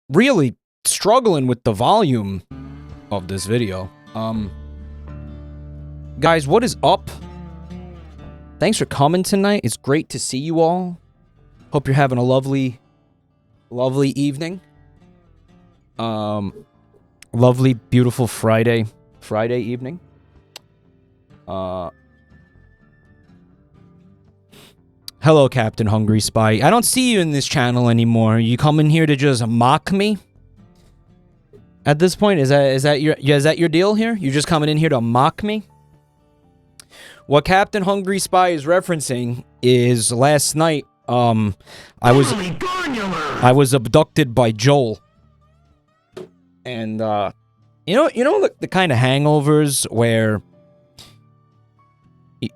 really struggling with the volume of this video. Guys, what is up? Thanks for coming tonight. It's great to see you all. Hope you're having a lovely evening. Lovely, beautiful Friday evening. Hello, Captain Hungry Spy. I don't see you in this channel anymore. You come in here to just mock me? At this point, is that your deal here? You're just coming in here to mock me? What Captain Hungry Spy is referencing is last night, I was abducted by Joel. And, you know the kind of hangovers where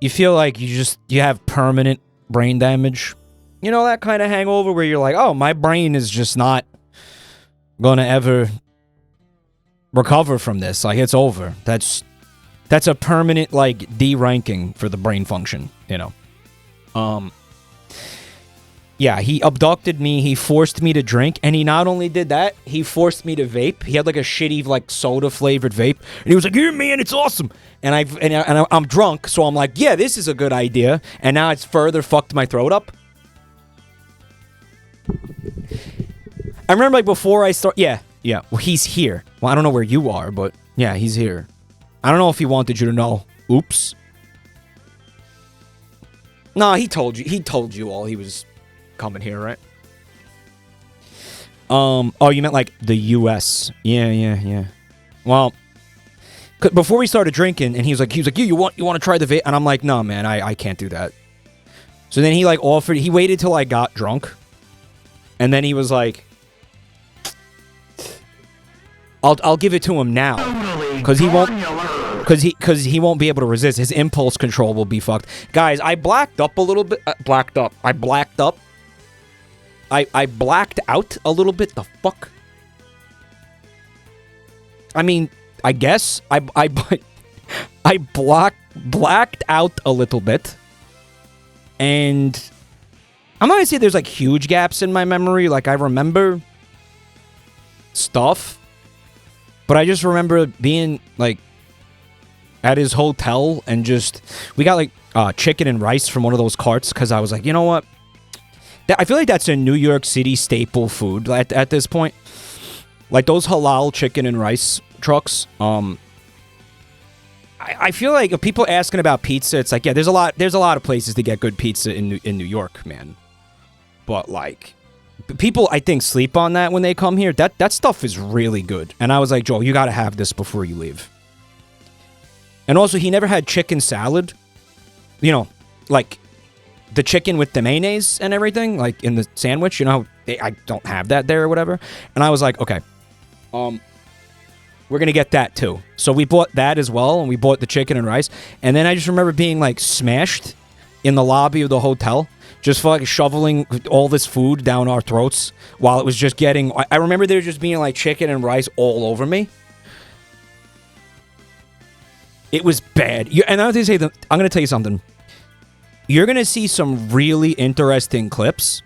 you feel like you have permanent brain damage? You know that kind of hangover where you're like, oh, my brain is just not gonna ever recover from this. Like, it's over. That's a permanent, like, D-ranking for the brain function, you know. Yeah, he abducted me, he forced me to drink, and he not only did that, he forced me to vape. He had, like, a shitty, like, soda-flavored vape, and he was like, "Here, man, it's awesome!" And I'm drunk, so I'm like, yeah, this is a good idea, and now it's further fucked my throat up. I remember, like, before I start... Yeah, well, he's here. Well, I don't know where you are, but, yeah, he's here. I don't know if he wanted you to know. Oops. Nah, he told you all he was coming here, right? Oh, you meant like the U.S. Yeah. Well, before we started drinking, and he was like, you want to try the vape? And I'm like, no, man, I can't do that. So then he like offered. He waited till I got drunk, and then he was like, I'll give it to him now, because he won't be able to resist. His impulse control will be fucked. Guys, I blacked up a little bit. I blacked out a little bit. The fuck? I mean, I guess I blacked out a little bit, and I'm not gonna say there's like huge gaps in my memory. Like, I remember stuff, but I just remember being like at his hotel, and we got like chicken and rice from one of those carts, because I was like, you know what? I feel like that's a New York City staple food at this point. Like those halal chicken and rice trucks. I feel like if people asking about pizza, it's like, yeah, there's a lot of places to get good pizza in New York, man. But like, people I think sleep on that when they come here. That stuff is really good. And I was like, Joel, you got to have this before you leave. And also, he never had chicken salad. You know, like the chicken with the mayonnaise and everything, like in the sandwich. You know, I don't have that there or whatever. And I was like, okay, we're gonna get that too. So we bought that as well, and we bought the chicken and rice. And then I just remember being like smashed in the lobby of the hotel, just like shoveling all this food down our throats while it was just getting. I remember there just being like chicken and rice all over me. It was bad. And I'm gonna tell you something. You're gonna see some really interesting clips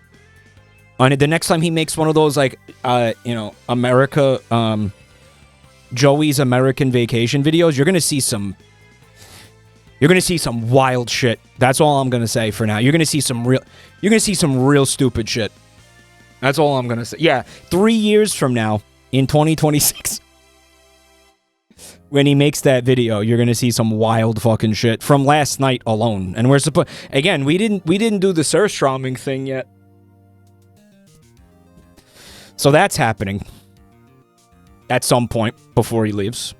on it the next time he makes one of those, like, Joey's American Vacation videos. You're gonna see some wild shit. That's all I'm gonna say for now. You're gonna see some real stupid shit. That's all I'm gonna say. Yeah, 3 years from now, in 2026. When he makes that video, you're gonna see some wild fucking shit from last night alone. And we're supposed, again, we didn't do the Surströmming thing yet, so that's happening at some point before he leaves.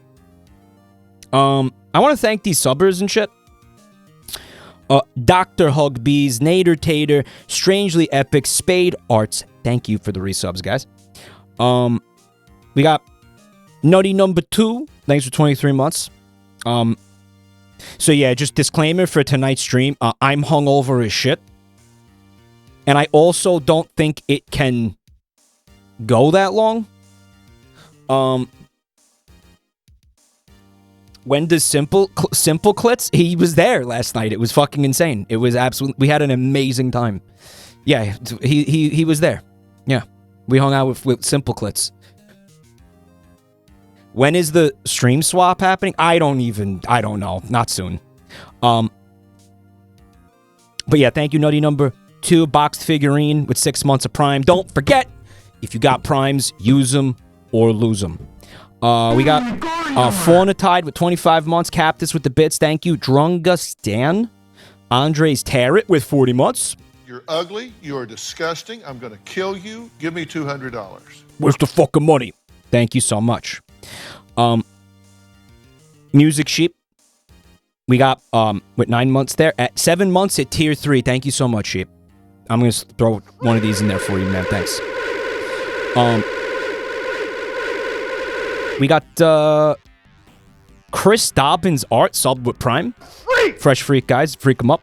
I want to thank these subbers and shit. Dr. Hugbees, Nader Tater, Strangely Epic, Spade Arts. Thank you for the resubs, guys. We got Nutty number 2. Thanks for 23 months. So yeah, just disclaimer for tonight's stream. I'm hungover as shit. And I also don't think it can go that long. When does SimpleFlips? He was there last night. It was fucking insane. It was absolutely... We had an amazing time. Yeah, he was there. Yeah. We hung out with SimpleFlips. When is the stream swap happening? I don't know. Not soon. But yeah, thank you, Nutty number 2, boxed figurine with 6 months of Prime. Don't forget, if you got Primes, use them or lose them. We got Fornitide with 25 months, Captus with the bits, thank you. Drunga Stan, Andres Tarrant with 40 months. You're ugly, you're disgusting, I'm gonna kill you, give me $200. Where's the fucking money? Thank you so much. Music Sheep. We got, with 9 months there. At 7 months at tier 3. Thank you so much, Sheep. I'm going to throw one of these in there for you, man. Thanks. We got, Chris Dobbins Art subbed with Prime. Fresh Freak, guys. Freak them up.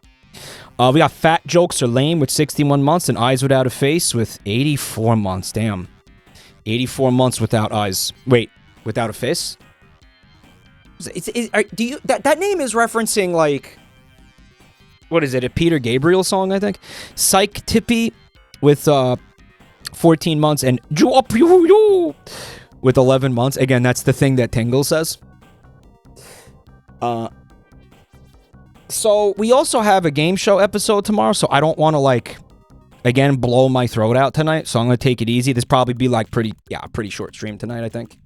We got Fat Jokes Are Lame with 61 months and Eyes Without a Face with 84 months. Damn. 84 months without eyes. Wait, without a face? That name is referencing, like, what is it, a Peter Gabriel song, I think? Psych Tippy with 14 months and Drop You with 11 months. Again, that's the thing that Tingle says. So we also have a game show episode tomorrow, so I don't want to, like, again, blow my throat out tonight, so I'm going to take it easy. This probably be, like, pretty short stream tonight, I think.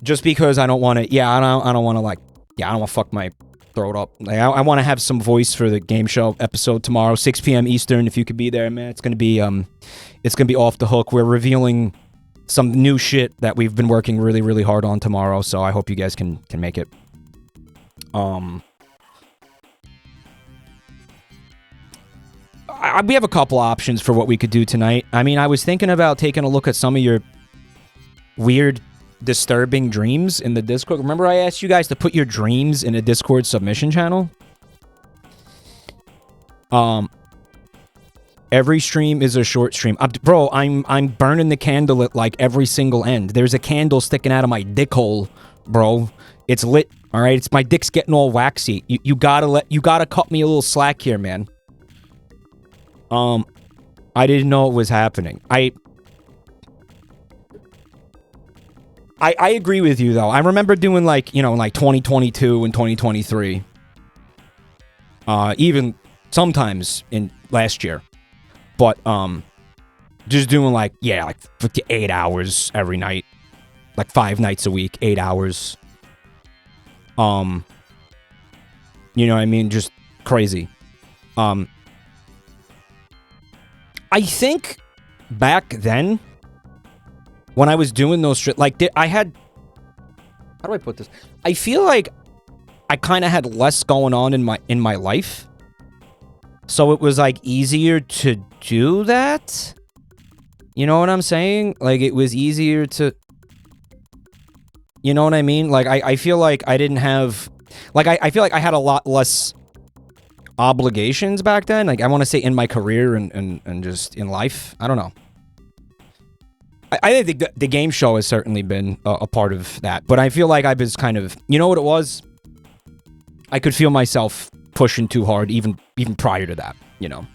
Just because I don't want to, I don't want to, like, I don't want to fuck my throat up. Like, I want to have some voice for the game show episode tomorrow, 6 p.m. Eastern, if you could be there, man. It's going to be off the hook. We're revealing some new shit that we've been working really, really hard on tomorrow, so I hope you guys can make it. We have a couple options for what we could do tonight. I mean, I was thinking about taking a look at some of your weird, disturbing dreams in the Discord. Remember I asked you guys to put your dreams in a Discord submission channel? Every stream is a short stream. Bro, I'm burning the candle at, like, every single end. There's a candle sticking out of my dick hole, bro. It's lit, all right? It's my dick's getting all waxy. You gotta cut me a little slack here, man. I didn't know it was happening. I agree with you, though. I remember doing, like, you know, like 2022 and 2023. Even sometimes in last year. But, just doing, like, like 8 hours every night. Like 5 nights a week, 8 hours. You know what I mean? Just crazy. I think back then, when I was doing those like, I had... How do I put this? I feel like I kind of had less going on in my life. So it was, like, easier to do that? You know what I'm saying? Like, it was easier to... You know what I mean? Like, I feel like I didn't have... Like, I feel like I had a lot less obligations back then. Like, I want to say in my career and just in life. I don't know. I think the game show has certainly been a part of that. But I feel like I was kind of... You know what it was? I could feel myself pushing too hard even prior to that, you know.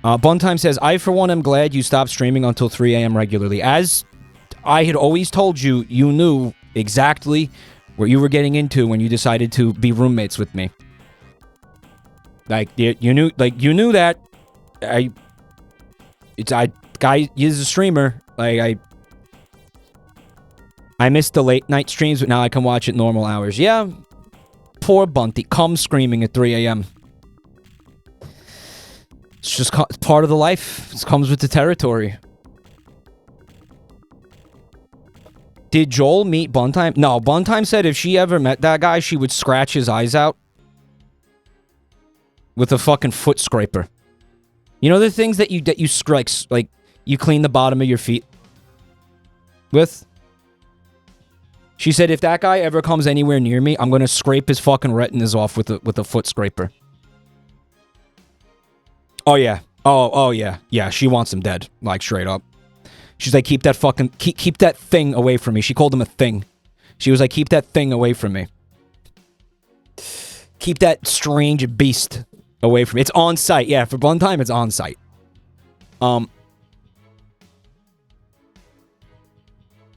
Buntime says, I, for one, am glad you stopped streaming until 3 a.m. regularly. As I had always told you, you knew exactly what you were getting into when you decided to be roommates with me. Like, you knew that. Guy is a streamer. Like, I missed the late night streams, but now I can watch it normal hours. Yeah, poor Bunty. Come screaming at 3 a.m. It's just part of the life. It comes with the territory. Did Joel meet Buntime? No, Buntime said if she ever met that guy, she would scratch his eyes out with a fucking foot scraper. You know the things that you strike, like you clean the bottom of your feet with? She said if that guy ever comes anywhere near me, I'm gonna scrape his fucking retinas off with a foot scraper. Oh yeah. Oh yeah. Yeah, she wants him dead, like straight up. She's like, keep that fucking keep that thing away from me. She called him a thing. She was like, keep that thing away from me. Keep that strange beast away from me. It's on site. Yeah, for one time it's on site.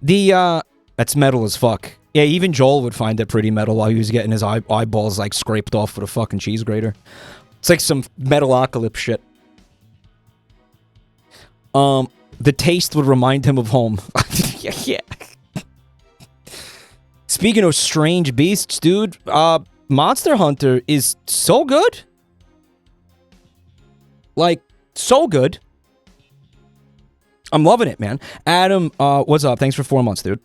That's metal as fuck. Yeah, even Joel would find it pretty metal while he was getting his eyeballs, like, scraped off with a fucking cheese grater. It's like some metalocalypse shit. The taste would remind him of home. Yeah. Speaking of strange beasts, dude, Monster Hunter is so good. Like, so good. I'm loving it, man. Adam, what's up? Thanks for 4 months, dude.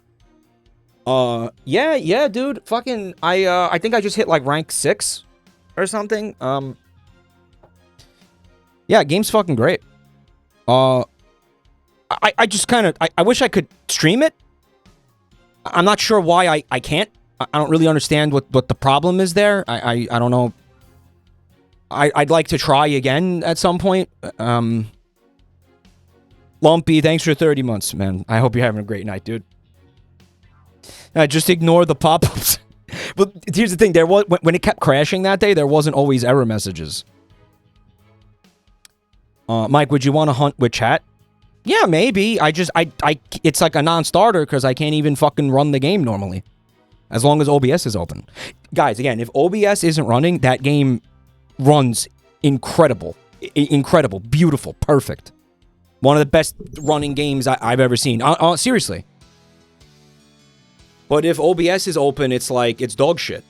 Yeah, dude. Fucking, I think I just hit, like, rank 6 or something. Yeah, game's fucking great. I just kind of, I wish I could stream it. I'm not sure why I can't. I don't really understand what the problem is there. I don't know. I'd like to try again at some point. Lumpy, thanks for 30 months, man. I hope you're having a great night, dude. Just ignore the pop-ups. But here's the thing. There was, when it kept crashing that day, there wasn't always error messages. Mike, would you want to hunt with chat? Yeah, maybe. It's like a non-starter because I can't even fucking run the game normally. As long as OBS is open. Guys, again, if OBS isn't running, that game runs incredible. Incredible. Beautiful. Perfect. One of the best running games I've ever seen. Seriously. But if OBS is open, it's like, it's dog shit.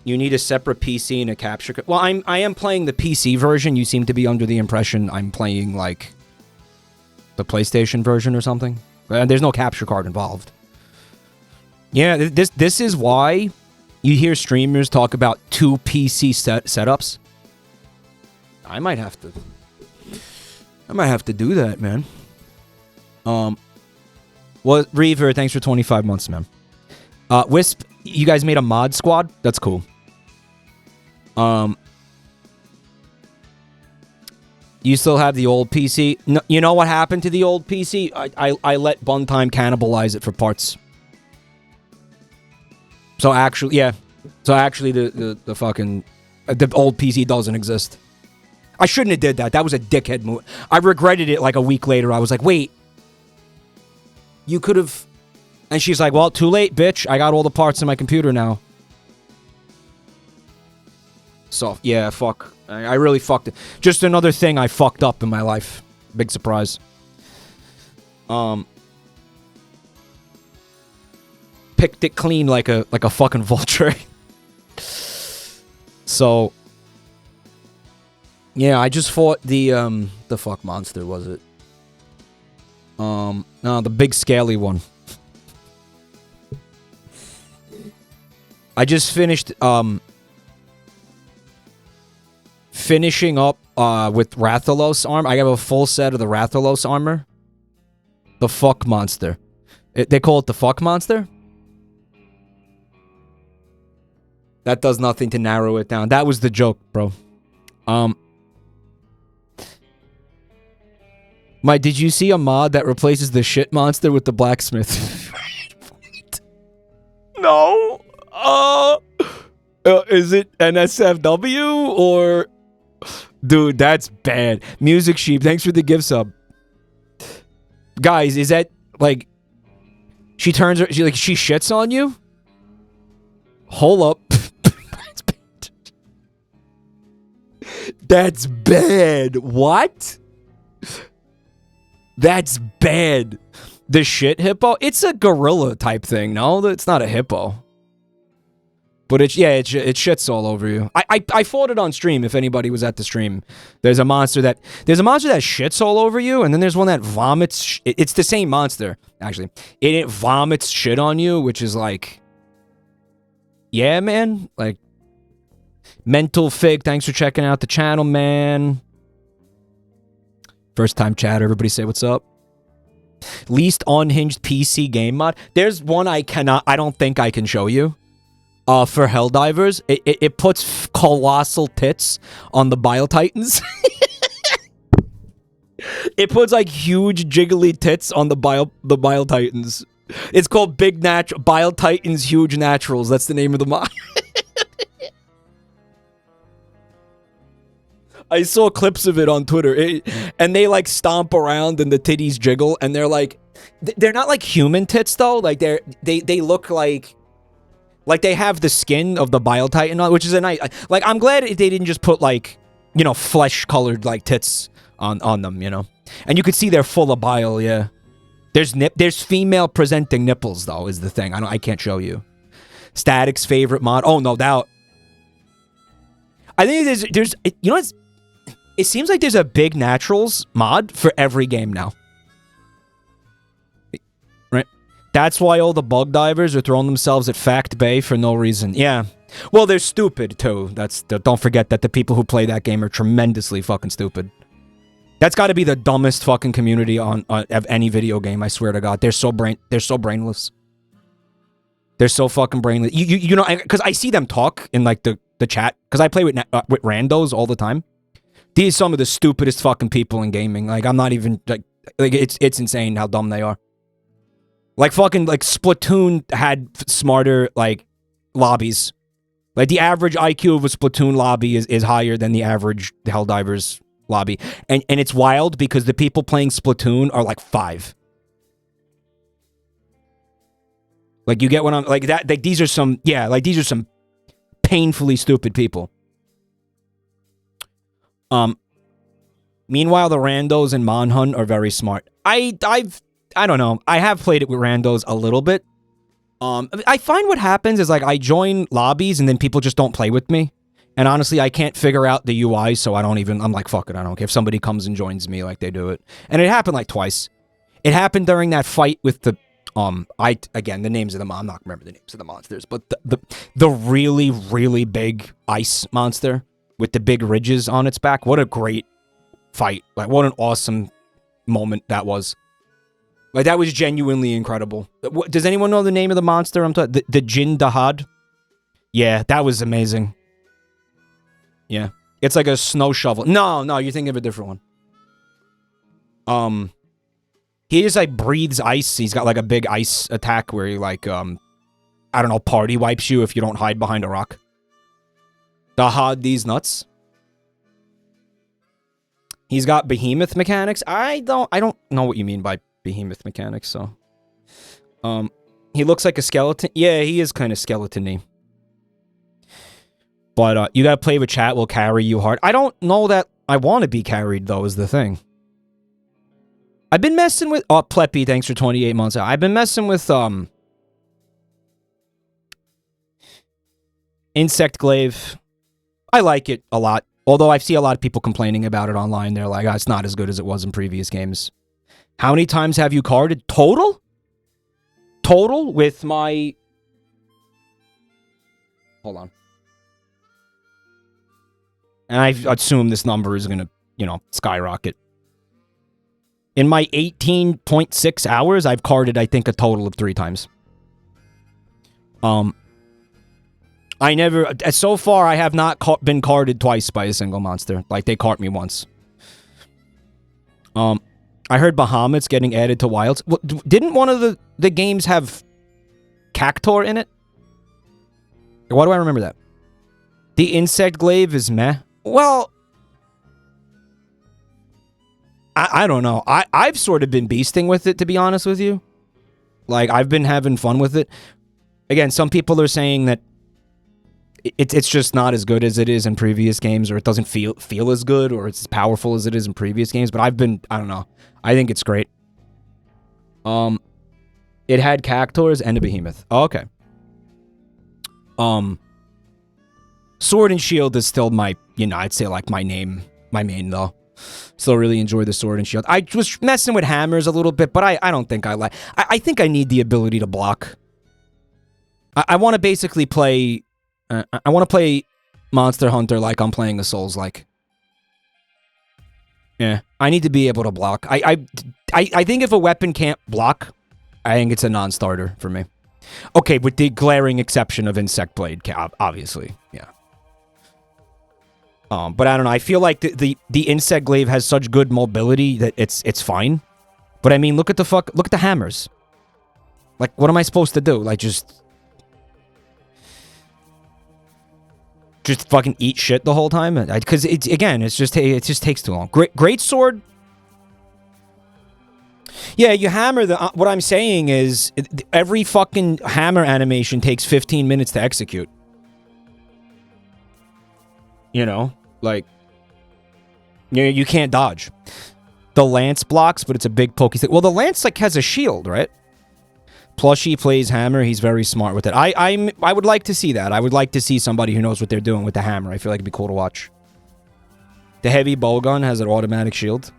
You need a separate PC and a capture card. Well, I am playing the PC version. You seem to be under the impression I'm playing, like, the PlayStation version or something. There's no capture card involved. Yeah, this is why you hear streamers talk about 2 PC setups. I might have to do that, man. Well, Reaver, thanks for 25 months, man. Wisp, you guys made a mod squad? That's cool. You still have the old PC? No, you know what happened to the old PC? I let Buntime cannibalize it for parts. So actually, yeah. So actually, the fucking the old PC doesn't exist. I shouldn't have did that. That was a dickhead move. I regretted it like a week later. I was like, wait, you could have. And she's like, well, too late, bitch. I got all the parts in my computer now. So yeah, fuck. I really fucked it. Just another thing I fucked up in my life. Big surprise. Picked it clean like a fucking vulture. So yeah, I just fought the fuck monster was it? No, the big scaly one. I just finished finishing up with Rathalos armor. I have a full set of the Rathalos armor. The fuck monster. They call it the fuck monster? That does nothing to narrow it down. That was the joke, bro. Mike, did you see a mod that replaces the shit monster with the blacksmith? No. Is it NSFW or... Dude, that's bad. Music Sheep, thanks for the gift sub. Guys, is that, like... She shits on you? Hold up. That's bad. What? That's bad. The shit hippo? It's a gorilla type thing, no? It's not a hippo. But it shits all over you. I fought it on stream if anybody was at the stream. There's a monster that shits all over you, and then there's one that vomits. It's the same monster, actually. It vomits shit on you, which is like... Yeah, man. Like... Mental Fig, thanks for checking out the channel, man. First time chatter, everybody say what's up. Least unhinged PC game mod. There's one I don't think I can show you. For Helldivers, it puts colossal tits on the Bile Titans. It puts like huge jiggly tits on the Bile Titans. It's called Bile Titans Huge Naturals. That's the name of the mod. I saw clips of it on Twitter, and they like stomp around and the titties jiggle, and they're like, they're not like human tits though. Like they look like they have the skin of the Bile Titan on, which is a nice. Like I'm glad they didn't just put like, you know, flesh colored like tits on them, you know. And you could see they're full of bile. Yeah, there's female presenting nipples though is the thing. I can't show you. Static's favorite mod. Oh no, doubt. I think there's you know what's. It seems like there's a big naturals mod for every game now. Right? That's why all the bug divers are throwing themselves at Fact Bay for no reason. Yeah. Well, they're stupid, too. Don't forget that the people who play that game are tremendously fucking stupid. That's got to be the dumbest fucking community of any video game, I swear to God. They're so brainless. They're so fucking brainless. You know, because I see them talk in, like, the chat. Because I play with randos all the time. These are some of the stupidest fucking people in gaming. Like, I'm not even, like it's insane how dumb they are. Like, fucking, like, Splatoon had smarter, like, lobbies. Like, the average IQ of a Splatoon lobby is higher than the average Helldivers lobby. And it's wild because the people playing Splatoon are, like, 5. Like, you get what I'm, like, that, like, these are some painfully stupid people. Meanwhile, the randos in Monhunt are very smart. I don't know. I have played it with randos a little bit. I find what happens is, like, I join lobbies and then people just don't play with me. And honestly, I can't figure out the UI, so I'm like, fuck it, I don't care. If somebody comes and joins me, like, they do it. And it happened, like, twice. It happened during that fight with the, again, the names of them, I'm not remember the names of the monsters, but the really, really big ice monster with the big ridges on its back. What a great fight. Like, what an awesome moment that was. Like, that was genuinely incredible. Does anyone know the name of the monster I'm talking? The Jin Dahad? Yeah, that was amazing. Yeah. It's like a snow shovel. No, you're thinking of a different one. He just, like, breathes ice. He's got, like, a big ice attack where he, like, I don't know, party wipes you if you don't hide behind a rock. Dahad these nuts. He's got behemoth mechanics. I don't know what you mean by behemoth mechanics, so. He looks like a skeleton. Yeah, he is kind of skeleton-y. But, you gotta play with chat will carry you hard. I don't know that I want to be carried, though, is the thing. I've been messing with... Oh, Pleppy, thanks for 28 months. I've been messing with, Insect Glaive. I like it a lot. Although I see a lot of people complaining about it online. They're like, oh, it's not as good as it was in previous games. How many times have you carded? Total? Total with my... Hold on. And I assume this number is going to, you know, skyrocket. In my 18.6 hours, I've carded, I think, a total of 3 times. I never... So far, I have not been carded twice by a single monster. Like, they cart me once. I heard Bahamut's getting added to Wilds. Well, didn't one of the games have Cactor in it? Why do I remember that? The Insect Glaive is meh. Well... I don't know. I've sort of been beasting with it, to be honest with you. Like, I've been having fun with it. Again, some people are saying that it's just not as good as it is in previous games, or it doesn't feel as good, or it's as powerful as it is in previous games, but I don't know. I think it's great. It had Cactors and a Behemoth. Oh, okay. Sword and Shield is still my, you know, I'd say, like, my main, though. Still really enjoy the Sword and Shield. I was messing with hammers a little bit, but I don't think I like... I think I need the ability to block. I want to basically play... I want to play Monster Hunter like I'm playing the Souls-like. Yeah, I need to be able to block. I think if a weapon can't block, I think it's a non-starter for me. Okay, with the glaring exception of Insect Blade, obviously, yeah. But I don't know. I feel like the Insect Glaive has such good mobility that it's fine. But I mean, look at the hammers. Like, what am I supposed to do? Like, just... just fucking eat shit the whole time. Because it just takes too long. Great sword. Yeah, you hammer the. What I'm saying is, every fucking hammer animation takes 15 minutes to execute. You know, like, you can't dodge. The lance blocks, but it's a big pokey thing. Well, the lance like has a shield, right? Plushie plays hammer. He's very smart with it. I would like to see that. I would like to see somebody who knows what they're doing with the hammer. I feel like it'd be cool to watch. The heavy bowgun has an automatic shield.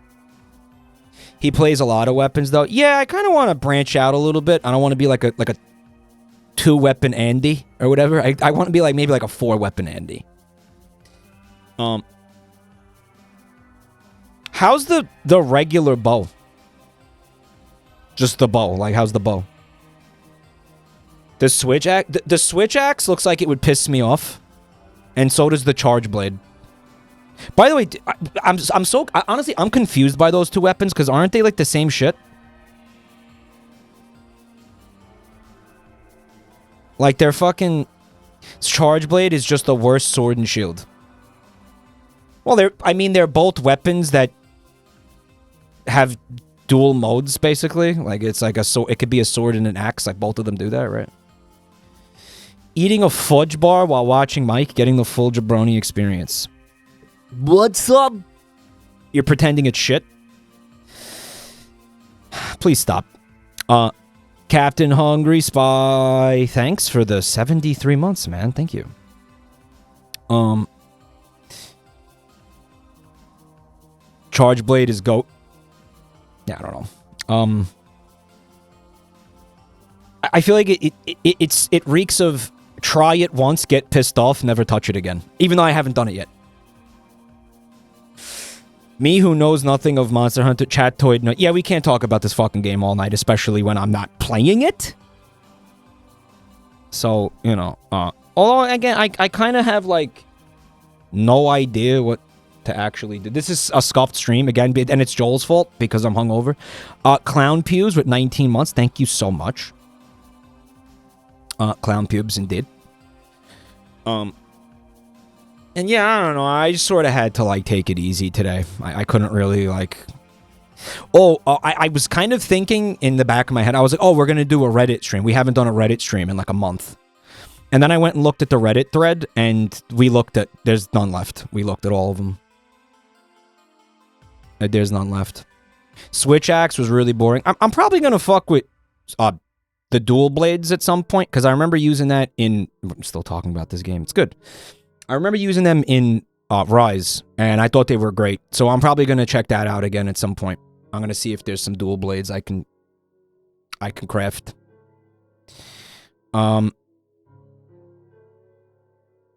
He plays a lot of weapons, though. Yeah, I kind of want to branch out a little bit. I don't want to be like a 2-weapon Andy or whatever. I want to be like maybe like a 4-weapon Andy. How's the regular bow? Just the bow. Like, how's the bow? The switch axe. The switch axe looks like it would piss me off, and so does the charge blade. By the way, honestly, I'm confused by those two weapons, because aren't they like the same shit? Like, their fucking charge blade is just the worst sword and shield. Well, they're both weapons that have dual modes, basically. Like, it's like it could be a sword and an axe. Like, both of them do that, right? Eating a fudge bar while watching Mike, getting the full jabroni experience. What's up? You're pretending it's shit? Please stop. Captain Hungry Spy, thanks for the 73 months, man. Thank you. Charge blade is goat. Yeah, I don't know. I feel like it reeks of try it once, get pissed off, never touch it again. Even though I haven't done it yet. Me who knows nothing of Monster Hunter, Chattoid. No, yeah, we can't talk about this fucking game all night, especially when I'm not playing it. So, you know, although again, I kind of have like no idea what to actually do. This is a scuffed stream again, and it's Joel's fault because I'm hungover. Clown Pubes with 19 months. Thank you so much. Clown Pubes indeed. And yeah, I don't know. I just sort of had to like take it easy today. I couldn't really like. I was kind of thinking in the back of my head. I was like, oh, we're gonna do a Reddit stream. We haven't done a Reddit stream in like a month. And then I went and looked at the Reddit thread, and we looked at. There's none left. We looked at all of them. There's none left. Switch axe was really boring. I'm probably gonna fuck with the dual blades at some point, because I remember using that in. I'm still talking about this game. It's good. I remember using them in Rise, and I thought they were great. So I'm probably going to check that out again at some point. I'm going to see if there's some dual blades I can craft.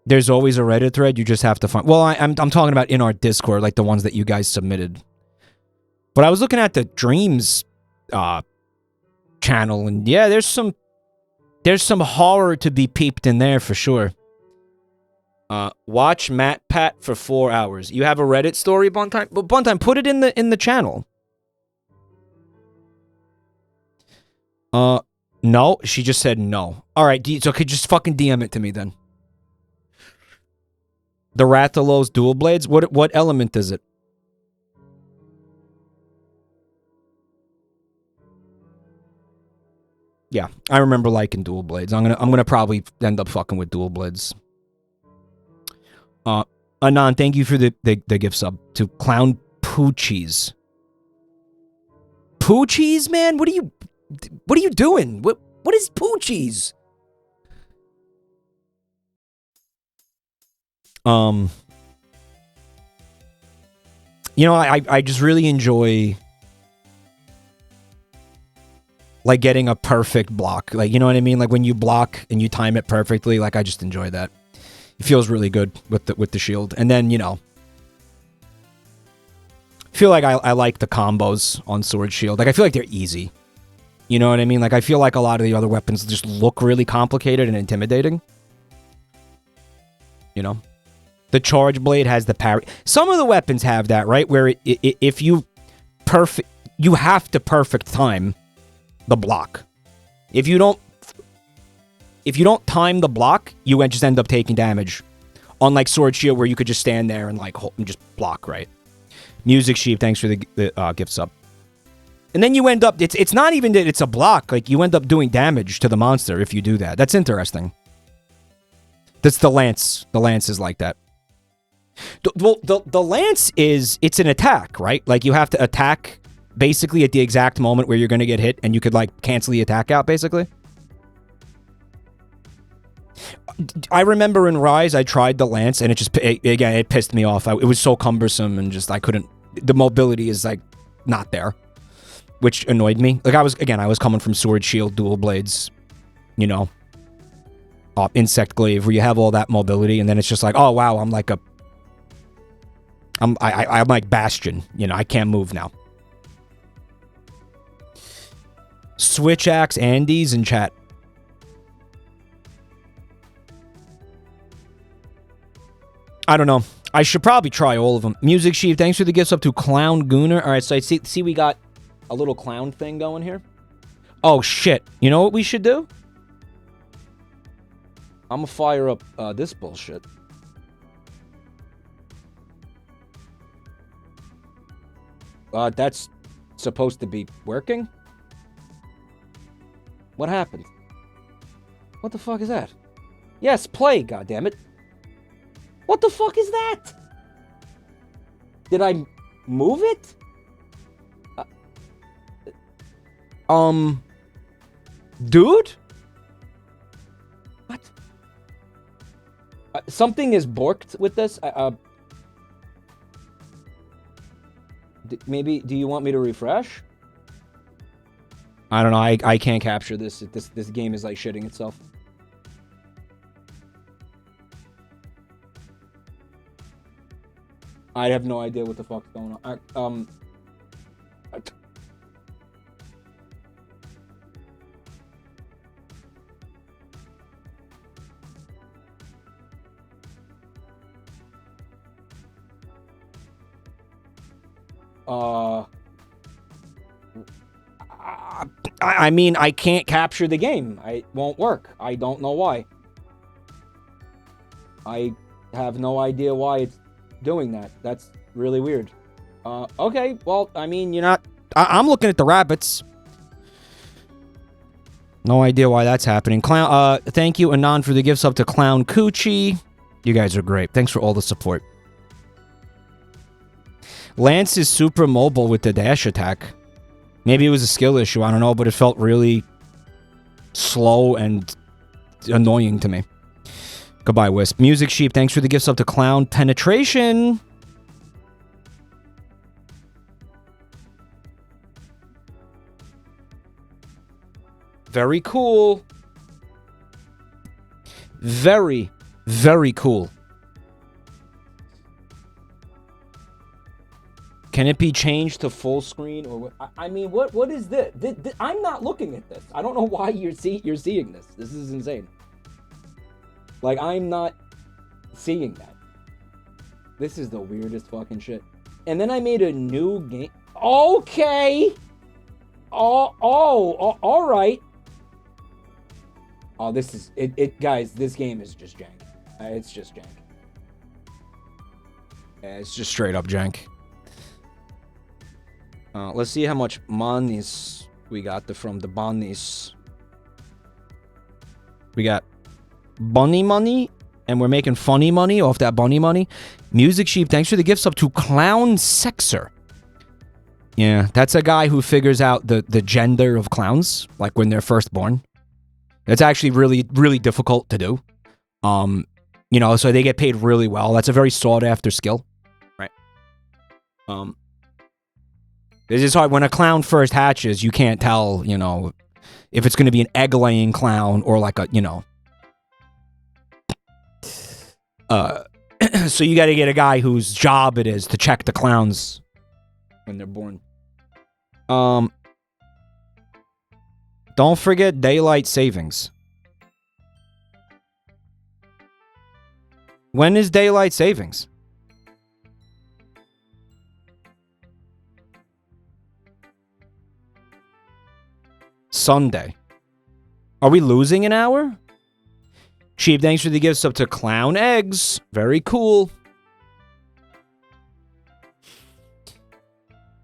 There's always a Reddit thread. You just have to find... Well, I'm talking about in our Discord, like the ones that you guys submitted. But I was looking at the Dreams channel, and yeah, there's some horror to be peeped in there for sure. Watch Matt Pat for 4 hours. You have a Reddit story, Buntime? But Buntime, put it in the channel. No, she just said no. All right, so could you just fucking DM it to me then? The Rathalos dual blades. What element is it? Yeah, I remember liking dual blades. I'm gonna probably end up fucking with dual blades. Anon, thank you for the gift sub to Clown Poochies. Poochies, man? What are you doing? What is Poochies? You know, I just really enjoy like getting a perfect block. Like, you know what I mean? Like when you block and you time it perfectly, like I just enjoy that. It feels really good with the shield. And then, you know, I feel like I like the combos on Sword Shield. Like, I feel like they're easy. You know what I mean? Like, I feel like a lot of the other weapons just look really complicated and intimidating. You know? The Charge Blade has the parry. Some of the weapons have that, right? Where if you have to perfect time the block. If you don't time the block, you just end up taking damage. Unlike Sword Shield, where you could just stand there and like and just block, right? Music Sheep, thanks for the gift sub. And then you end up, it's not even that it's a block. Like, you end up doing damage to the monster if you do that. That's interesting. That's the Lance. The Lance is like that. The Lance is, it's an attack, right? Like, you have to attack basically at the exact moment where you're going to get hit, and you could, like, cancel the attack out, basically. I remember in Rise, I tried the Lance, and again, it pissed me off. It was so cumbersome, and just, I couldn't, the mobility is, like, not there, which annoyed me. Like, I was coming from Sword, Shield, Dual Blades, you know, Insect Glaive, where you have all that mobility, and then it's just like, oh, wow, I'm like I'm like Bastion, you know, I can't move now. Switch Axe Andes in chat. I don't know. I should probably try all of them. Music Sheep, thanks for the gifts up to Clown Gooner. All right, so I see we got a little clown thing going here. Oh, shit. You know what we should do? I'm gonna fire up this bullshit. That's supposed to be working? What happened? What the fuck is that? Yes, play, goddammit. What the fuck is that? Did I move it? Dude? What? Something is borked with this. Maybe, do you want me to refresh? I don't know. I can't capture this. This game is like shitting itself. I have no idea what the fuck's going on. I mean, I can't capture the game. It won't work. I don't know why. I have no idea why it's doing that. That's really weird. Okay, well, I mean, you're not... I'm looking at the rabbits. No idea why that's happening. Clown, thank you, Anon, for the gifts up to Clown Coochie. You guys are great. Thanks for all the support. Lance is super mobile with the dash attack. Maybe it was a skill issue, I don't know, but it felt really slow and annoying to me. Goodbye, Wisp. Music Sheep, thanks for the gifts up to Clown Penetration. Very cool. Very, very cool. Can it be changed to full screen or what? I mean, what is this? I'm not looking at this. I don't know why you're seeing this. This is insane. Like, I'm not seeing that. This is the weirdest fucking shit. And then I made a new game. Okay. Oh, all right. Oh, this is it, guys. This game is just jank. It's just jank. Yeah, it's just straight up jank. Let's see how much monies we got from the bunnies. We got bunny money, and we're making funny money off that bunny money. Music Sheep, thanks for the gifts up to Clown Sexer. Yeah, that's a guy who figures out the gender of clowns, like when they're first born. It's actually really, really difficult to do. You know, so they get paid really well. That's a very sought after skill. Right. This is hard. When a clown first hatches, you can't tell, you know, if it's going to be an egg-laying clown or like a, you know. So you got to get a guy whose job it is to check the clowns when they're born. Don't forget daylight savings. When is daylight savings? Sunday. Are we losing an hour? Sheep, thanks for the gifts up to Clown Eggs. Very cool.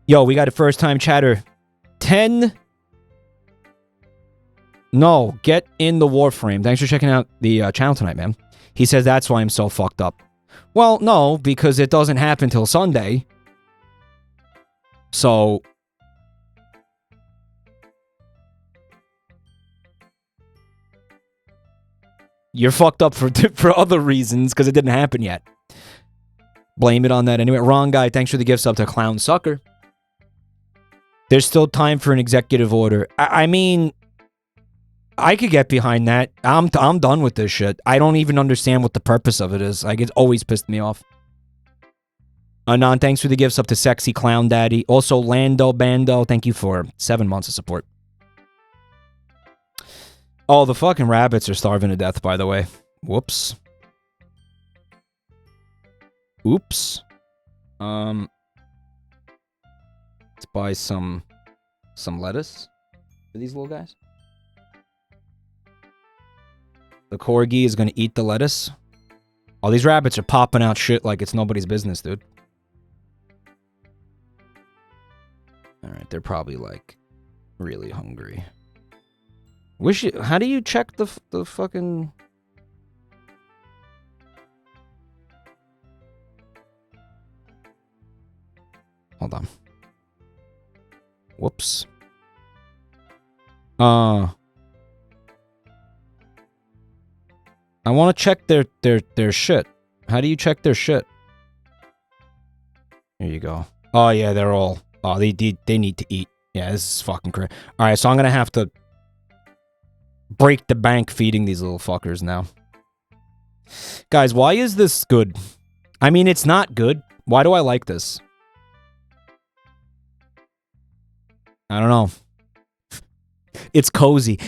Yo, we got a first-time chatter. 10. No, get in the Warframe. Thanks for checking out the channel tonight, man. He says that's why I'm so fucked up. Well, no, because it doesn't happen till Sunday. So... You're fucked up for other reasons because it didn't happen yet. Blame it on that anyway. Wrong guy. Thanks for the gifts up to Clown Sucker. There's still time for an executive order. I mean, I could get behind that. I'm done with this shit. I don't even understand what the purpose of it is. Like, it's always pissed me off. Anon, thanks for the gifts up to Sexy Clown Daddy. Also, Lando Bando, thank you for 7 months of support. Oh, the fucking rabbits are starving to death, by the way. Whoops. Oops. Let's buy some lettuce for these little guys. The corgi is gonna eat the lettuce. Oh, these rabbits are popping out shit like it's nobody's business, dude. Alright, they're probably, like, really hungry. How do you check the fucking... Hold on. Whoops. I want to check their shit. How do you check their shit? Here you go. Oh yeah, they're all... Oh, they need to eat. Yeah, this is fucking crazy. Alright, so I'm gonna have to... break the bank feeding these little fuckers now. Guys, why is this good? I mean, it's not good. Why do I like this? I don't know. It's cozy.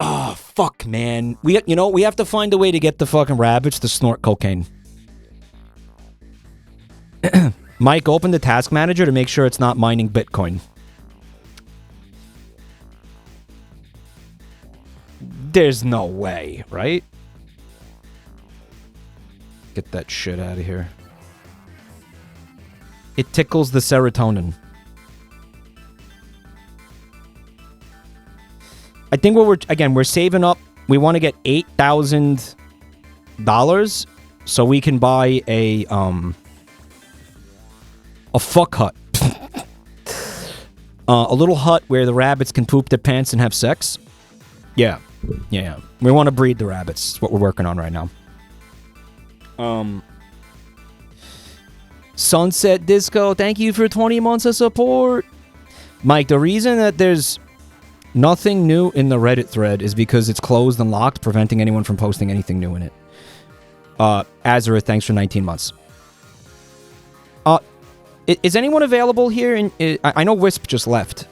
Oh, fuck, man. We have to find a way to get the fucking rabbits to snort cocaine. Mike, open the task manager to make sure it's not mining Bitcoin. There's no way, right? Get that shit out of here. It tickles the serotonin. I think we're saving up. We want to get $8,000 so we can buy a fuck hut. A little hut where the rabbits can poop their pants and have sex. Yeah. Yeah. We want to breed the rabbits. That's what we're working on right now. Sunset Disco, thank you for 20 months of support. Mike, the reason that there's nothing new in the Reddit thread is because it's closed and locked, preventing anyone from posting anything new in it. Azareth, thanks for 19 months. Is anyone available here? I know Wisp just left.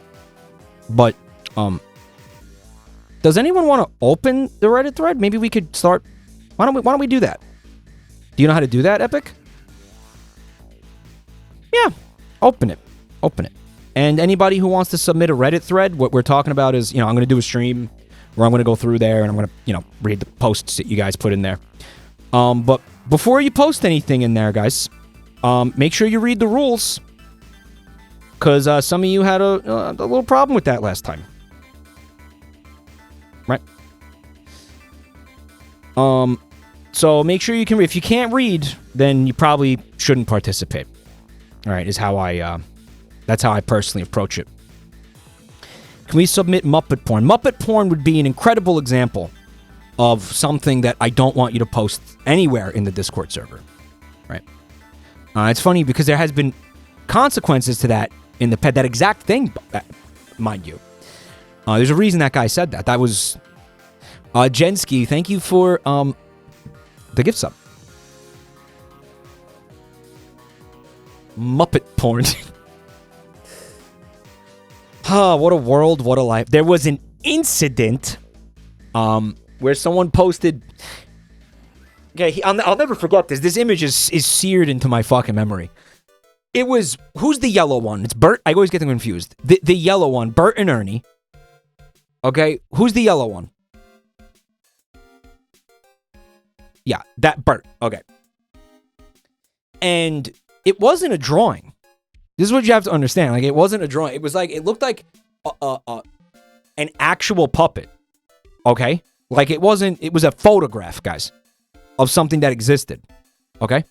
But, does anyone want to open the Reddit thread? Maybe we could start... Why don't we do that? Do you know how to do that, Epic? Yeah. Open it. Open it. And anybody who wants to submit a Reddit thread, what we're talking about is, I'm going to do a stream where I'm going to go through there and I'm going to, read the posts that you guys put in there. But before you post anything in there, guys, make sure you read the rules. Because some of you had a little problem with that last time. Right? So make sure you can read. If you can't read, then you probably shouldn't participate. All right, is how that's how I personally approach it. Can we submit Muppet porn? Muppet porn would be an incredible example of something that I don't want you to post anywhere in the Discord server. Right? It's funny because there has been consequences to that in the that exact thing, mind you. There's a reason that guy said that. That was Jensky. Thank you for the gift sub. Muppet porn. What a world, what a life. There was an incident where someone posted... Okay, I'll never forget this. This image is seared into my fucking memory. It was... Who's the yellow one? It's Bert. I always get them confused. The yellow one, Bert and Ernie. Okay, who's the yellow one? Yeah, that Bert. Okay. And it wasn't a drawing. This is what you have to understand. Like, it wasn't a drawing. It was like, it looked like an actual puppet. Okay? Like, it was a photograph, guys, of something that existed. Okay?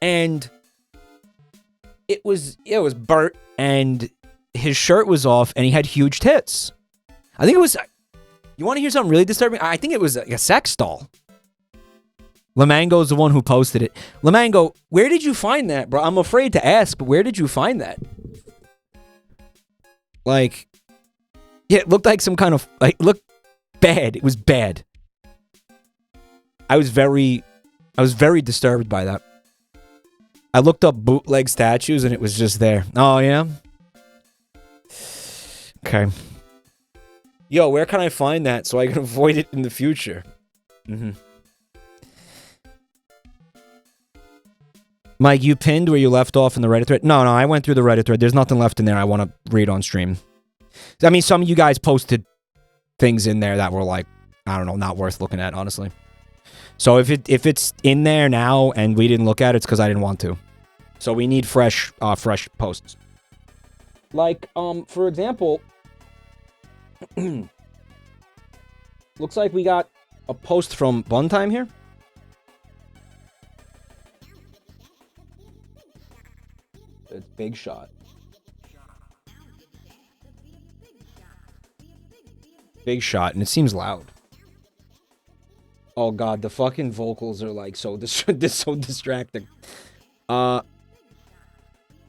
And it was Bert, and his shirt was off, and he had huge tits. I think it was, you want to hear something really disturbing? I think it was a sex doll. Lamango's the one who posted it. Lamango, where did you find that, bro? I'm afraid to ask, but where did you find that? Like, yeah, it looked like some kind of, like, it looked bad. It was bad. I was very disturbed by that. I looked up bootleg statues, and it was just there. Oh, yeah? Okay. Yo, where can I find that so I can avoid it in the future? Mike, you pinned where you left off in the Reddit thread? No, I went through the Reddit thread. There's nothing left in there I want to read on stream. I mean, some of you guys posted things in there that were like, I don't know, not worth looking at, honestly. So if it's in there now and we didn't look at it, it's because I didn't want to. So we need fresh posts. Like, for example, looks like we got a post from Buntime here. It's Big Shot. Big Shot, and it seems loud. Oh god, the fucking vocals are like so so distracting. I'm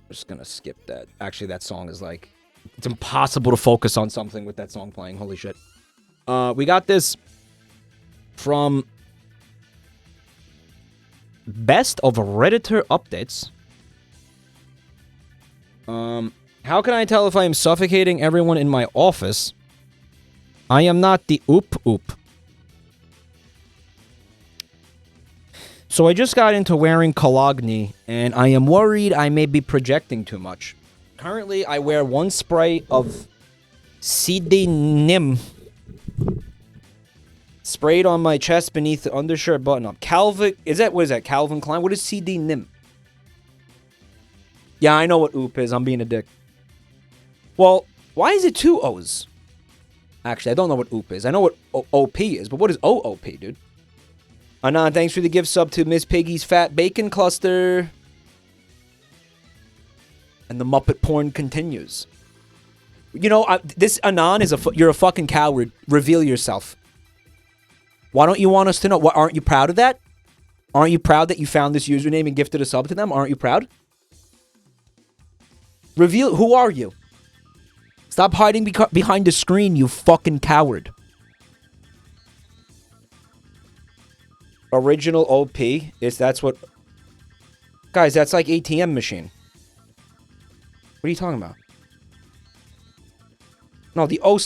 just gonna skip that. Actually, that song is like, it's impossible to focus on something with that song playing. Holy shit. We got this from Best of Redditor Updates. How can I tell if I am suffocating everyone in my office? I am not the oop. So I just got into wearing Cologne, and I am worried I may be projecting too much. Currently, I wear one spray of CD Nim sprayed on my chest beneath the undershirt button-up. What is that, Calvin Klein? What is CD Nim? Yeah, I know what oop is. I'm being a dick. Well, why is it two O's? Actually, I don't know what oop is. I know what OP is, but what is OOP, dude? Anon, thanks for the gift sub to Miss Piggy's Fat Bacon Cluster. And the Muppet porn continues. You know, this Anon is you're a fucking coward. Reveal yourself. Why don't you want us to know? What, aren't you proud of that? Aren't you proud that you found this username and gifted a sub to them? Aren't you proud? Reveal, who are you? Stop hiding behind the screen, you fucking coward. Original OP is, that's what... Guys, that's like ATM machine. What are you talking about? No, the O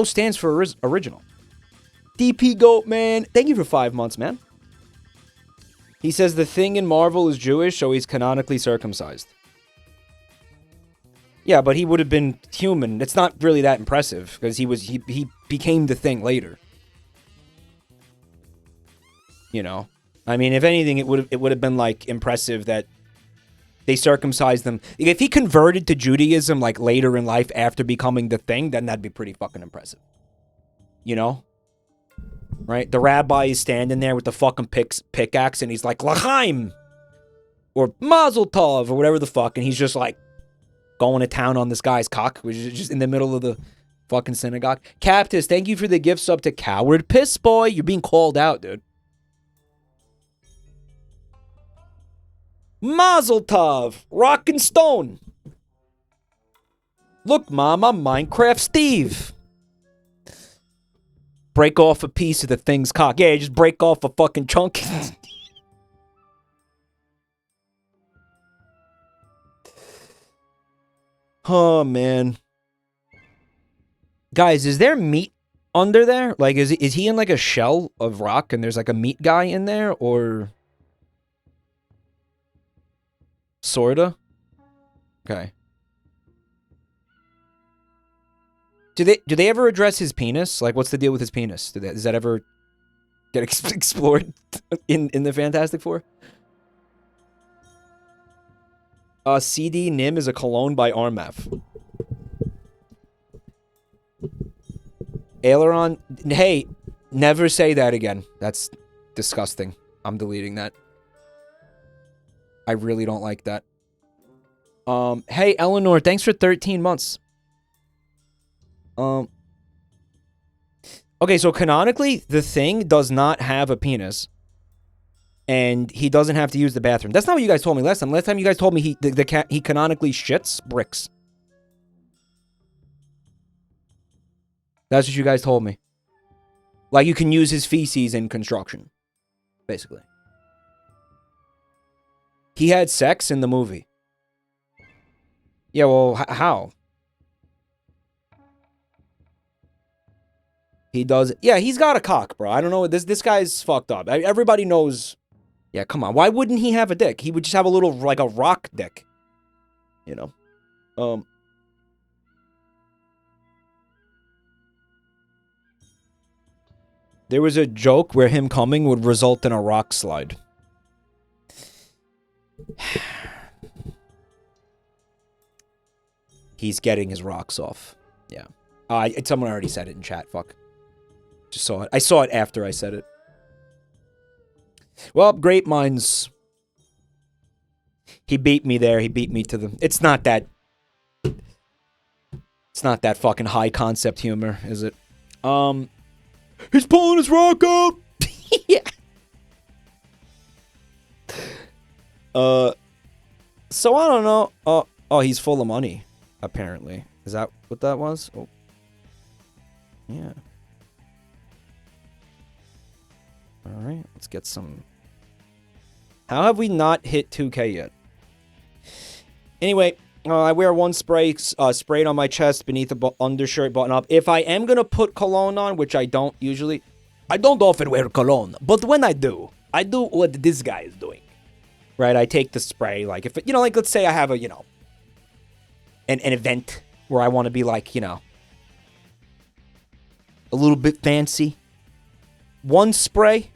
stands for original. DP Goat, man. Thank you for 5 months, man. He says the Thing in Marvel is Jewish, so he's canonically circumcised. Yeah, but he would have been human. It's not really that impressive, because he became the Thing later. You know? I mean, if anything, it would have been, like, impressive that they circumcised him. If he converted to Judaism, like, later in life after becoming the Thing, then that'd be pretty fucking impressive. You know? Right? The rabbi is standing there with the fucking pickaxe, and he's like, L'chaim! Or Mazel Tov, or whatever the fuck, and he's just, like, going to town on this guy's cock, which is just in the middle of the fucking synagogue. Captus, thank you for the gift sub to Coward Piss Boy. You're being called out, dude. Mazel Tov, Rockin' Stone. Look, Mom, I'm Minecraft Steve. Break off a piece of the Thing's cock. Yeah, just break off a fucking chunk. Oh, man. Guys, is there meat under there? Like, is he in, like, a shell of rock and there's, like, a meat guy in there? Or... sorta? Okay. Do they ever address his penis? Like, what's the deal with his penis? Is that ever get explored in the Fantastic Four. CD Nim is a cologne by Armaf. Aileron, hey, never say that again. That's disgusting. I'm deleting that. I really don't like that. Hey, Eleanor, thanks for 13 months. Okay, so canonically, the Thing does not have a penis. And he doesn't have to use the bathroom. That's not what you guys told me last time. Last time you guys told me he canonically shits bricks. That's what you guys told me. Like, you can use his feces in construction. Basically. He had sex in the movie. Yeah, well, how? He does. Yeah, he's got a cock, bro. I don't know. This guy's fucked up. Everybody knows. Yeah, come on. Why wouldn't he have a dick? He would just have a little, like a rock dick. You know? There was a joke where him coming would result in a rock slide. He's getting his rocks off. Yeah. Someone already said it in chat. Fuck. Just saw it. I saw it after I said it. Well, great minds. He beat me there. He beat me to the... It's not that fucking high concept humor, is it? He's pulling his rock out! Yeah. So I don't know. Oh, he's full of money, apparently. Is that what that was? Oh. Yeah. Alright, let's get some... How have we not hit 2K yet? Anyway, I wear one spray sprayed on my chest beneath the undershirt button up. If I am going to put cologne on, which I don't usually... I don't often wear cologne, but when I do what this guy is doing. Right, I take the spray, like, if, like, let's say I have a, an event where I want to be, like, a little bit fancy. One spray,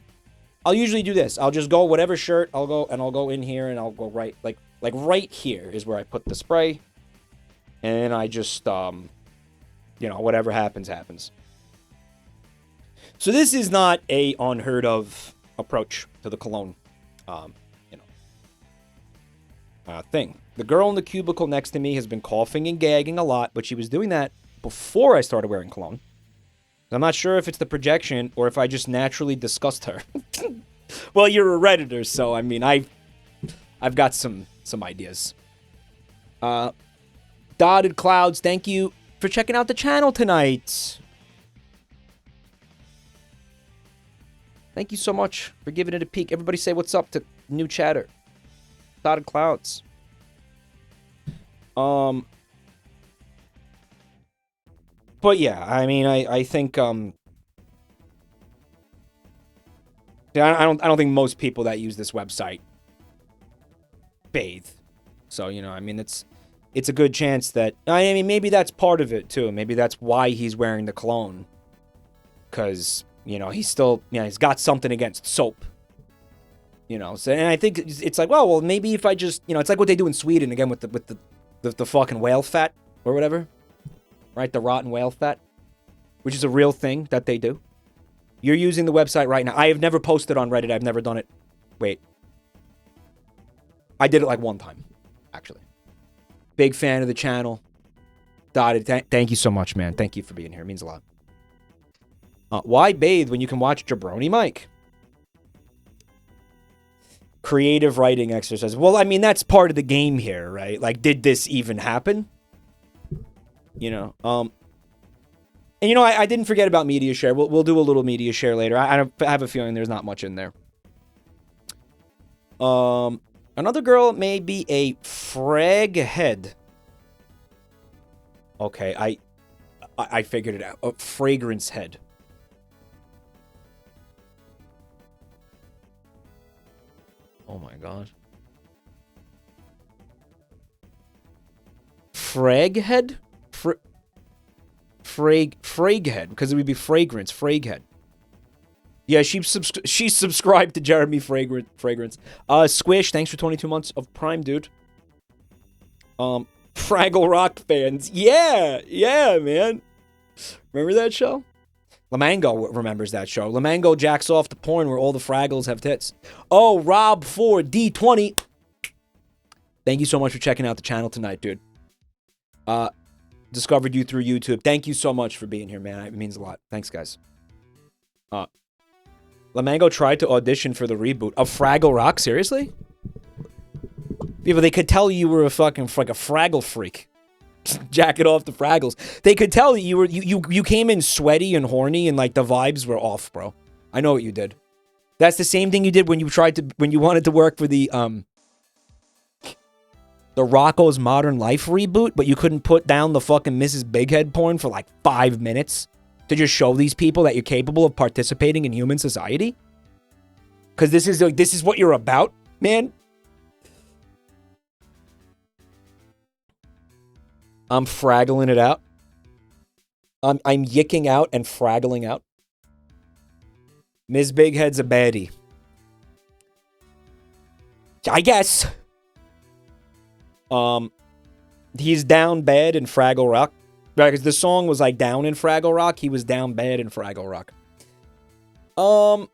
I'll usually do this. I'll just go whatever shirt, I'll go in here, and I'll go right, like right here is where I put the spray. And then I just, whatever happens, happens. So this is not a unheard of approach to the cologne, thing. The girl in the cubicle next to me has been coughing and gagging a lot, but she was doing that before I started wearing cologne. I'm not sure if it's the projection or if I just naturally disgust her. Well, you're a Redditor, so I mean, I've got some ideas. Dotted Clouds, thank you for checking out the channel tonight. Thank you so much for giving it a peek. Everybody say what's up to new chatter. Dotted Clouds. But yeah, I mean, I think, yeah, I don't think most people that use this website bathe. So, I mean, it's a good chance that, I mean, maybe that's part of it too. Maybe that's why he's wearing the cologne. Because, he's still, he's got something against soap. So, and I think it's like, well, maybe if I just, it's like what they do in Sweden again with the fucking whale fat or whatever, right? The rotten whale fat, which is a real thing that they do. You're using the website right now. I have never posted on Reddit. I've never done it. Wait. I did it like one time, actually. Big fan of the channel. Dotted. Thank you so much, man. Thank you for being here. It means a lot. Why bathe when you can watch JabroniMike? Creative writing exercise. Well, I mean, that's part of the game here, right? Like, did this even happen? And I didn't forget about media share. We'll do a little media share later. I have a feeling there's not much in there. Another girl may be a frag head. Okay, I figured it out. A fragrance head. Oh my god. Frag head? Frag head, because it would be fragrance, frag head. Yeah, she's subscribed to Jeremy Fragrance. Squish, thanks for 22 months of Prime, dude. Fraggle Rock fans. Yeah, man. Remember that show? Lamango remembers that show. Lamango jacks off to porn where all the Fraggles have tits. Oh, Rob4D20. Thank you so much for checking out the channel tonight, dude. Discovered you through YouTube. Thank you so much for being here, man. It means a lot. Thanks, guys. Lamango tried to audition for the reboot of Fraggle Rock. Seriously? People, they could tell you were a fucking like a Fraggle freak. Jack it off the Fraggles. They could tell you came in sweaty and horny and like the vibes were off, bro. I know what you did. That's the same thing you did when you wanted to work for the Rocco's Modern Life reboot, but you couldn't put down the fucking Mrs. Bighead porn for like 5 minutes to just show these people that you're capable of participating in human society. Because this is what you're about, man. I'm fraggling it out. I'm yicking out and fraggling out. Ms. Bighead's a baddie. I guess. He's down bad in Fraggle Rock. Right, because the song was like down in Fraggle Rock. He was down bad in Fraggle Rock. I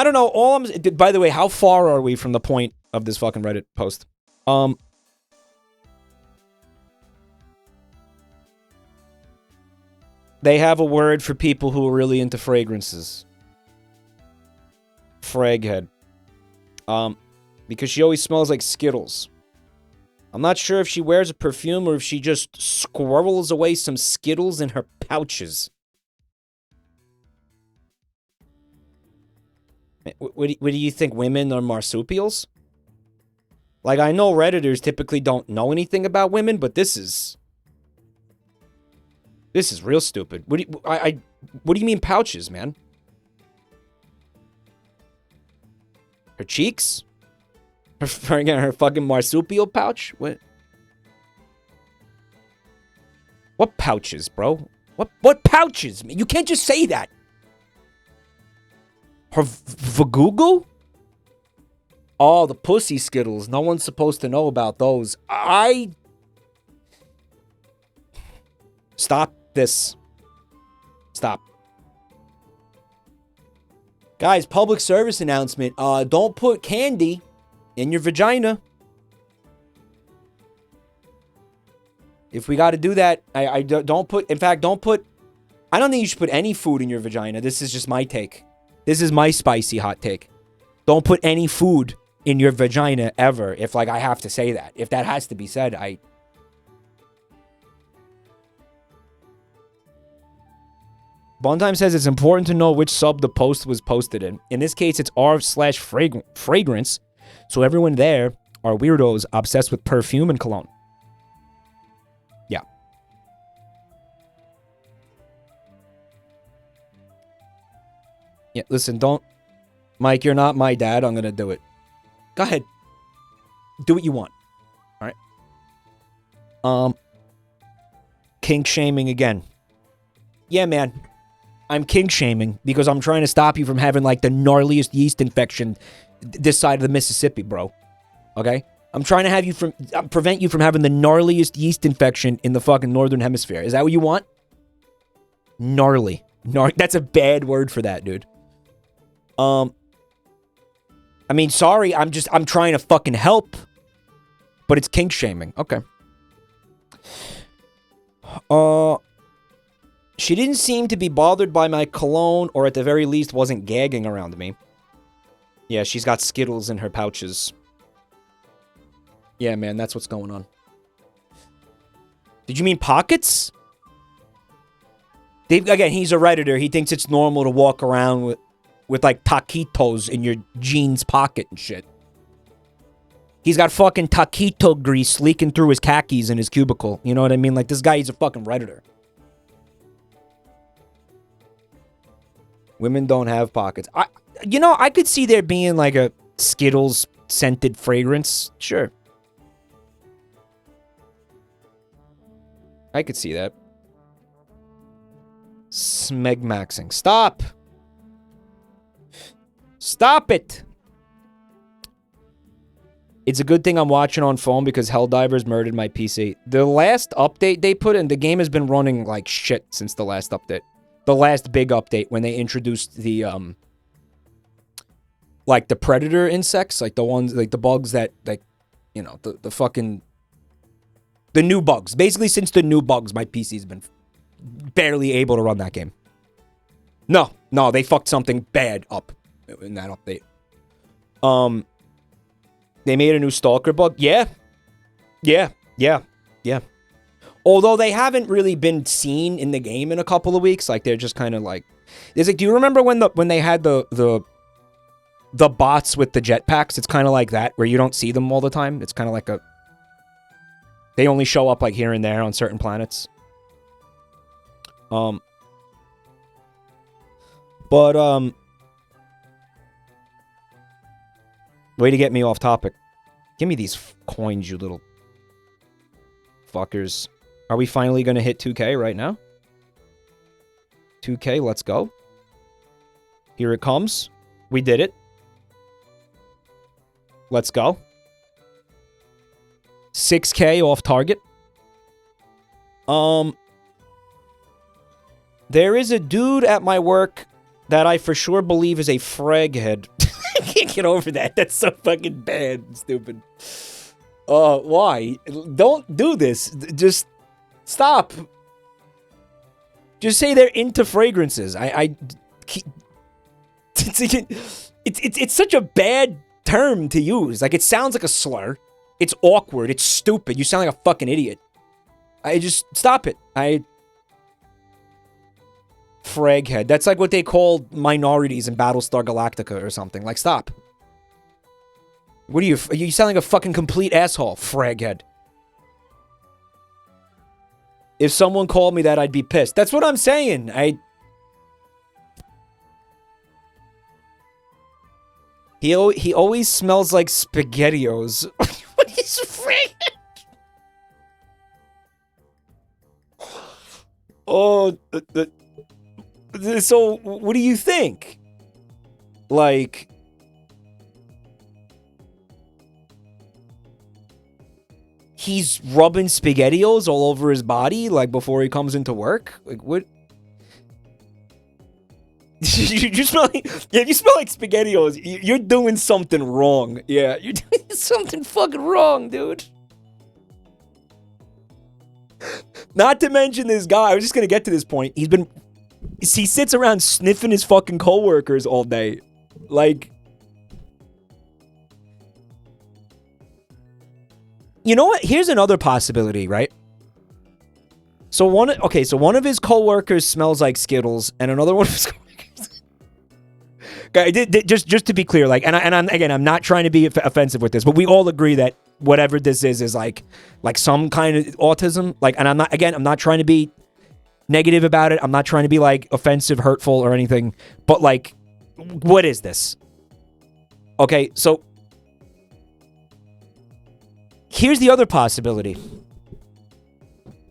don't know. By the way, how far are we from the point of this fucking Reddit post? They have a word for people who are really into fragrances. Fraghead. Because she always smells like Skittles. I'm not sure if she wears a perfume or if she just squirrels away some Skittles in her pouches. What do you think? Women are marsupials? Like, I know Redditors typically don't know anything about women, but this is real stupid. What do you mean pouches, man? Her cheeks? Her fucking marsupial pouch? What pouches, bro? What pouches? You can't just say that. Her vagoogle? Oh, the pussy Skittles. No one's supposed to know about those. Stop this. Stop. Guys, public service announcement. Don't put candy in your vagina. If we got to do that, I don't put... In fact, don't put... I don't think you should put any food in your vagina. This is just my take. This is my spicy hot take. Don't put any food in your vagina ever. If, like, I have to say that. If that has to be said, Bondtime says it's important to know which sub the post was posted in. In this case, it's r/fragrance. So everyone there are weirdos obsessed with perfume and cologne. Yeah. Yeah, listen, don't... Mike, you're not my dad. I'm going to do it. Go ahead. Do what you want. All right? Kink shaming again. Yeah, man. I'm kink shaming because I'm trying to stop you from having, like, the gnarliest yeast infection this side of the Mississippi, bro. Okay? I'm trying to have you prevent you from having the gnarliest yeast infection in the fucking northern hemisphere. Is that what you want? Gnarly. That's a bad word for that, dude. I mean, sorry, I'm trying to fucking help. But it's kink shaming. Okay. She didn't seem to be bothered by my cologne, or at the very least wasn't gagging around me. Yeah, she's got Skittles in her pouches. Yeah, man, that's what's going on. Did you mean pockets? Again, he's a Redditor. He thinks it's normal to walk around with like taquitos in your jeans pocket and shit. He's got fucking taquito grease leaking through his khakis in his cubicle. You know what I mean? Like, this guy, he's a fucking Redditor. Women don't have pockets. You know, I could see there being like a Skittles scented fragrance. Sure. I could see that. Smegmaxing. Stop! Stop it! It's a good thing I'm watching on phone because Helldivers murdered my PC. The last update they put in, the game has been running like shit since the last update. The last big update when they introduced the, like the predator insects, like the ones, like the bugs that, like, you know, the fucking, the new bugs. Basically, since the new bugs, my PC's been barely able to run that game. No, they fucked something bad up in that update. They made a new Stalker bug. Yeah. Although they haven't really been seen in the game in a couple of weeks. Like, they're just kind of like... It's like, do you remember when they had the bots with the jetpacks? It's kind of like that, where you don't see them all the time. It's kind of like a... They only show up, like, here and there on certain planets. Way to get me off topic. Give me these coins, you little fuckers. Are we finally going to hit 2K right now? 2K, let's go. Here it comes. We did it. Let's go. 6K off target. There is a dude at my work that I for sure believe is a fraghead. I can't get over that. That's so fucking bad and stupid. Why? Don't do this. Just stop. Just say they're into fragrances. It's such a bad term to use. Like, it sounds like a slur. It's awkward. It's stupid. You sound like a fucking idiot. I just stop it. Fraghead. That's like what they call minorities in Battlestar Galactica or something. Like, stop. What are you sound like a fucking complete asshole, fraghead. If someone called me that, I'd be pissed. That's what I'm saying. He always smells like SpaghettiOs. What is fraghead? Oh, so, what do you think? Like... He's rubbing SpaghettiOs all over his body, like, before he comes into work? Like, what? you smell like... Yeah, if you smell like SpaghettiOs, you're doing something wrong. Yeah, you're doing something fucking wrong, dude. Not to mention this guy, I was just gonna get to this point. He sits around sniffing his fucking coworkers all day. Like... You know what? Here's another possibility, right? So one of his coworkers smells like Skittles, and another one of his coworkers... Okay, just to be clear, like, I'm not trying to be offensive with this, but we all agree that whatever this is like some kind of autism. Like, and I'm not trying to be negative about it. I'm not trying to be like offensive, hurtful, or anything. But like, what is this? Okay, so here's the other possibility.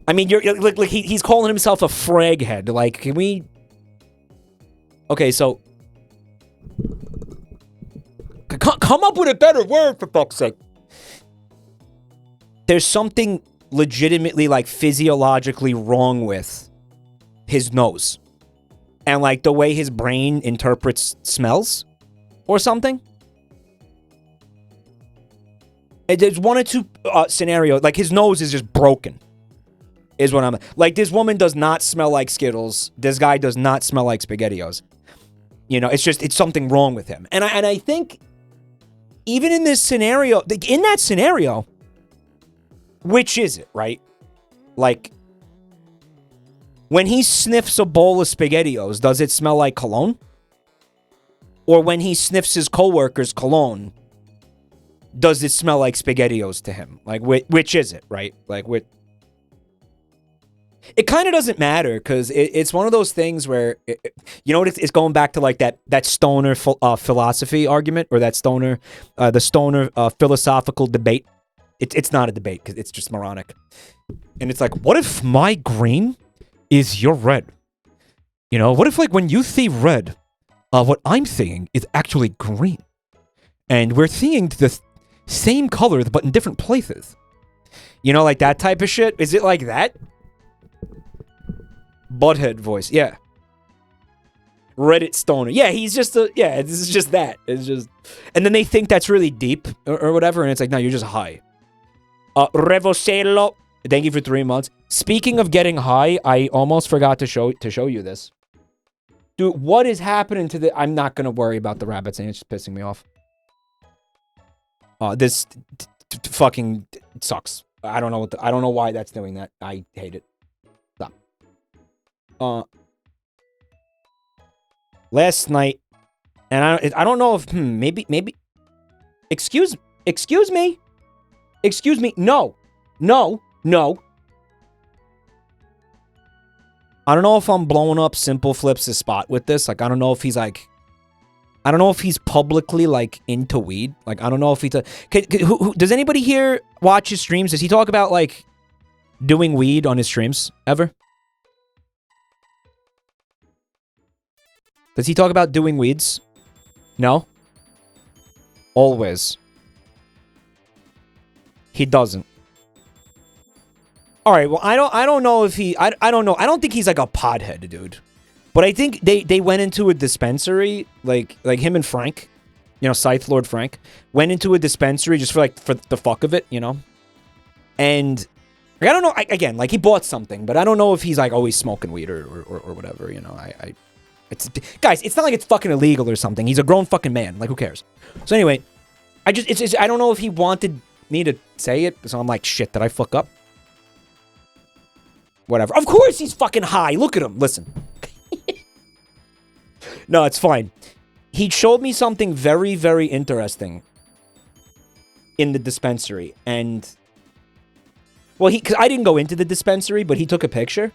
I mean, you're like he's calling himself a fraghead. Like, can we? Okay, so come up with a better word, for fuck's sake. There's something legitimately, like, physiologically wrong with his nose. And, like, the way his brain interprets smells or something. There's one or two scenarios. Like, his nose is just broken. Is what I'm... Like, this woman does not smell like Skittles. This guy does not smell like SpaghettiOs. You know, it's something wrong with him. And I think, even in this scenario... In that scenario... Which is it, right? Like, when he sniffs a bowl of SpaghettiOs, does it smell like cologne? Or when he sniffs his coworker's cologne, does it smell like SpaghettiOs to him? Like, which is it, right? Like, it kind of doesn't matter, because it's one of those things where, you know what, it's going back to, like, that stoner philosophy argument, or that stoner philosophical debate. It's not a debate, because it's just moronic. And it's like, what if my green is your red? You know, what if, like, when you see red, What I'm seeing is actually green. And we're seeing the same colors, but in different places. You know, like that type of shit? Is it like that? Butthead voice, yeah. Reddit stoner. Yeah, he's just yeah, this is just that. It's just... And then they think that's really deep or whatever, and it's like, no, you're just high. Revoselo, thank you for 3 months. Speaking of getting high, I almost forgot to show you this. Dude, what is happening to the... I'm not gonna worry about the rabbits, and it's just pissing me off. This fucking sucks. I don't know I don't know why that's doing that. I hate it. Stop. Last night, and I don't know if maybe excuse me, no I don't know if I'm blowing up SimpleFlips' spot with this. Like, I don't know if he's like, I don't know if he's publicly like into weed. Like, I don't know if he's does anybody here watch his streams? Does he talk about like doing weed on his streams ever? Does he talk about doing weeds? No? Always. He doesn't. Alright, well, I don't know if he... I don't know. I don't think he's like a pothead, dude. But I think they went into a dispensary, like him and Frank, you know, Scythe Lord Frank, went into a dispensary just for the fuck of it, you know? And... Like, I don't know, again, like, he bought something, but I don't know if he's, like, always smoking weed or whatever, you know? Guys, it's not like it's fucking illegal or something. He's a grown fucking man. Like, who cares? So anyway, I don't know if he wanted me to say it, so I'm like, shit, did I fuck up? Whatever. Of course he's fucking high. Look at him. Listen. No, it's fine. He showed me something very, very interesting in the dispensary, and... Well, because I didn't go into the dispensary, but he took a picture.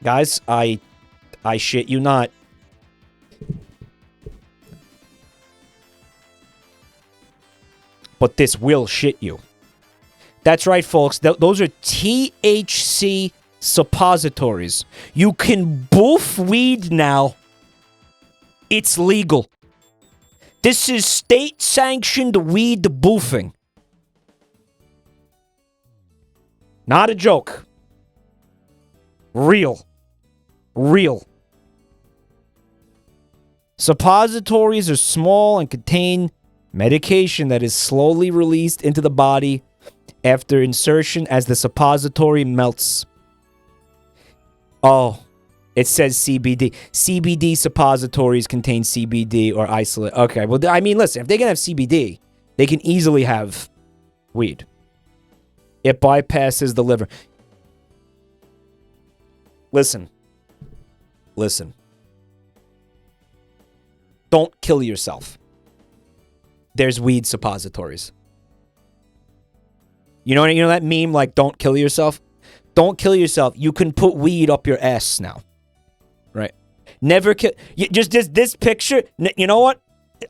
Guys, I shit you not. But this will shit you. That's right, folks. Those are THC suppositories. You can boof weed now. It's legal. This is state-sanctioned weed boofing. Not a joke. Real. Real. Suppositories are small and contain medication that is slowly released into the body after insertion as the suppository melts. Oh, it says CBD. CBD suppositories contain CBD or isolate. Okay, well, I mean, listen, if they can have CBD, they can easily have weed. It bypasses the liver. Listen. Listen. Don't kill yourself. There's weed suppositories. You know that meme, like, don't kill yourself? Don't kill yourself. You can put weed up your ass now. Right? Never kill... Just this picture... You know what?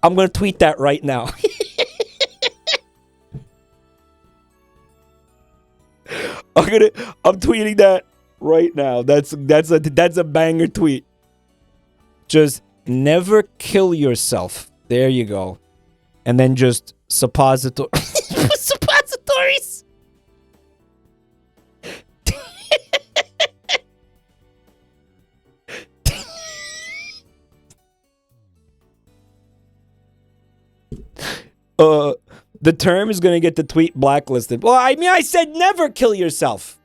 I'm going to tweet that right now. I'm tweeting that right now. That's a banger tweet. Just never kill yourself. There you go. And then just suppositories. The term is going to get the tweet blacklisted. Well, I mean, I said never kill yourself.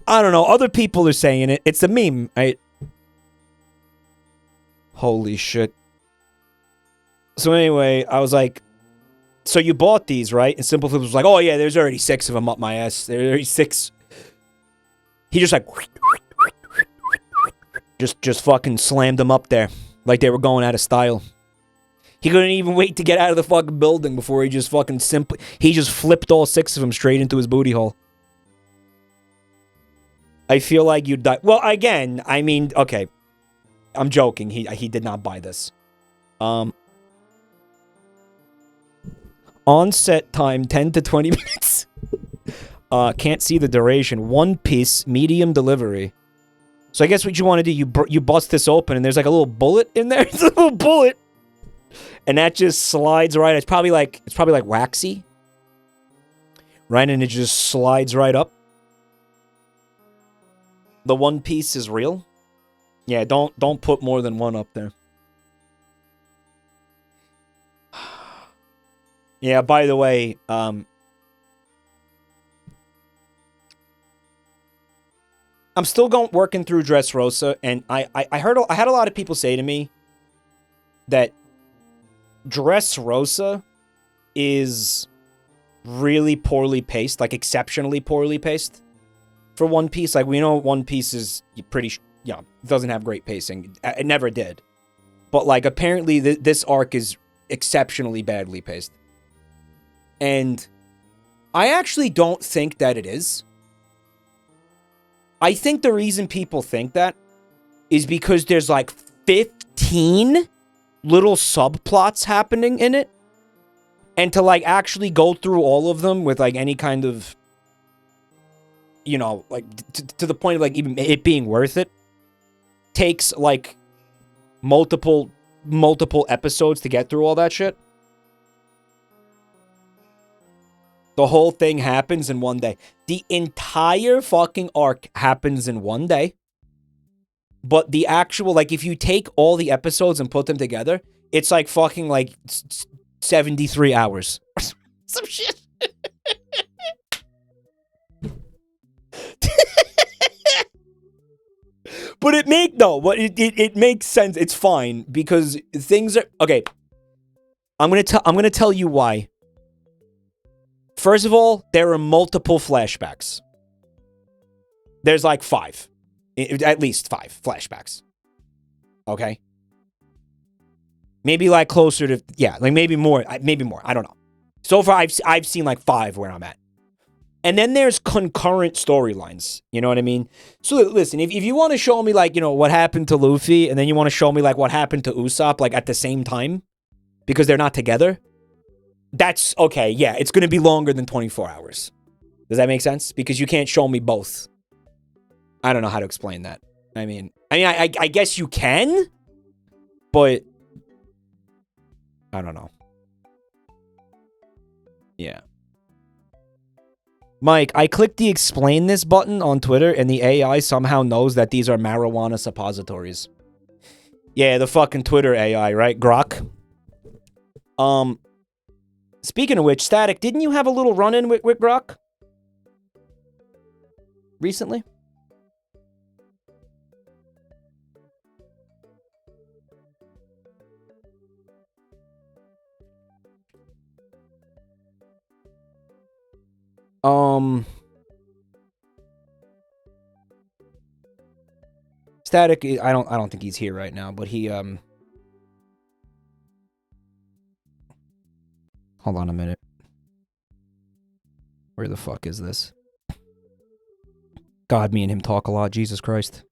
I don't know. Other people are saying it. It's a meme. Holy shit. So anyway, I was like, so you bought these, right? And SimpleFlips was like, oh yeah, there's already 6 of them up my ass. There's already 6. He just like, just fucking slammed them up there. Like they were going out of style. He couldn't even wait to get out of the fucking building before he just fucking he just flipped all 6 of them straight into his booty hole. I feel like you died. Well, again, I mean, okay. I'm joking. He did not buy this. Onset time 10 to 20 minutes. Can't see the duration. One Piece, medium delivery. So I guess what you want to do, you bust this open, and there's like a little bullet in there. It's a little bullet. And that just slides right. It's probably like waxy. Right, and it just slides right up. The One Piece is real. Yeah, don't put more than one up there. Yeah, by the way, I'm still working through Dressrosa, and I had a lot of people say to me that Dressrosa is really poorly paced, like exceptionally poorly paced for One Piece. Like, we know One Piece is pretty, doesn't have great pacing. It never did. But, like, apparently this arc is exceptionally badly paced. And I actually don't think that it is. I think the reason people think that is because there's, like, 15 little subplots happening in it. And to, like, actually go through all of them with, like, any kind of, like, to the point of, like, even it being worth it, takes, like, multiple episodes to get through all that shit. The whole thing happens in one day. The entire fucking arc happens in one day. But the actual, like, if you take all the episodes and put them together, it's, like, fucking, like, 73 hours. Some shit. But it makes sense. It's fine because things are okay. I'm gonna tell you why. First of all, there are multiple flashbacks. There's like 5. At least 5 flashbacks. Okay? Maybe like closer to, like maybe more. I don't know. So far, I've seen like 5 where I'm at. And then there's concurrent storylines. You know what I mean? So listen, if you want to show me like, what happened to Luffy, and then you want to show me like what happened to Usopp like at the same time, because they're not together, that's okay. Yeah, it's going to be longer than 24 hours. Does that make sense? Because you can't show me both. I don't know how to explain that. I guess you can, but I don't know. Yeah. Mike, I clicked the explain this button on Twitter, and the AI somehow knows that these are marijuana suppositories. Yeah, the fucking Twitter AI, right? Grok. Speaking of which, Static, didn't you have a little run-in with Grok? Recently? Static, I don't think he's here right now, but he, hold on a minute. Where the fuck is this? God, me and him talk a lot, Jesus Christ.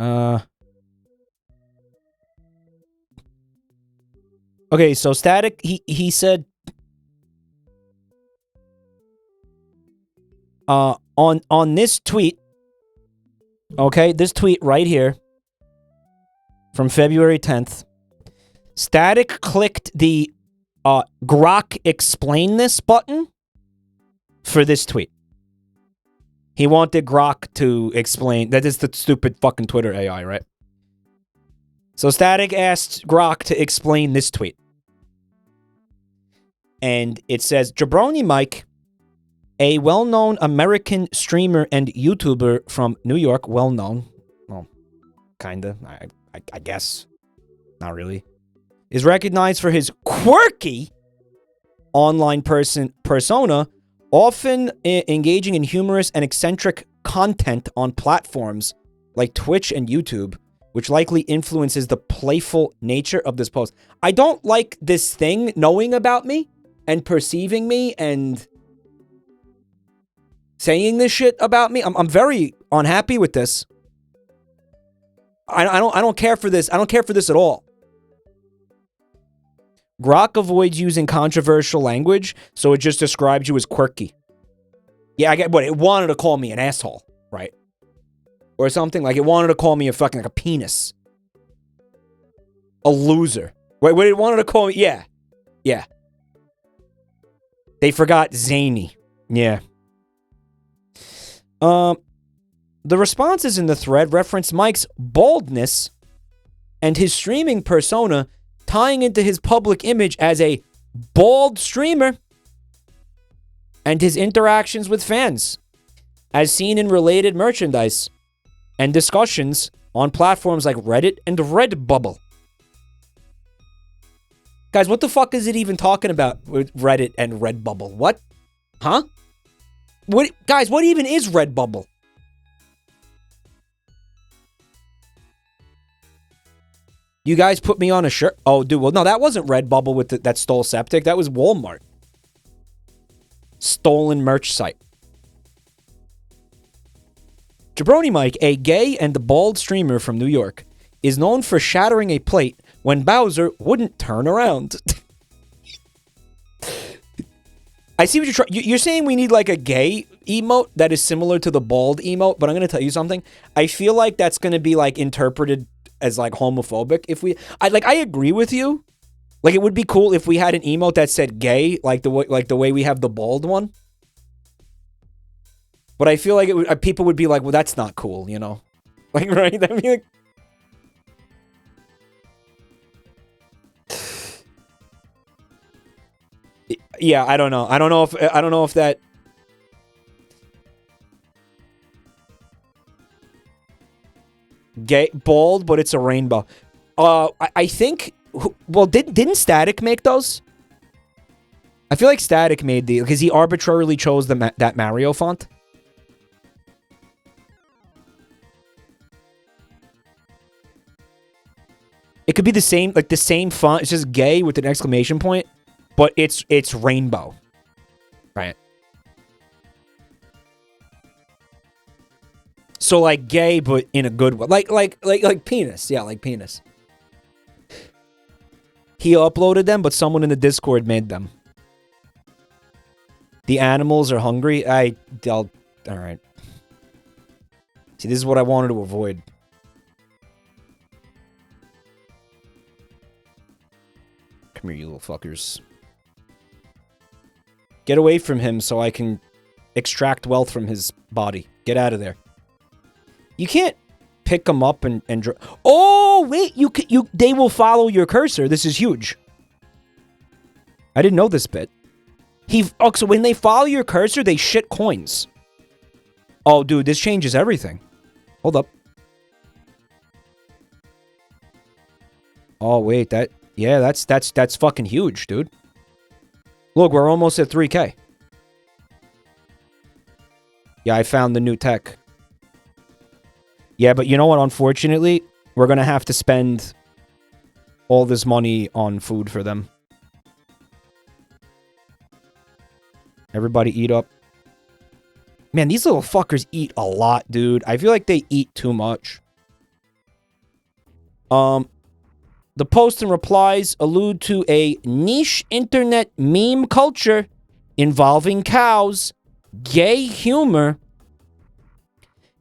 Okay, so Static, he said, on this tweet, okay, this tweet right here, from February 10th, Static clicked the, Grok explain this button for this tweet. He wanted Grok to explain, that is the stupid fucking Twitter AI, right? So Static asked Grok to explain this tweet. And it says, JabroniMike, a well-known American streamer and YouTuber from New York, well-known, well, kinda, I guess, not really, is recognized for his quirky online persona, often engaging in humorous and eccentric content on platforms like Twitch and YouTube, which likely influences the playful nature of this post. I don't like this thing knowing about me and perceiving me and saying this shit about me. I'm very unhappy with this. I don't care for this. I don't care for this at all. Grok avoids using controversial language, so it just describes you as quirky. Yeah, I get what it wanted to call me an asshole, right? Or something like it wanted to call me a fucking like a penis. A loser. Wait, what it wanted to call me? Yeah. Yeah. They forgot zany. Yeah. The responses in the thread reference Mike's baldness and his streaming persona tying into his public image as a bald streamer and his interactions with fans, as seen in related merchandise and discussions on platforms like Reddit and Redbubble. Guys, what the fuck is it even talking about with Reddit and Redbubble? What? Huh? What, guys, what even is Redbubble? You guys put me on a shirt. Oh, dude, well, no, that wasn't Redbubble with that stole septic. That was Walmart. Stolen merch site. JabroniMike, a gay and bald streamer from New York, is known for shattering a plate when Bowser wouldn't turn around. I see what you're trying. You're saying we need like a gay emote that is similar to the bald emote, but I'm going to tell you something. I feel like that's going to be like interpreted as like homophobic if we. I agree with you. Like it would be cool if we had an emote that said gay, like the way we have the bald one. But I feel like it would, people would be like, well, that's not cool, you know? Like, right? I mean, like, yeah, I don't know. I don't know if that. Gay, bald, but it's a rainbow. I think. Well, didn't Static make those? I feel like Static made the because he arbitrarily chose that Mario font. It could be the same, like the same font. It's just gay with an exclamation point, but it's rainbow, right? So like gay, but in a good way, like penis, yeah, like penis. He uploaded them, but someone in the Discord made them. The animals are hungry. All right. See, this is what I wanted to avoid. Come here, you little fuckers. Get away from him so I can extract wealth from his body. Get out of there. You can't pick them up and oh, wait, they will follow your cursor. This is huge. I didn't know this bit. So when they follow your cursor, they shit coins. Oh, dude, this changes everything. Hold up. Oh, wait, yeah, that's fucking huge, dude. Look, we're almost at 3K. Yeah, I found the new tech. Yeah, but you know what? Unfortunately, we're going to have to spend all this money on food for them. Everybody eat up. Man, these little fuckers eat a lot, dude. I feel like they eat too much. The posts and replies allude to a niche internet meme culture involving cows, gay humor,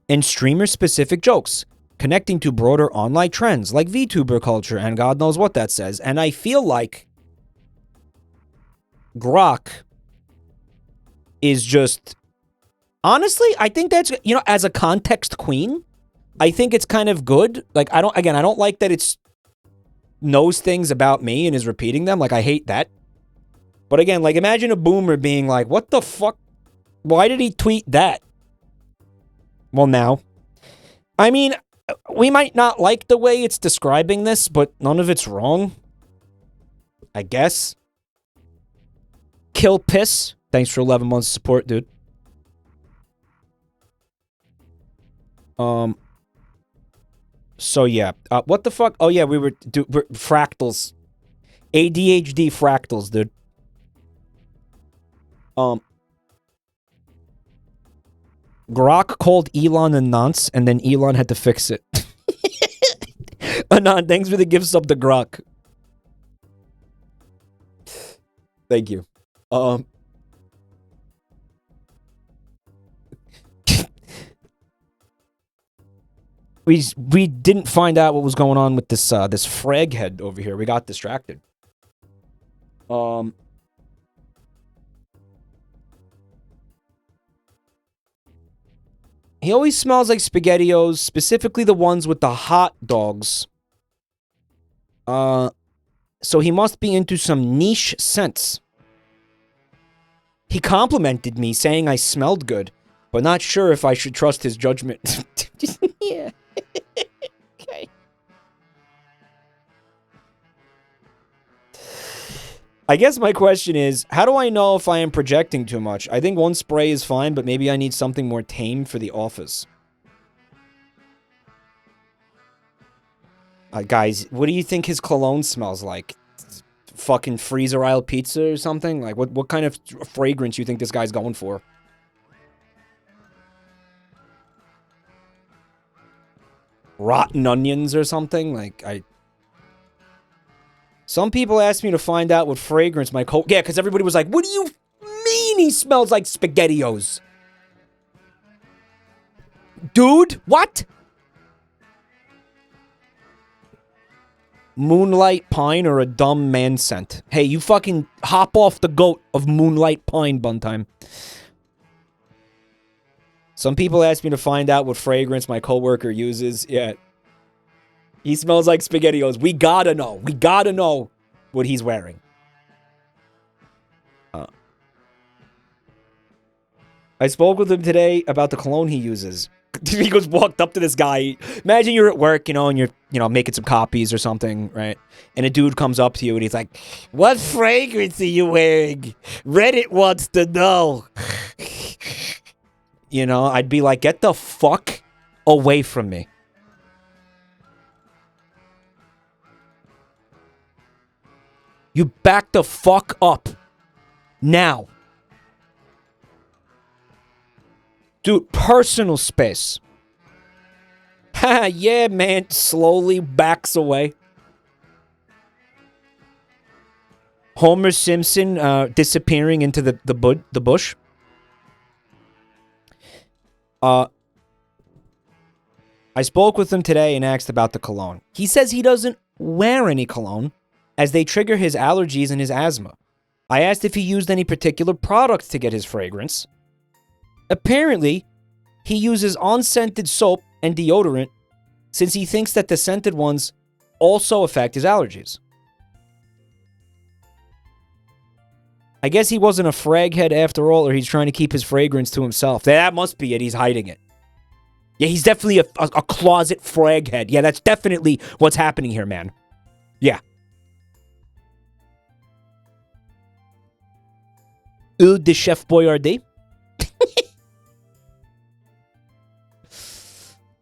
and streamer-specific jokes, connecting to broader online trends like VTuber culture and God knows what that says. And I feel like Grok is just... Honestly, I think that's, you know, as a context queen, I think it's kind of good. Like, I don't like that it's knows things about me and is repeating them. Like, I hate that. But again, like, imagine a boomer being like, what the fuck? Why did he tweet that? Well, now. I mean, we might not like the way it's describing this, but none of it's wrong. I guess. Kill Piss. Thanks for 11 months of support, dude. So yeah, what the fuck? Oh yeah, we're fractals, ADHD fractals, dude. Grok called Elon a nonce, and then Elon had to fix it. Anon, thanks for the gift sub to Grok. Thank you. We didn't find out what was going on with this this frag head over here. We got distracted. He always smells like SpaghettiOs, specifically the ones with the hot dogs. So he must be into some niche scents. He complimented me, saying I smelled good, but not sure if I should trust his judgment. Yeah. Okay. I guess my question is, how do I know if I am projecting too much? I think one spray is fine, but maybe I need something more tame for the office. Guys, what do you think his cologne smells like? Fucking freezer aisle pizza or something? Like, what kind of fragrance you think this guy's going for? Rotten onions or something? Like, Some people asked me to find out what fragrance my coat... Yeah, because everybody was like, what do you mean he smells like SpaghettiOs? Dude, what? Moonlight Pine or a dumb man scent? Hey, you fucking hop off the goat of Moonlight Pine, Buntime. Some people asked me to find out what fragrance my coworker uses. Yeah. He smells like SpaghettiOs. We gotta know. We gotta know what he's wearing. I spoke with him today about the cologne he uses. He goes, walked up to this guy. Imagine you're at work, you know, and you're, making some copies or something, right? And a dude comes up to you and he's like, what fragrance are you wearing? Reddit wants to know. I'd be like, get the fuck away from me. You back the fuck up. Now. Dude, personal space. Haha, yeah, man. Slowly backs away. Homer Simpson disappearing into the bush. I spoke with him today and asked about the cologne. He says he doesn't wear any cologne as they trigger his allergies and his asthma. I asked if he used any particular product to get his fragrance. Apparently, he uses unscented soap and deodorant since he thinks that the scented ones also affect his allergies. I guess he wasn't a fraghead after all, or he's trying to keep his fragrance to himself. That must be it. He's hiding it. Yeah, he's definitely a closet fraghead. Yeah, that's definitely what's happening here, man. Yeah. Eau de Chef Boyardee.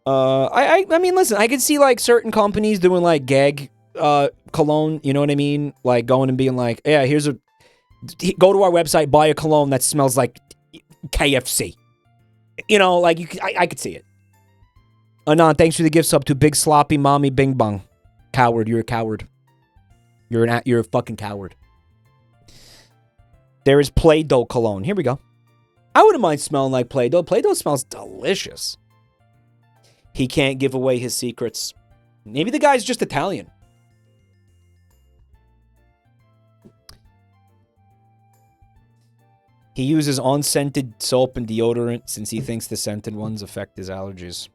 I mean, listen, I could see, like, certain companies doing, like, gag cologne, you know what I mean? Like, going and being like, yeah, go to our website, buy a cologne that smells like KFC. I could see it. Anon, thanks for the gift sub to Big Sloppy Mommy Bing Bong. Coward, you're a coward. You're a fucking coward. There is Play-Doh cologne. Here we go. I wouldn't mind smelling like Play-Doh. Play-Doh smells delicious. He can't give away his secrets. Maybe the guy's just Italian. He uses unscented soap and deodorant since he thinks the scented ones affect his allergies.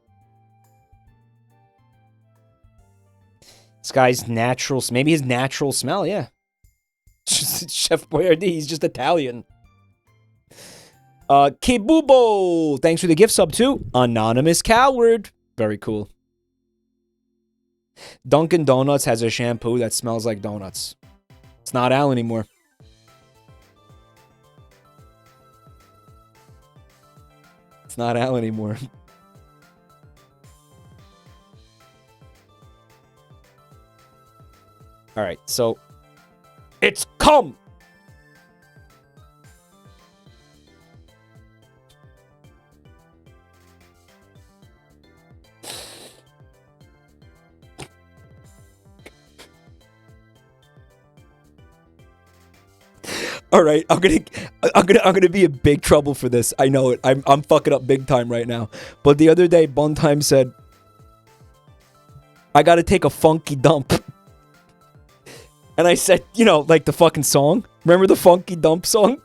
This guy's natural... Maybe his natural smell, yeah. Chef Boyardee, he's just Italian. Kibubo! Thanks for the gift sub, too. Anonymous Coward. Very cool. Dunkin' Donuts has a shampoo that smells like donuts. It's not Al anymore. It's not Al anymore. All right, so it's come. All right, I'm gonna be in big trouble for this. I know it. I'm fucking up big time right now. But the other day, Buntime said, "I gotta take a funky dump," and I said, you know, like the fucking song. Remember the funky dump song?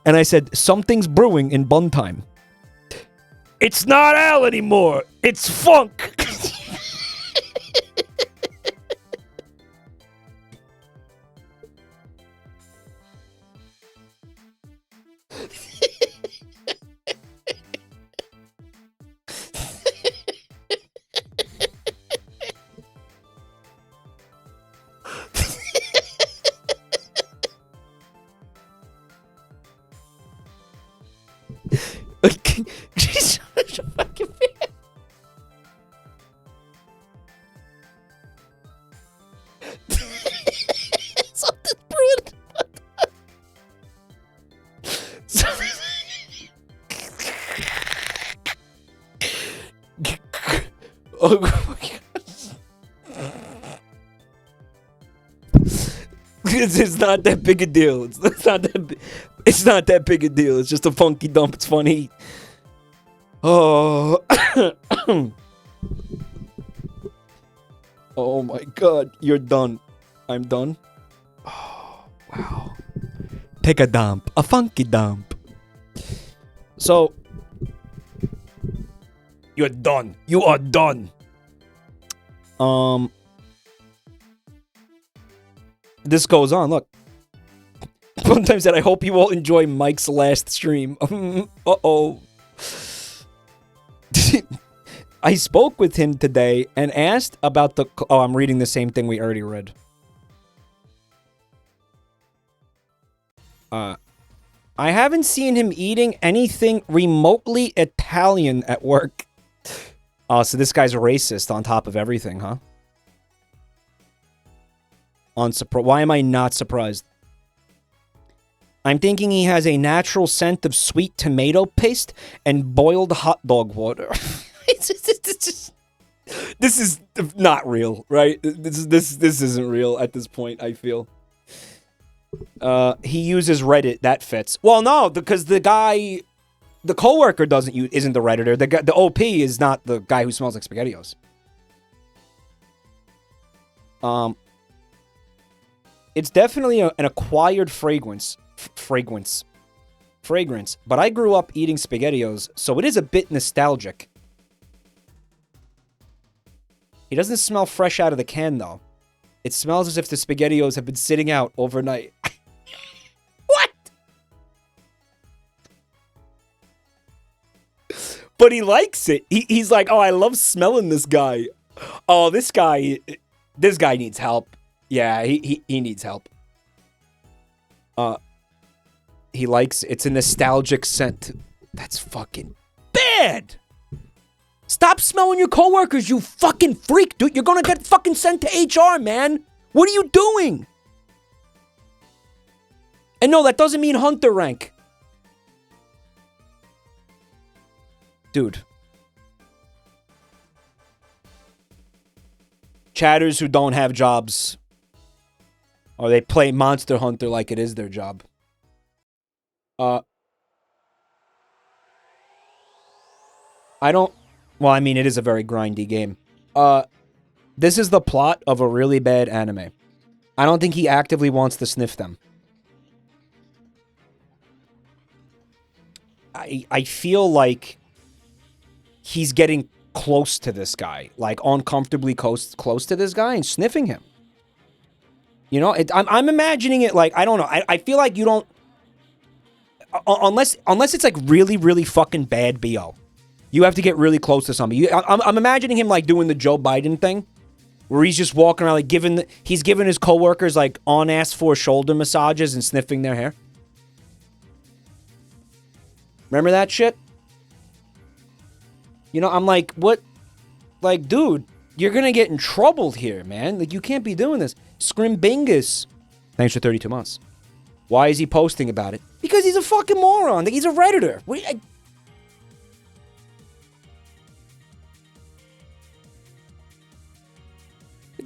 And I said, "Something's brewing in Buntime. It's not Al anymore. It's funk." She's such a fucking fan. Something's brewing. Oh my god. It's not that big a deal. It's not that big a deal. It's just a funky dump. It's funny. Oh. Oh my god. You're done. I'm done. Oh, wow. Take a dump. A funky dump. So, you're done. You are done. This goes on. Look. Sometimes that I hope you all enjoy Mike's last stream. Uh-oh. I spoke with him today and asked about the... Oh, I'm reading the same thing we already read. I haven't seen him eating anything remotely Italian at work. Oh, so this guy's a racist on top of everything, huh? Why am I not surprised? I'm thinking he has a natural scent of sweet tomato paste and boiled hot dog water. This is not real, right? This isn't real at this point, I feel. He uses Reddit. That fits. Well, no, because the guy, the coworker isn't the Redditor. The OP is not the guy who smells like SpaghettiOs. It's definitely an acquired fragrance, but I grew up eating SpaghettiOs, so it is a bit nostalgic. He doesn't smell fresh out of the can, though. It smells as if the SpaghettiOs have been sitting out overnight. What? But he likes it. He's like, oh, I love smelling this guy. Oh, this guy needs help. Yeah, he needs help. He likes it's a nostalgic scent. That's fucking bad. Stop smelling your coworkers, you fucking freak, dude. You're gonna get fucking sent to HR, man. What are you doing? And no, that doesn't mean hunter rank. Dude. Chatters who don't have jobs. Or they play Monster Hunter like it is their job. I don't... Well, I mean, it is a very grindy game. This is the plot of a really bad anime. I don't think he actively wants to sniff them. I feel like he's getting close to this guy. Like, uncomfortably close to this guy and sniffing him. You know, I'm imagining it like, I don't know. I feel like you don't... Unless it's like really, really fucking bad BO. You have to get really close to somebody. I'm imagining him like doing the Joe Biden thing. Where he's just walking around like he's giving his coworkers like on-ass for shoulder massages and sniffing their hair. Remember that shit? You know, I'm like, what? Like, dude, you're gonna get in trouble here, man. Like, you can't be doing this. Scrimbingus. Thanks for 32 months. Why is he posting about it? Because he's a fucking moron. He's a Redditor.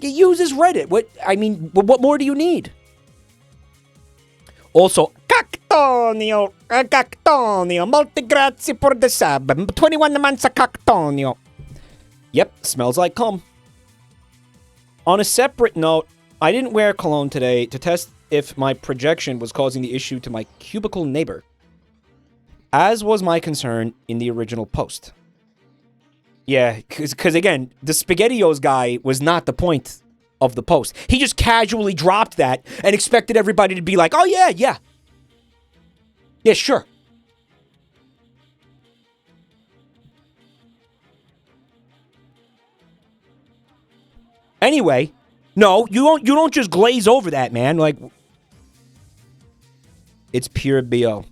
He uses Reddit. What more do you need? Also, Cactonio, molte grazie per the sub. 21 months of Cactonio. Yep, smells like cum. On a separate note, I didn't wear cologne today to test if my projection was causing the issue to my cubicle neighbor, as was my concern in the original post. Yeah, because again, the SpaghettiOs guy was not the point of the post. He just casually dropped that and expected everybody to be like, oh yeah, yeah. Yeah, sure. Anyway, no, you don't just glaze over that, man. Like, it's pure BO.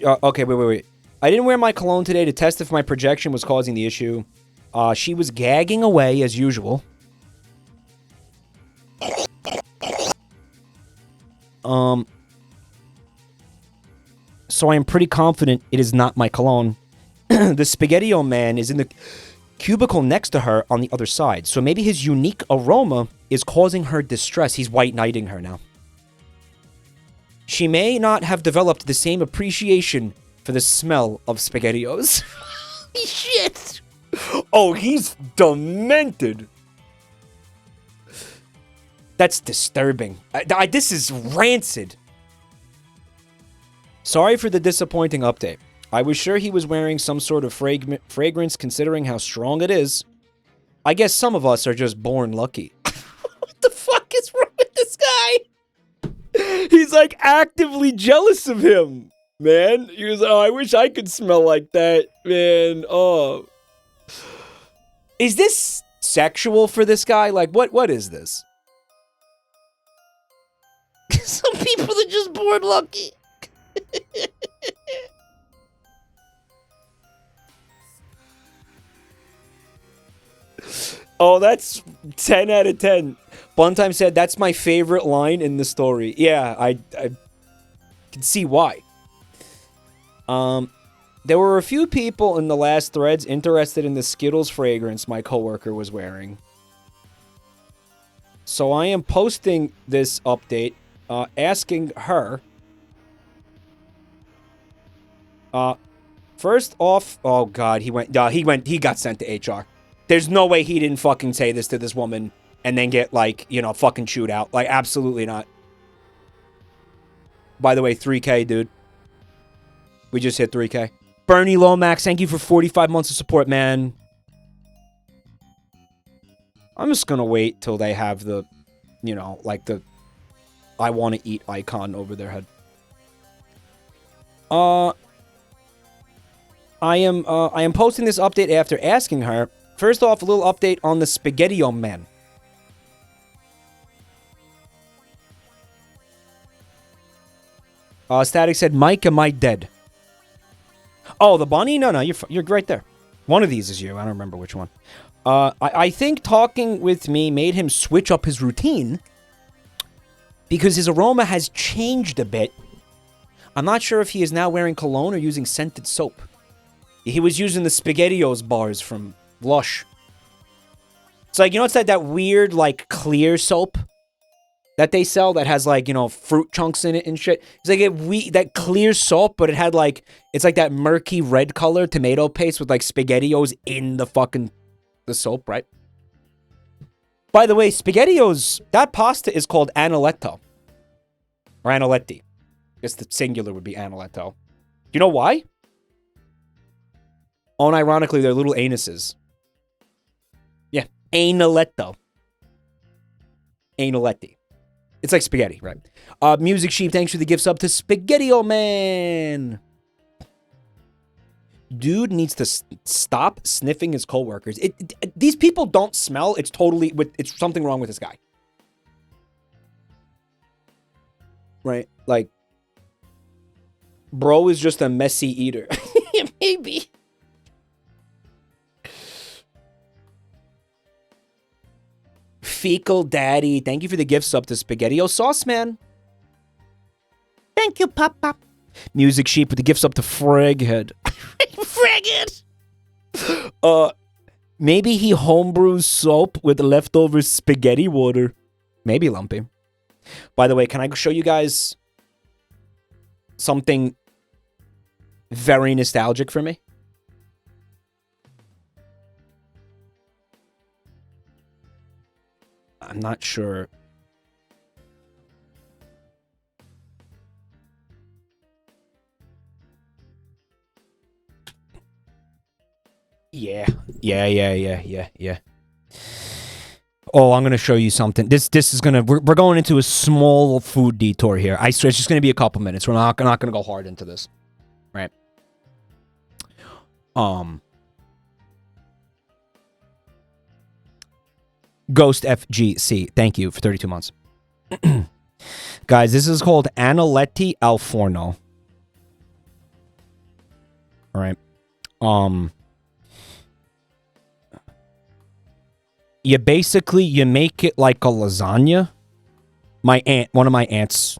Okay, wait. I didn't wear my cologne today to test if my projection was causing the issue. She was gagging away as usual. So I am pretty confident it is not my cologne. The SpaghettiO man is in the cubicle next to her on the other side. So maybe his unique aroma is causing her distress. He's white knighting her now. She may not have developed the same appreciation for the smell of SpaghettiOs. Shit! Oh, he's demented. That's disturbing. This is rancid. Sorry for the disappointing update. I was sure he was wearing some sort of fragrance considering how strong it is. I guess some of us are just born lucky. What the fuck is wrong with this guy? He's like actively jealous of him, man. He was, oh, I wish I could smell like that, man. Oh. Is this sexual for this guy? Like, what is this? Some people are just born lucky. Oh, that's 10 out of 10. Funtime said, that's my favorite line in the story. Yeah, I can see why. There were a few people in the last threads interested in the Skittles fragrance my coworker was wearing. So I am posting this update, asking her. First off, oh god, he got sent to HR. There's no way he didn't fucking say this to this woman and then get, like, you know, fucking chewed out. Like, absolutely not. By the way, 3K, dude. We just hit 3K. Bernie Lomax, thank you for 45 months of support, man. I'm just gonna wait till they have the, you know, like the I want to eat icon over their head. I am posting this update after asking her. First off, a little update on the SpaghettiO man. Static said, Mike, am I dead? Oh, the bunny? No, you're right there. One of these is you. I don't remember which one. I think talking with me made him switch up his routine because his aroma has changed a bit. I'm not sure if he is now wearing cologne or using scented soap. He was using the SpaghettiOs bars from Lush. It's like, you know, it's that weird, like, clear soap that they sell that has, like, you know, fruit chunks in it and shit. It's like that clear soap, but it had, like, it's like that murky red color tomato paste with, like, SpaghettiOs in the soap, right? By the way, SpaghettiOs, that pasta is called Analetto. Or Analetti. I guess the singular would be Analetto. Do you know why? Unironically, they're little anuses. Yeah, Analetto. Analetti. It's like spaghetti, right? Music Sheep, thanks for the gift sub to SpaghettiO Man. Dude needs to stop sniffing his coworkers. These people don't smell. It's something wrong with this guy. Right? Like, bro is just a messy eater. Maybe. Fecal Daddy, thank you for the gift sub to SpaghettiO Sauce Man. Thank you, Pop. Music Sheep with the gift sub to Fraghead. Fraghead! Maybe he homebrews soap with leftover spaghetti water. Maybe, Lumpy. By the way, can I show you guys something very nostalgic for me? I'm not sure. Yeah. Oh, I'm gonna show you something. This is gonna. We're going into a small food detour here. I swear, it's just gonna be a couple minutes. We're not gonna go hard into this, right? Ghost FGC, thank you for 32 months. Guys, this is called Analetti al Forno. All right. You make it like a lasagna. One of my aunts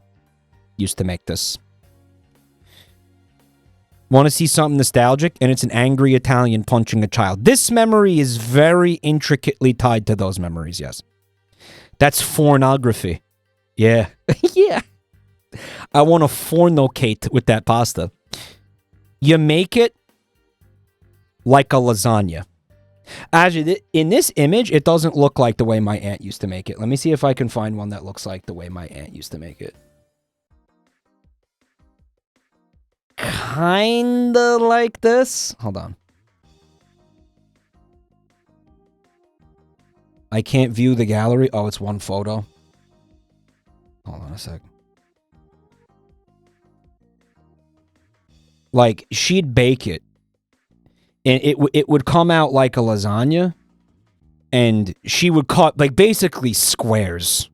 used to make this. Want to see something nostalgic? And it's an angry Italian punching a child. This memory is very intricately tied to those memories, yes. That's pornography. Yeah. Yeah. I want to fornicate with that pasta. You make it like a lasagna. Actually, in this image, it doesn't look like the way my aunt used to make it. Let me see if I can find one that looks like the way my aunt used to make it. Kinda like this. Hold on. I can't view the gallery. Oh, it's one photo. Hold on a sec. Like, she'd bake it. And it would come out like a lasagna. And she would cut, like, basically squares.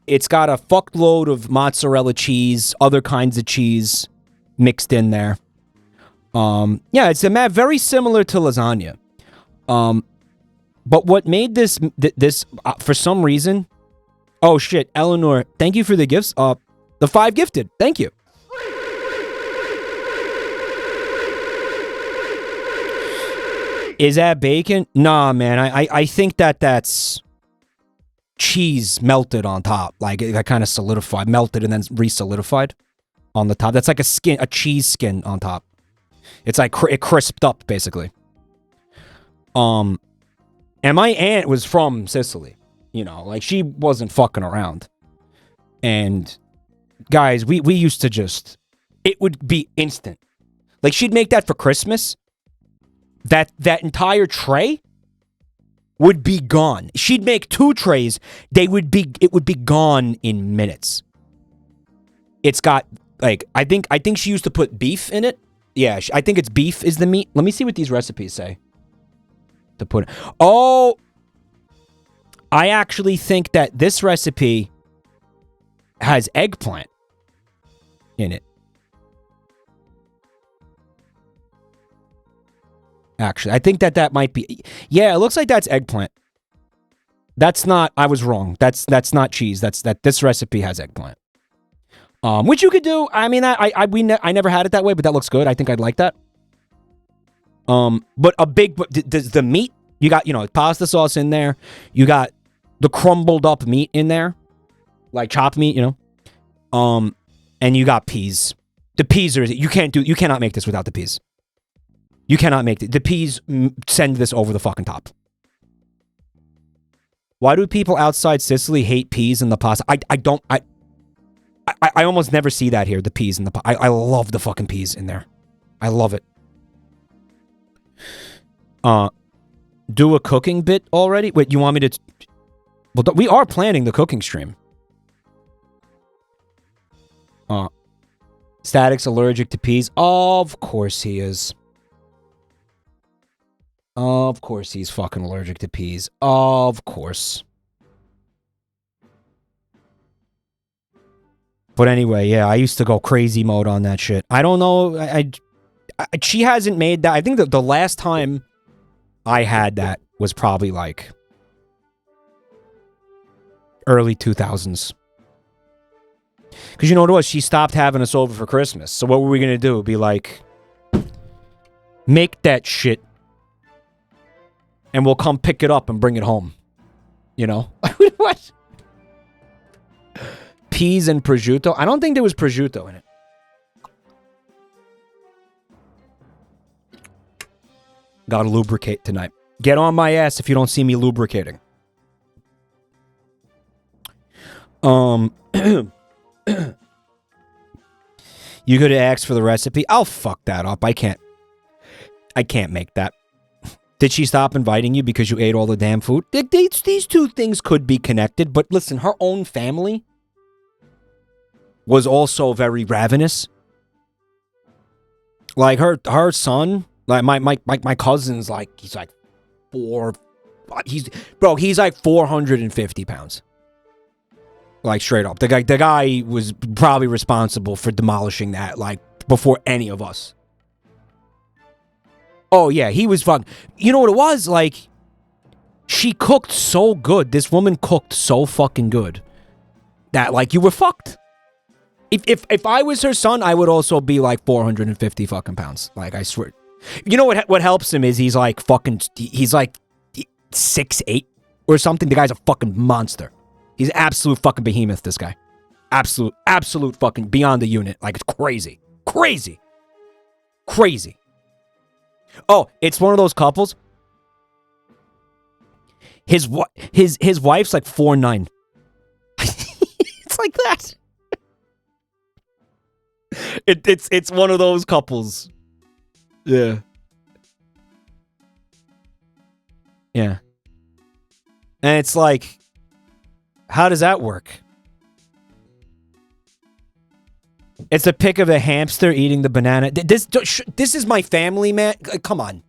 It's got a fuckload of mozzarella cheese, other kinds of cheese mixed in there. Yeah, it's very similar to lasagna. But what made this for some reason... Oh, shit, Eleanor, thank you for the gifts. The 5 gifted, thank you. Is that bacon? Nah, man, I think that's cheese melted on top. Like, it got kind of solidified, melted and then re-solidified on the top. That's like a cheese skin on top. It's like it crisped up, basically. And my aunt was from Sicily. You know, like, she wasn't fucking around. And, guys, we used to just... It would be instant. Like, she'd make that for Christmas. That entire tray would be gone. She'd make 2 trays. It would be gone in minutes. It's got, like, I think she used to put beef in it. Yeah, I think it's beef is the meat. Let me see what these recipes say. To put... Oh... I actually think that this recipe has eggplant in it. Actually, I think that might be... Yeah, it looks like that's eggplant. That's not... I was wrong. That's not cheese. This recipe has eggplant. Which you could do. I mean, I never had it that way, but that looks good. I think I'd like that. But does the meat... You got, pasta sauce in there. You got the crumbled up meat in there. Like chopped meat, and you got peas. The peas are... You cannot make this without the peas. You cannot make it. The peas send this over the fucking top. Why do people outside Sicily hate peas in the pasta? I almost never see that here, the peas in the pasta. I love the fucking peas in there. I love it. Do a cooking bit already? Wait, you want me to... Well, we are planning the cooking stream. Static's allergic to peas. Of course he is. Of course he's fucking allergic to peas. Of course. But anyway, yeah, I used to go crazy mode on that shit. I don't know. She hasn't made that. I think that the last time I had that was probably like early 2000s. Because you know what it was? She stopped having us over for Christmas. So what were we going to do? Be like, make that shit and we'll come pick it up and bring it home. You know? What? Peas and prosciutto? I don't think there was prosciutto in it. Gotta lubricate tonight. Get on my ass if you don't see me lubricating. You could have asked for the recipe. I'll fuck that up. I can't make that. Did she stop inviting you because you ate all the damn food? These two things could be connected, but listen, her own family was also very ravenous. Like her son, like my cousin's like, he's like he's like 450 pounds. Like straight up. The guy was probably responsible for demolishing that, like, before any of us. Oh yeah, he was fucking. You know what it was? Like, she cooked so good. This woman cooked so fucking good that, like, you were fucked. If I was her son, I would also be like 450 fucking pounds. Like, I swear. You know what helps him is he's like 6'8" or something. The guy's a fucking monster. He's an absolute fucking behemoth, this guy. Absolute fucking beyond the unit. Like, it's crazy. Crazy. Oh, it's one of those couples. His wife's like 4'9". It's like that. It's one of those couples. Yeah. Yeah. And it's like, how does that work? It's a pic of a hamster eating the banana. This is my family, man. Come on.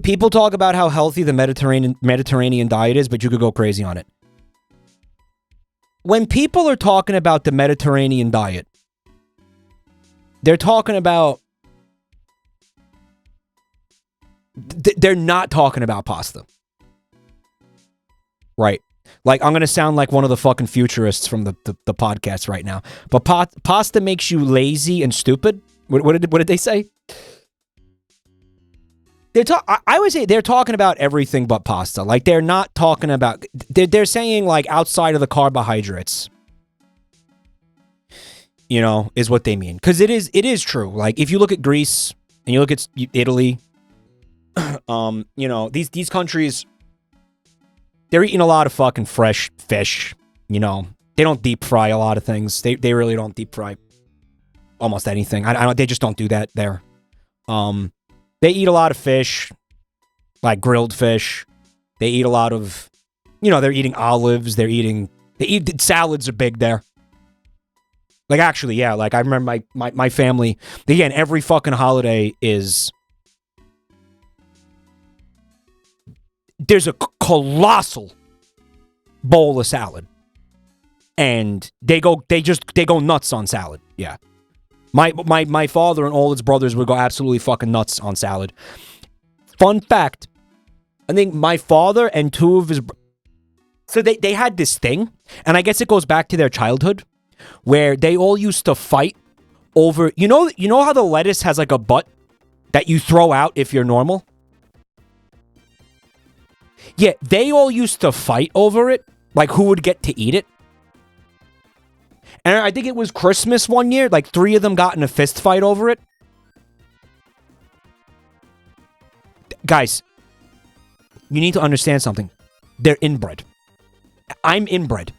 People talk about how healthy the Mediterranean diet is, but you could go crazy on it. When people are talking about the Mediterranean diet, they're talking about... They're not talking about pasta. Right. Like, I'm going to sound like one of the fucking futurists from the podcast right now. But pasta makes you lazy and stupid? What did they say? I would say they're talking about everything but pasta. Like, they're not talking about... They're saying, like, outside of the carbohydrates. You know, is what they mean. Because it is true. Like, if you look at Greece and you look at Italy, you know, these countries... They're eating a lot of fucking fresh fish, you know. They don't deep fry a lot of things. They really don't deep fry almost anything. They just don't do that there. They eat a lot of fish, like grilled fish. They eat a lot of, you know, they're eating olives. They eat salads are big there. Like, actually, yeah. Like, I remember my family, again, every fucking holiday is... There's a colossal bowl of salad. And they go nuts on salad. Yeah. My father and all his brothers would go absolutely fucking nuts on salad. Fun fact, I think my father and two of his... So they had this thing, and I guess it goes back to their childhood, where they all used to fight over... You know how the lettuce has like a butt that you throw out if you're normal? Yeah, they all used to fight over it, like who would get to eat it. And I think it was Christmas one year, like 3 of them got in a fist fight over it. Guys, you need to understand something. They're inbred. I'm inbred.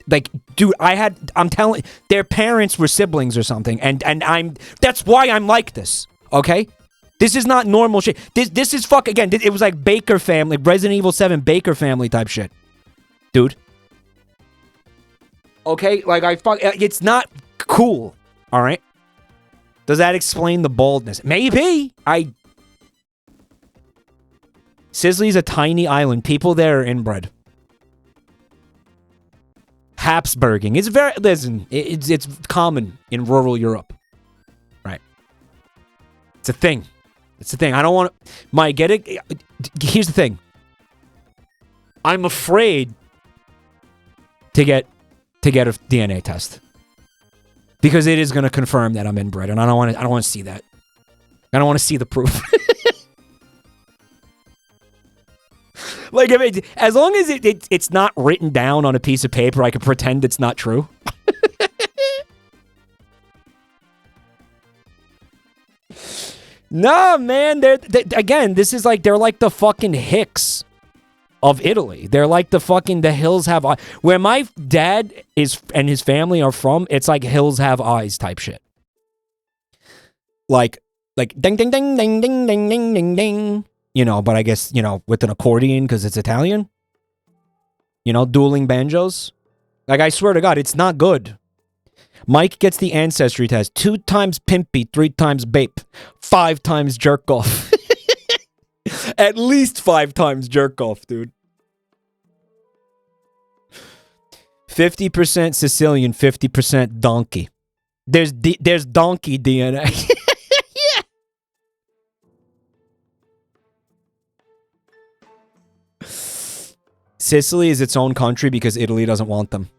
Like, dude, I'm telling, their parents were siblings or something, and that's why I'm like this, okay? This is not normal shit. This is again, it was like Baker family, Resident Evil 7 Baker family type shit. Dude. Okay? Like, it's not cool. Alright? Does that explain the baldness? Maybe. Sisley's a tiny island. People there are inbred. Habsburging. It's common in rural Europe. Right. It's a thing. I don't want to... Here's the thing. I'm afraid to get a DNA test. Because it is going to confirm that I'm inbred, and I don't want to see that. I don't want to see the proof. Like, I mean, as long as it's not written down on a piece of paper, I can pretend it's not true. Nah, man. Again, this is like, they're like the fucking Hicks of Italy. They're like the hills have eyes. Where my dad is and his family are from, it's like hills have eyes type shit. Like ding, ding, ding, ding, ding, ding, ding, ding, ding. You know, but I guess, you know, with an accordion because it's Italian. You know, dueling banjos. Like, I swear to God, it's not good. Mike gets the ancestry test. 2 times pimpy, 3 times bape, 5 times jerk off. At least 5 times jerk off, dude. 50% Sicilian, 50% donkey. There's donkey DNA. Sicily is its own country because Italy doesn't want them.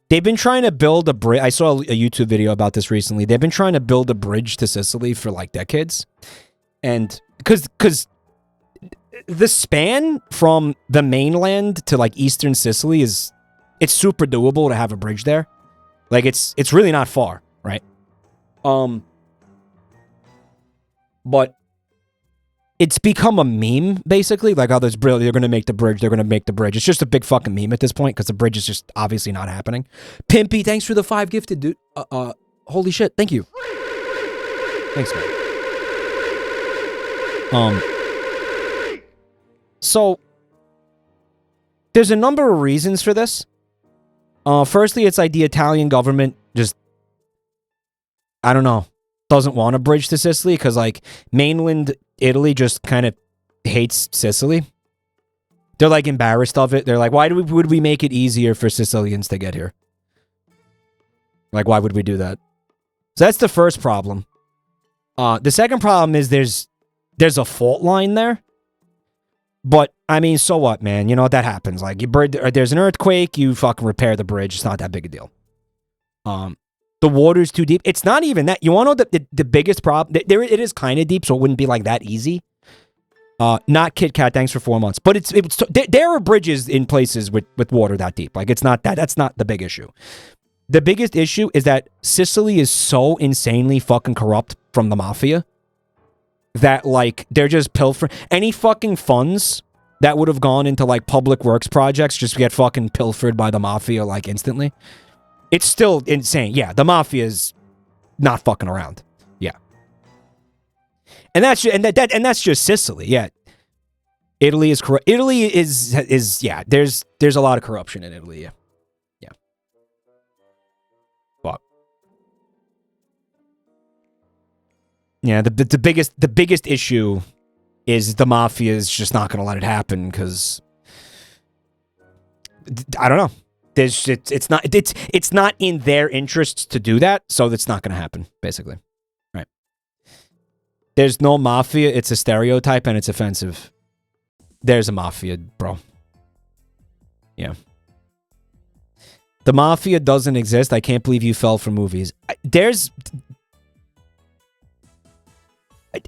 They've been trying to build a bridge. I saw a YouTube video about this recently. They've been trying to build a bridge to Sicily for like decades. And because the span from the mainland to like eastern Sicily it's super doable to have a bridge there. Like it's really not far, right? But it's become a meme, basically. Like, oh, they're going to make the bridge. They're going to make the bridge. It's just a big fucking meme at this point because the bridge is just obviously not happening. Pimpy, thanks for the 5 gifted, dude. Holy shit, thank you. Thanks, man. So, there's a number of reasons for this. Firstly, it's like the Italian government just, I don't know, doesn't want a bridge to Sicily because, like, mainland Italy just kind of hates Sicily. They're, like, embarrassed of it. They're like, would we make it easier for Sicilians to get here? Like, why would we do that? So that's the first problem. The second problem is there's a fault line there. But, I mean, so what, man? You know, that happens. Like, there's an earthquake, you fucking repair the bridge. It's not that big a deal. The water's too deep. It's not even that. You want to know the biggest problem? It is kind of deep, so it wouldn't be like that easy. Not Kit Kat, thanks for 4 months. But there are bridges in places with water that deep. Like, it's not that. That's not the big issue. The biggest issue is that Sicily is so insanely fucking corrupt from the mafia that, like, they're just pilfering. Any fucking funds that would have gone into, like, public works projects just get fucking pilfered by the mafia, like, instantly. It's still insane. Yeah, the mafia is not fucking around. Yeah. And that's just Sicily. Yeah. Italy is corrupt. Italy is yeah, there's a lot of corruption in Italy. Yeah. Yeah. But yeah, the biggest issue is the mafia is just not going to let it happen because I don't know. It's not in their interests to do that, so it's not going to happen, basically. Right. There's no mafia, it's a stereotype, and it's offensive. There's a mafia, bro. Yeah. The mafia doesn't exist. I can't believe you fell for movies. There's...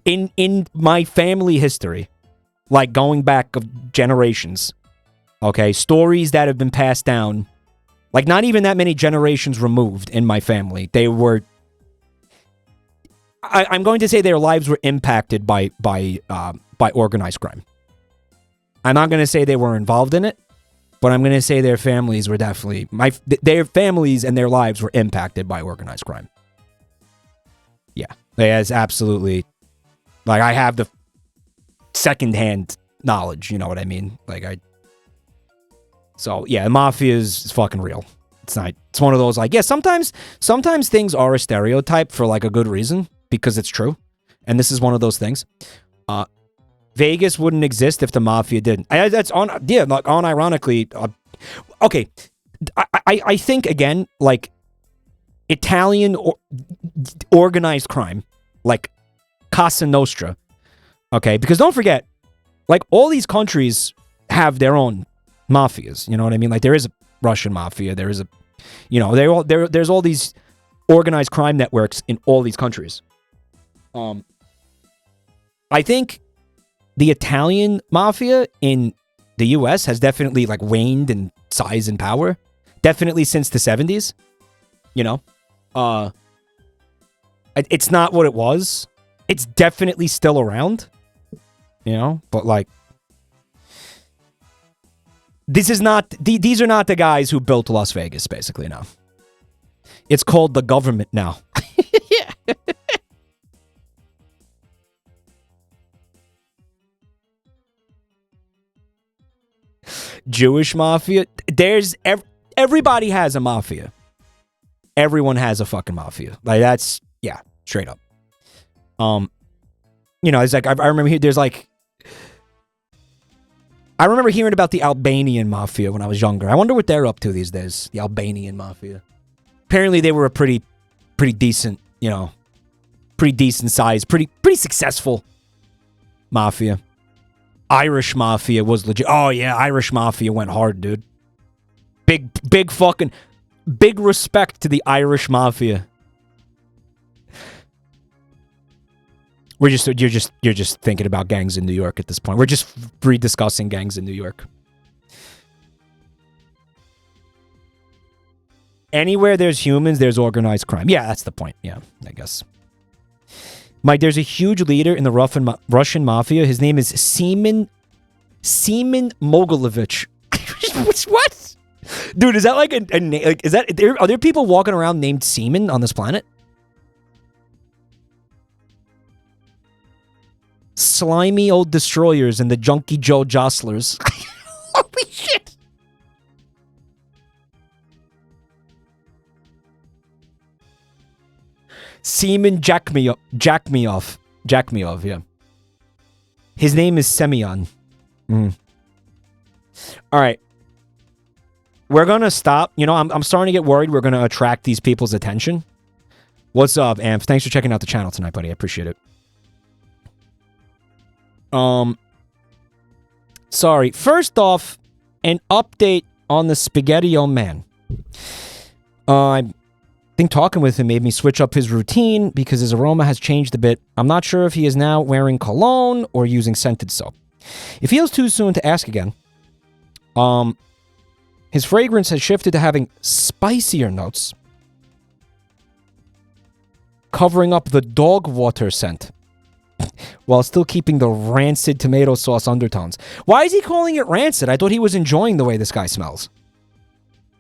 In my family history, like going back of generations, okay, stories that have been passed down, like not even that many generations removed in my family, they were... I'm going to say their lives were impacted by organized crime. I'm not going to say they were involved in it, but I'm going to say their families were definitely... Their families and their lives were impacted by organized crime. Yeah, there's absolutely... Like, I have the secondhand knowledge, you know what I mean? Like, So, yeah, the mafia is fucking real. It's not... It's one of those, like, yeah, sometimes things are a stereotype for, like, a good reason, because it's true. And this is one of those things. Vegas wouldn't exist if the mafia didn't. That's on... Yeah, like, unironically... okay. I think, again, like, Italian organized crime, like... Casa Nostra, okay? Because don't forget, like, all these countries have their own mafias, you know what I mean? Like, there is a Russian mafia, there is a, you know, there's all these organized crime networks in all these countries. I think the Italian mafia in the U.S. has definitely like waned in size and power. Definitely since the 70s. You know? It's not what it was. It's definitely still around. You know? But like... These are not the guys who built Las Vegas, basically, no. It's called the government now. Yeah. Jewish mafia. Everybody has a mafia. Everyone has a fucking mafia. Like that's yeah, straight up. You know, it's like I remember there's like I remember hearing about the Albanian mafia when I was younger. I wonder what they're up to these days. The Albanian mafia. Apparently, they were a pretty decent, you know, pretty decent size, pretty successful mafia. Irish mafia was legit. Oh yeah, Irish mafia went hard, dude. Big respect to the Irish mafia. You're just thinking about gangs in New York at this point. We're just rediscussing gangs in New York. Anywhere there's humans, there's organized crime. Yeah, that's the point. Yeah, I guess. Mike, there's a huge leader in the Russian mafia. His name is Seaman Mogilovich. What? Dude, is that like a name? Like, are there people walking around named Seaman on this planet? Slimy old destroyers and the Junkie Joe jostlers. Holy shit! Seaman Jack me off, yeah. His name is Semyon. Alright. We're gonna stop. You know, I'm starting to get worried we're gonna attract these people's attention. What's up, Amp? Thanks for checking out the channel tonight, buddy. I appreciate it. Sorry. First off, an update on the Spaghetti-O Man. I think talking with him made me switch up his routine because his aroma has changed a bit. I'm not sure if he is now wearing cologne or using scented soap. It feels too soon to ask again. His fragrance has shifted to having spicier notes, covering up the dog water scent, while still keeping the rancid tomato sauce undertones. Why is he calling it rancid? I thought he was enjoying the way this guy smells.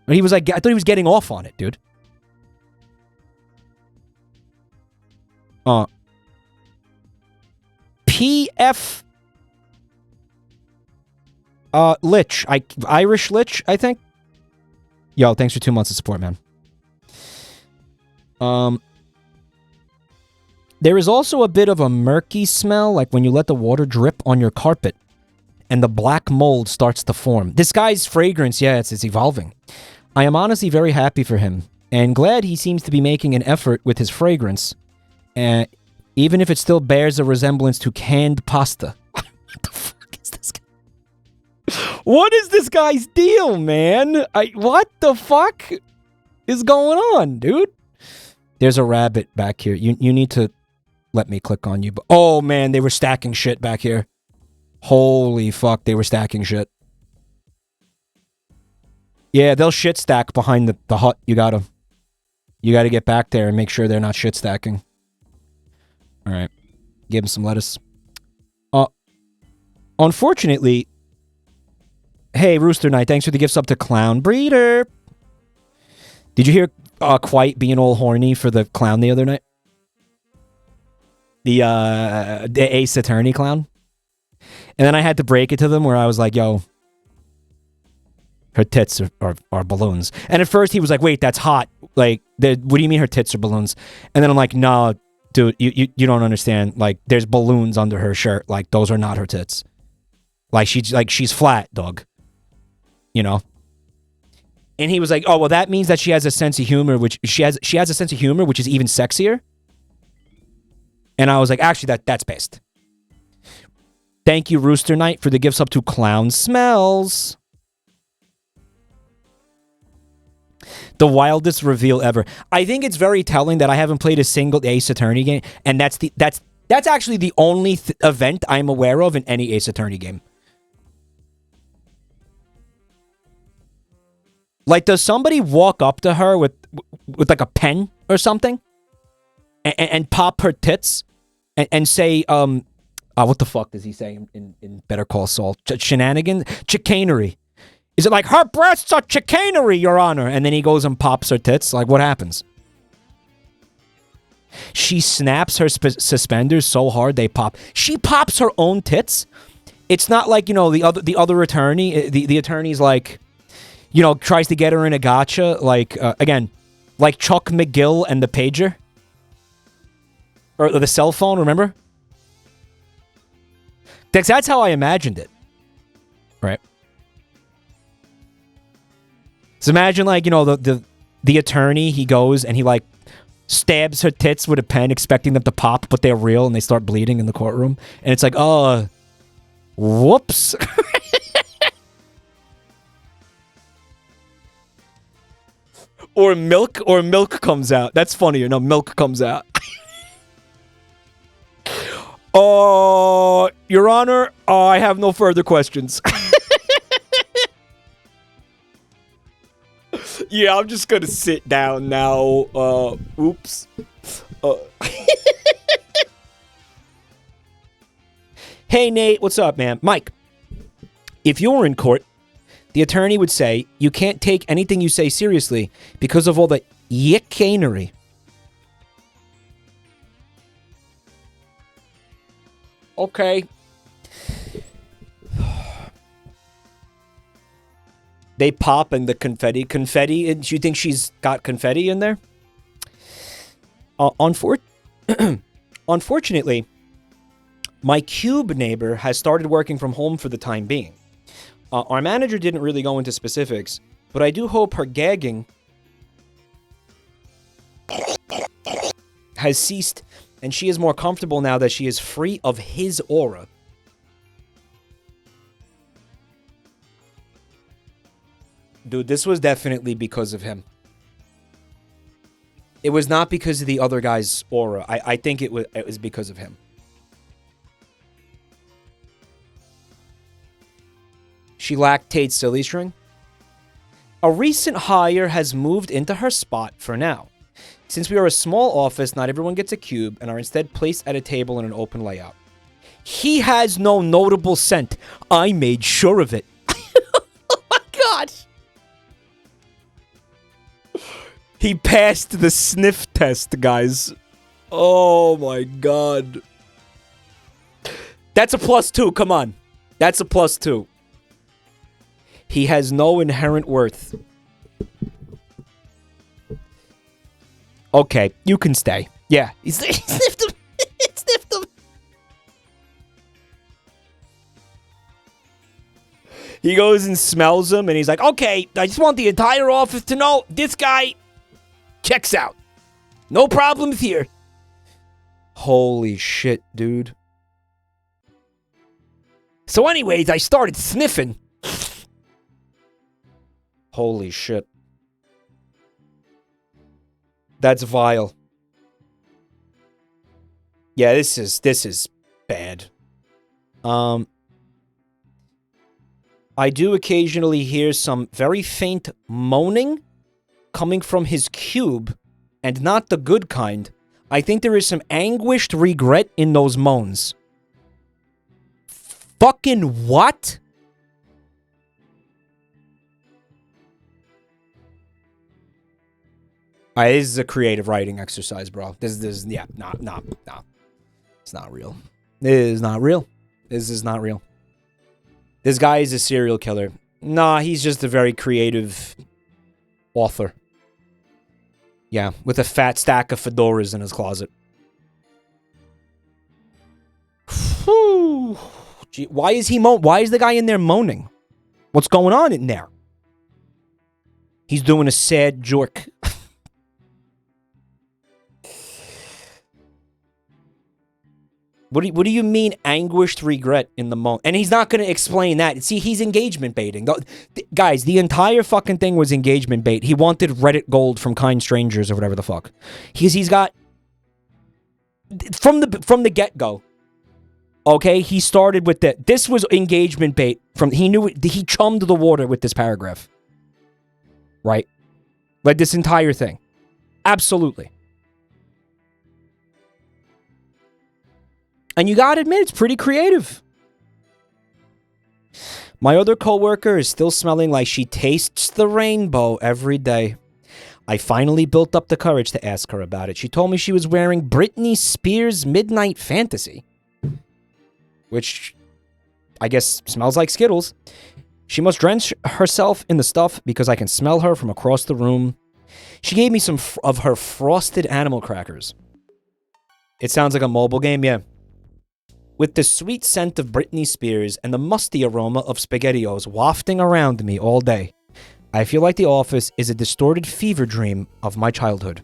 He was like, I thought he was getting off on it, dude. P.F. Lich. Irish Lich, I think. Yo, thanks for 2 months of support, man. There is also a bit of a murky smell, like when you let the water drip on your carpet and the black mold starts to form. This guy's fragrance, yeah, it's evolving. I am honestly very happy for him and glad he seems to be making an effort with his fragrance, even if it still bears a resemblance to canned pasta. What the fuck is this guy? What is this guy's deal, man? What the fuck is going on, dude? There's a rabbit back here. You need to let me click on you. But oh, man, they were stacking shit back here. Holy fuck, they were stacking shit. Yeah, they'll shit stack behind the hut. You gotta get back there and make sure they're not shit stacking. All right. Give them some lettuce. Unfortunately... Hey, Rooster Knight, thanks for the gifts up to Clown Breeder. Did you hear Quite being all horny for the clown the other night? The Ace Attorney clown? And then I had to break it to them where I was like, yo, her tits are balloons. And at first he was like, wait, that's hot. Like, what do you mean her tits are balloons? And then I'm like, no, dude, you don't understand. Like, there's balloons under her shirt. Like, those are not her tits. Like, she's flat, dog. You know? And he was like, oh, well, that means that she has a sense of humor, which she has a sense of humor, which is even sexier. And I was like, actually, that's best. Thank you, Rooster Knight, for the gifts up to Clown Smells. The wildest reveal ever. I think it's very telling that I haven't played a single Ace Attorney game, and that's actually the only event I'm aware of in any Ace Attorney game. Like, does somebody walk up to her with like a pen or something, and pop her tits, and say, what the fuck does he say in Better Call Saul? Shenanigans? Chicanery. Is it like, her breasts are chicanery, Your Honor? And then he goes and pops her tits? Like, what happens? She snaps her suspenders so hard they pop. She pops her own tits? It's not like, you know, the other attorney. The attorney's like, you know, tries to get her in a gotcha. Like, again, like Chuck McGill and the pager. Or the cell phone, remember? That's how I imagined it. Right? So imagine, like, you know, the attorney, he goes and he, like, stabs her tits with a pen expecting them to pop, but they're real and they start bleeding in the courtroom. And it's like, oh, whoops. Or milk comes out. That's funnier. No, milk comes out. Your Honor, I have no further questions. Yeah, I'm just gonna sit down now. Oops. Hey, Nate, what's up, man? Mike, if you were in court, the attorney would say, you can't take anything you say seriously because of all the yicanery. Okay. They pop and the confetti. Confetti? Do you think she's got confetti in there? Unfortunately, my cube neighbor has started working from home for the time being. Our manager didn't really go into specifics, but I do hope her gagging has ceased and she is more comfortable now that she is free of his aura. Dude, this was definitely because of him. It was not because of the other guy's aura. I think it was because of him. She lactates silly string. A recent hire has moved into her spot for now. Since we are a small office, not everyone gets a cube and are instead placed at a table in an open layout. He has no notable scent. I made sure of it. Oh my god. He passed the sniff test, guys. Oh my god. That's a +2, come on. That's a +2. He has no inherent worth. Okay, you can stay. Yeah, he sniffed him. He sniffed him. He goes and smells him, and he's like, okay, I just want the entire office to know this guy checks out. No problems here. Holy shit, dude. So anyways, I started sniffing. Holy shit. That's vile. Yeah, this is bad. I do occasionally hear some very faint moaning coming from his cube, and not the good kind. I think there is some anguished regret in those moans. Fucking what? This is a creative writing exercise, bro. Yeah, no. It's not real. It is not real. This is not real. This guy is a serial killer. Nah, he's just a very creative author. Yeah, with a fat stack of fedoras in his closet. Whew. Gee, why is the guy in there moaning? What's going on in there? He's doing a sad jerk. What do you mean anguished regret in the moment? And he's not going to explain that. See, he's engagement baiting. Guys, the entire fucking thing was engagement bait. He wanted Reddit gold from kind strangers or whatever the fuck. He's got from the get-go. Okay, he started with that. This was engagement bait he chummed the water with this paragraph. Right? Like this entire thing. Absolutely. And you gotta admit, it's pretty creative. My other coworker is still smelling like she tastes the rainbow every day. I finally built up the courage to ask her about it. She told me she was wearing Britney Spears' Midnight Fantasy, which I guess smells like Skittles. She must drench herself in the stuff because I can smell her from across the room. She gave me some of her frosted animal crackers. It sounds like a mobile game, yeah. With the sweet scent of Britney Spears and the musty aroma of SpaghettiOs wafting around me all day, I feel like the office is a distorted fever dream of my childhood.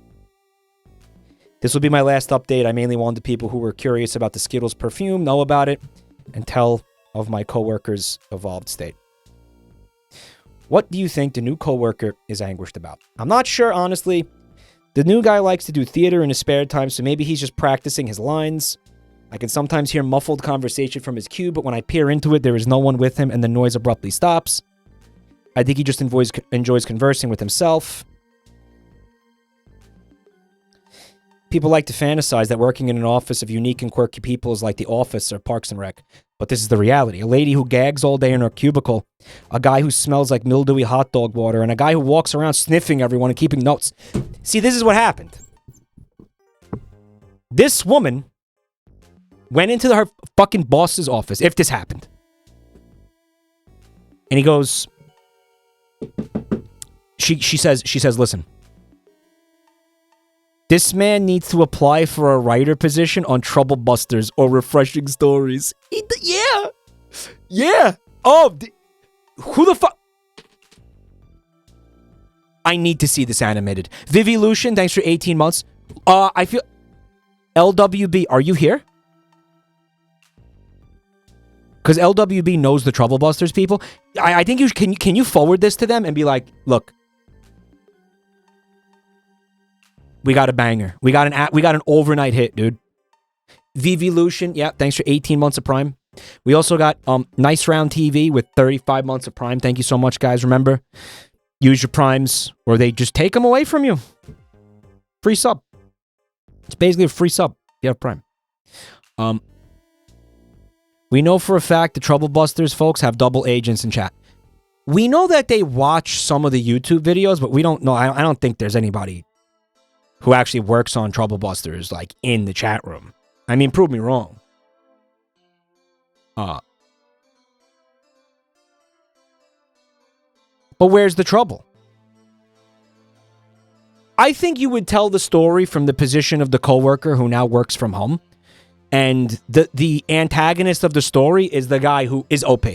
This will be my last update. I mainly wanted people who were curious about the Skittles perfume know about it and tell of my coworker's evolved state. What do you think the new coworker is anguished about? I'm not sure, honestly. The new guy likes to do theater in his spare time, so maybe he's just practicing his lines. I can sometimes hear muffled conversation from his cube, but when I peer into it, there is no one with him and the noise abruptly stops. I think he just enjoys conversing with himself. People like to fantasize that working in an office of unique and quirky people is like The Office or Parks and Rec. But this is the reality. A lady who gags all day in her cubicle, a guy who smells like mildewy hot dog water, and a guy who walks around sniffing everyone and keeping notes. See, this is what happened. This woman went into her fucking boss's office, if this happened. And he goes, she says, listen, this man needs to apply for a writer position on Trouble Busters or Refreshing Stories. Yeah. Oh, who the fuck? I need to see this animated. Vivi Lucian, thanks for 18 months. I feel... LWB, are you here? Because LWB knows the Trouble Busters people. I think you can you forward this to them and be like, look, we got a banger. We got an overnight hit, dude. Vivi Lucian, yeah, thanks for 18 months of Prime. We also got Nice Round TV with 35 months of Prime. Thank you so much, guys. Remember, use your Primes or they just take them away from you. Free sub. It's basically a free sub if you have Prime. We know for a fact the Trouble Busters folks have double agents in chat. We know that they watch some of the YouTube videos, but we don't know. I don't think there's anybody who actually works on Trouble Busters, like, in the chat room. I mean, prove me wrong. But where's the trouble? I think you would tell the story from the position of the coworker who now works from home. And the antagonist of the story is the guy who is OP.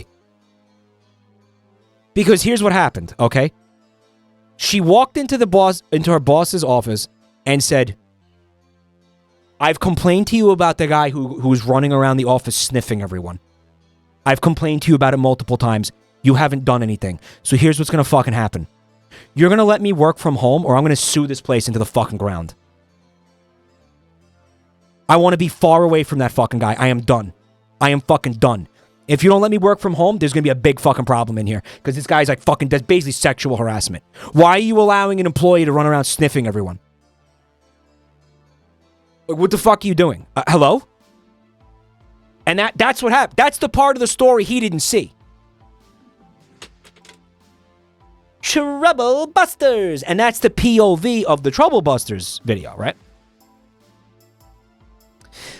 Because here's what happened, okay? She walked into her boss's office and said, I've complained to you about the guy who's running around the office sniffing everyone. I've complained to you about it multiple times. You haven't done anything. So here's what's gonna fucking happen. You're gonna let me work from home or I'm gonna sue this place into the fucking ground. I want to be far away from that fucking guy. I am done. I am fucking done. If you don't let me work from home, there's going to be a big fucking problem in here. Because this guy's like fucking, that's basically sexual harassment. Why are you allowing an employee to run around sniffing everyone? What the fuck are you doing? Hello? And that's what happened. That's the part of the story he didn't see. Trouble Busters. And that's the POV of the Trouble Busters video, right?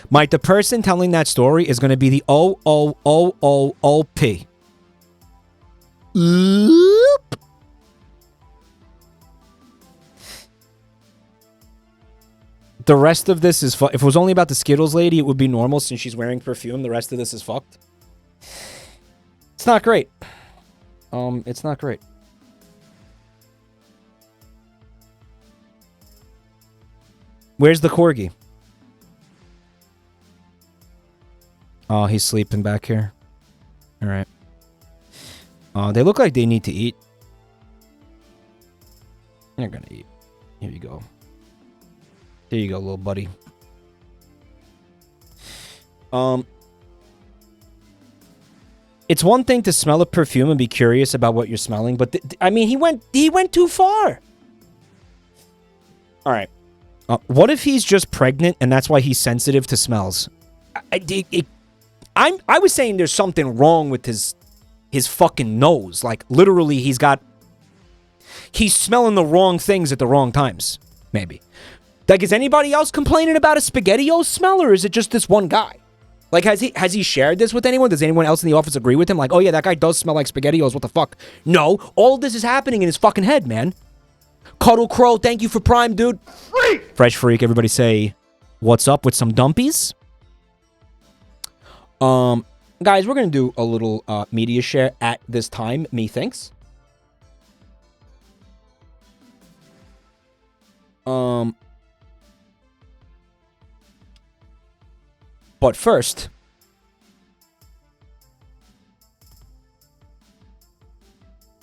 Mike, the person telling that story is going to be the OOOOOP. Oop. The rest of this is... If it was only about the Skittles lady, it would be normal since she's wearing perfume. The rest of this is fucked. It's not great. It's not great. Where's the corgi? Oh, he's sleeping back here. All right. They look like they need to eat. They're gonna eat. Here you go. There you go, little buddy. It's one thing to smell a perfume and be curious about what you're smelling, but I mean, he went too far. All right. What if he's just pregnant and that's why he's sensitive to smells? I was saying there's something wrong with his fucking nose. Like, literally, he's smelling the wrong things at the wrong times. Maybe. Like, is anybody else complaining about a SpaghettiOs smell, or is it just this one guy? Like, has he shared this with anyone? Does anyone else in the office agree with him? Like, oh yeah, that guy does smell like SpaghettiOs. What the fuck? No, all this is happening in his fucking head, man. Cuddle Crow, thank you for Prime, dude. Freak! Fresh Freak, everybody say, what's up with some dumpies? Guys, we're gonna do a little media share at this time, methinks. But first,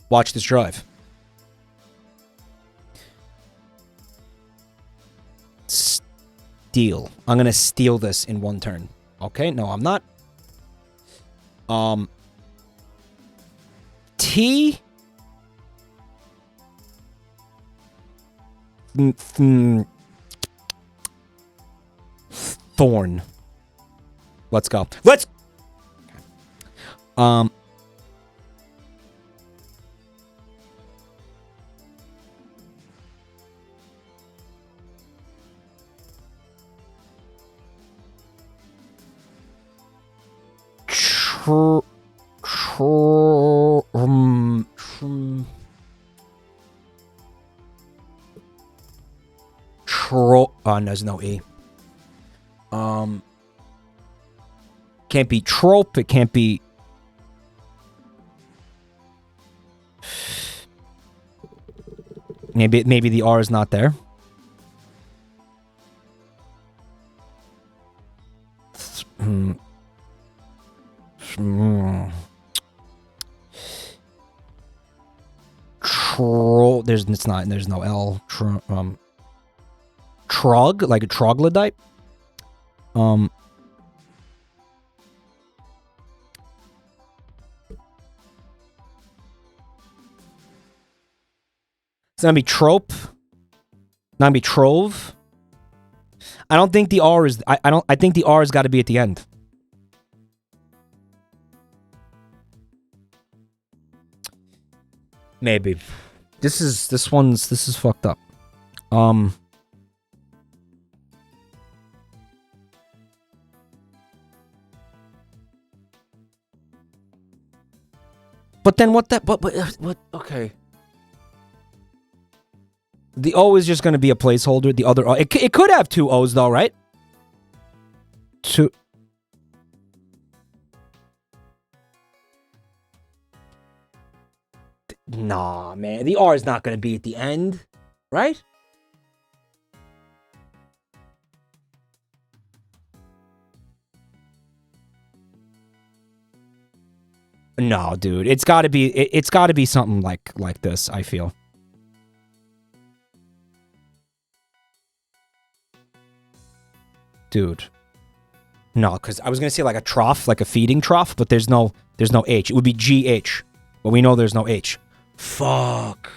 watch this drive. Steal. I'm gonna steal this in one turn. Okay, no, I'm not. T. Thorn. Let's go. Let's. There's no E. Can't be trope. It can't be. Maybe the R is not there. There's no L. Trog, like a troglodyte. It's gonna be trope. Not gonna be trove. I don't think the R is. I think the R has got to be at the end. Maybe. This is fucked up. But then what? Okay. The O is just going to be a placeholder. The other O. It could have two O's though, right? Two. Nah, man. The R is not going to be at the end, right? No, dude. It's got to be. It's got to be something like this. I feel. Dude. No, because I was gonna say like a trough, like a feeding trough, but there's no H. It would be GH, but we know there's no H. Fuck.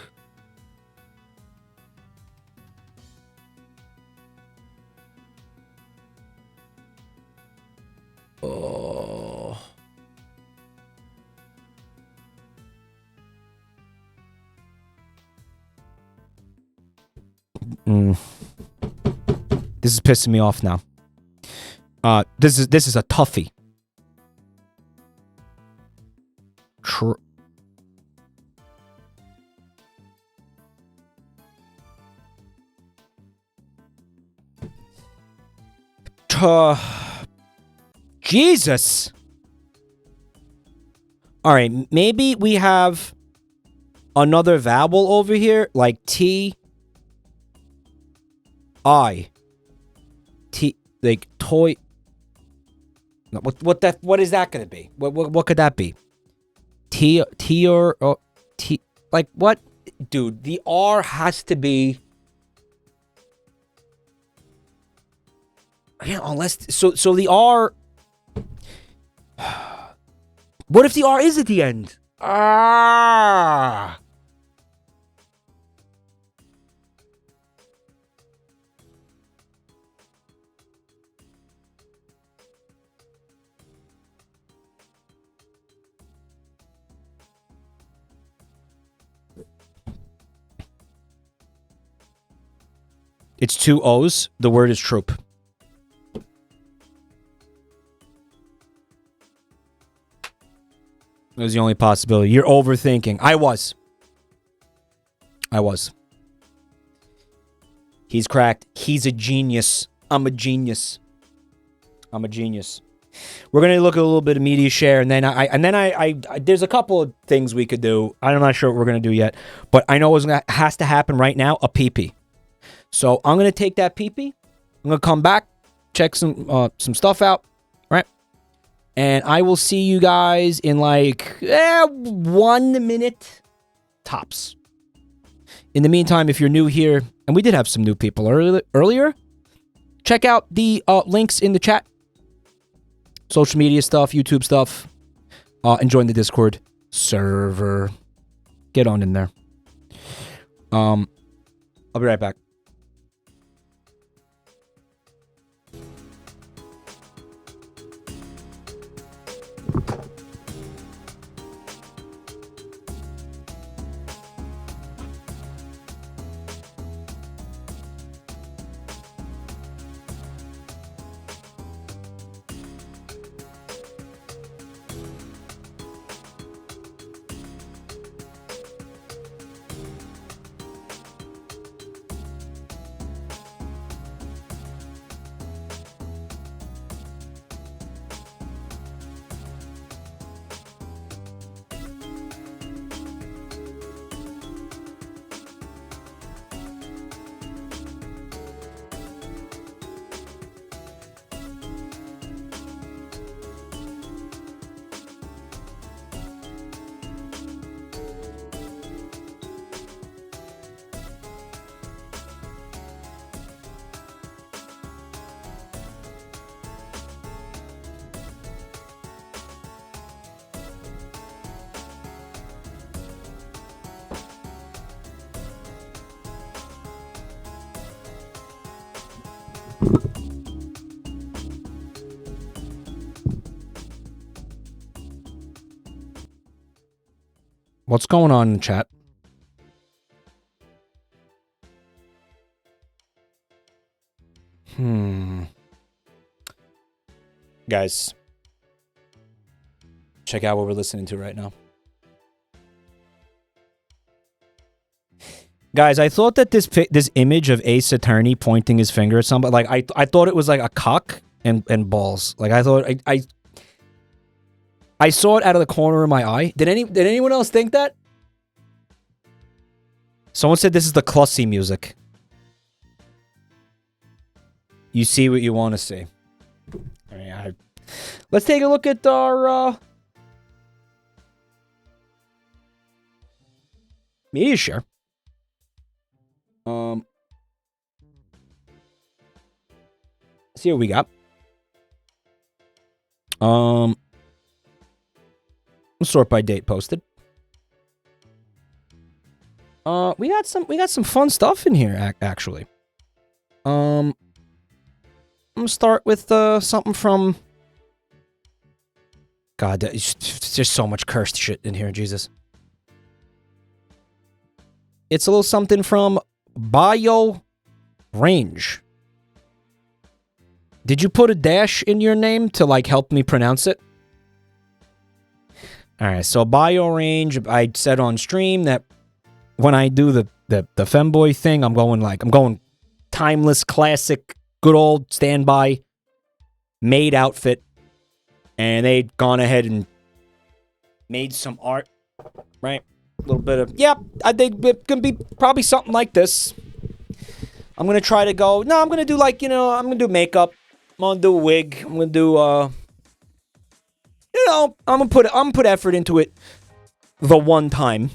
Oh. This is pissing me off now. This is a toughie. Jesus. All right, maybe we have another vowel over here, like T, I, T, like toy. What is that gonna be? What could that be? T or T? Like what? Dude, the R has to be. Yeah, unless so the R. What if the R is at the end? Ah. It's 2 O's. The word is troop. That was the only possibility. You're overthinking. I was. He's cracked. He's a genius. I'm a genius. We're gonna look at a little bit of media share, and then I there's a couple of things we could do. I'm not sure what we're gonna do yet, but I know it has to happen right now. A pee-pee. So I'm gonna take that pee-pee. I'm gonna come back, check some stuff out, right? And I will see you guys in like 1 minute tops. In the meantime, if you're new here, and we did have some new people earlier, check out the links in the chat. Social media stuff, YouTube stuff, and join the Discord server. Get on in there. I'll be right back. What's going on in the chat? Guys, check out what we're listening to right now. Guys, I thought that this image of Ace Attorney pointing his finger at somebody, like I thought it was like a cock and balls. Like I thought I saw it out of the corner of my eye. Did anyone else think that? Someone said this is the Clussy music. You see what you want to see. All right, let's take a look at our media share. Let's see what we got. Let's sort by date posted. We got some fun stuff in here actually. I'm gonna start with something from. God, there's just so much cursed shit in here, Jesus. It's a little something from Bio Range. Did you put a dash in your name to like help me pronounce it? All right, so Bio Range. I said on stream that when I do the femboy thing, I'm going timeless, classic, good old standby made outfit, and they'd gone ahead and made some art, right? A little bit of I think it's gonna be probably something like this. I'm gonna try to go. No, I'm gonna do like I'm gonna do makeup. I'm gonna do a wig. I'm gonna do you know, I'm gonna put effort into it the one time.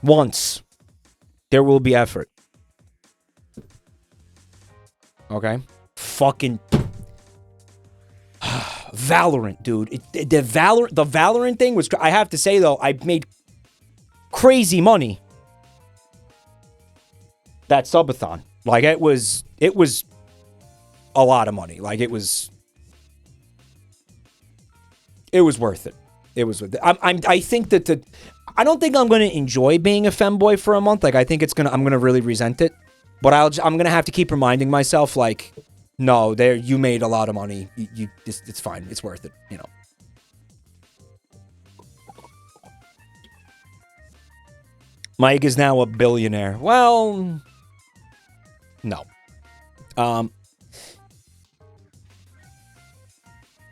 Once. There will be effort. Okay? Fucking Valorant, dude. The Valorant thing was... I have to say, though, I made crazy money. That subathon. Like, it was a lot of money. Like, it was worth it. It was worth it. I think that I don't think I'm going to enjoy being a femboy for a month. Like, I think I'm going to really resent it. But I'm going to have to keep reminding myself, like, no, you made a lot of money. It's fine. It's worth it, you know. Mike is now a billionaire. Well, no.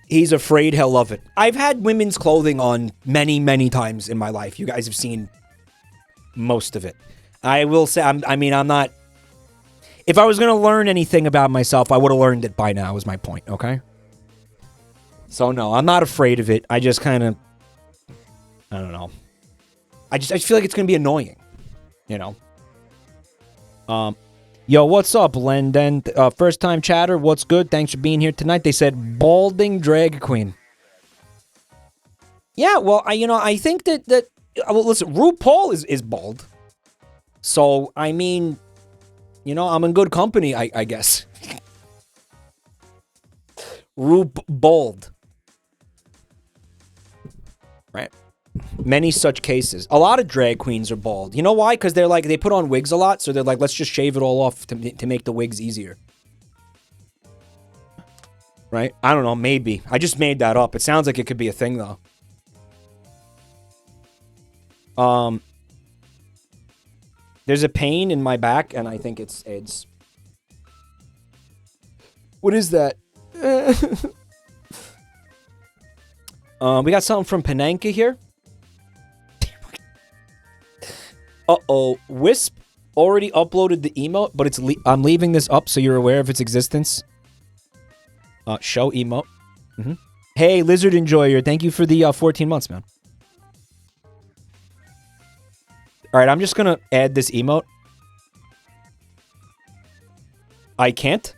He's afraid he'll love it. I've had women's clothing on many, many times in my life. You guys have seen most of it. I will say, I'm not... If I was going to learn anything about myself, I would have learned it by now, is my point, okay? So, no, I'm not afraid of it. I just kind of... I don't know. I just feel like it's going to be annoying, you know? Yo, what's up, Lenden? First-time chatter, what's good? Thanks for being here tonight. They said, balding drag queen. Yeah, well, I think that well, listen, RuPaul is bald. So, I mean, you know, I'm in good company, I guess. Bald. Right. Many such cases. A lot of drag queens are bald. You know why? Because they're like, they put on wigs a lot, so they're like, let's just shave it all off to make the wigs easier. Right? I don't know, maybe. I just made that up. It sounds like it could be a thing, though. There's a pain in my back, and I think it's AIDS. What is that? We got something from Panenka here. Uh-oh. Wisp already uploaded the emote, but I'm leaving this up so you're aware of its existence. Show emote. Hey, Lizard Enjoyer, thank you for the 14 months, man. Alright, I'm just gonna add this emote. I can't?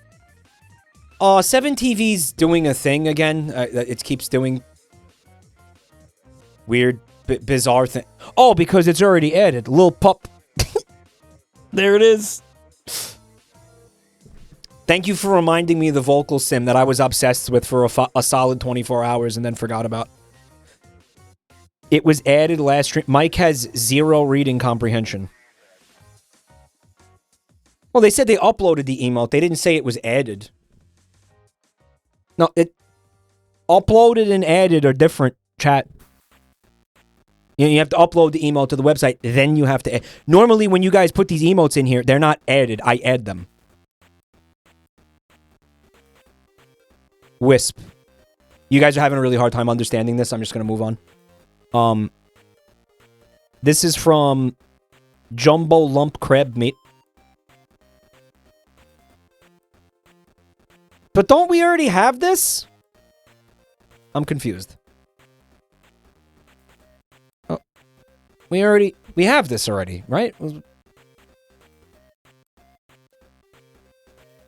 7TV's doing a thing again. It keeps doing weird, bizarre thing. Oh, because it's already added. Lil pup. There it is. Thank you for reminding me of the vocal sim that I was obsessed with for a solid 24 hours and then forgot about. It was added last stream. Mike has 0 reading comprehension. Well, they said they uploaded the emote. They didn't say it was added. No, it... Uploaded and added are different, chat. You have to upload the emote to the website, then you have to add. Normally, when you guys put these emotes in here, they're not added. I add them. Wisp. You guys are having a really hard time understanding this. I'm just going to move on. This is from Jumbo Lump Crab Meat. But don't we already have this? I'm confused. Oh, we have this already, right?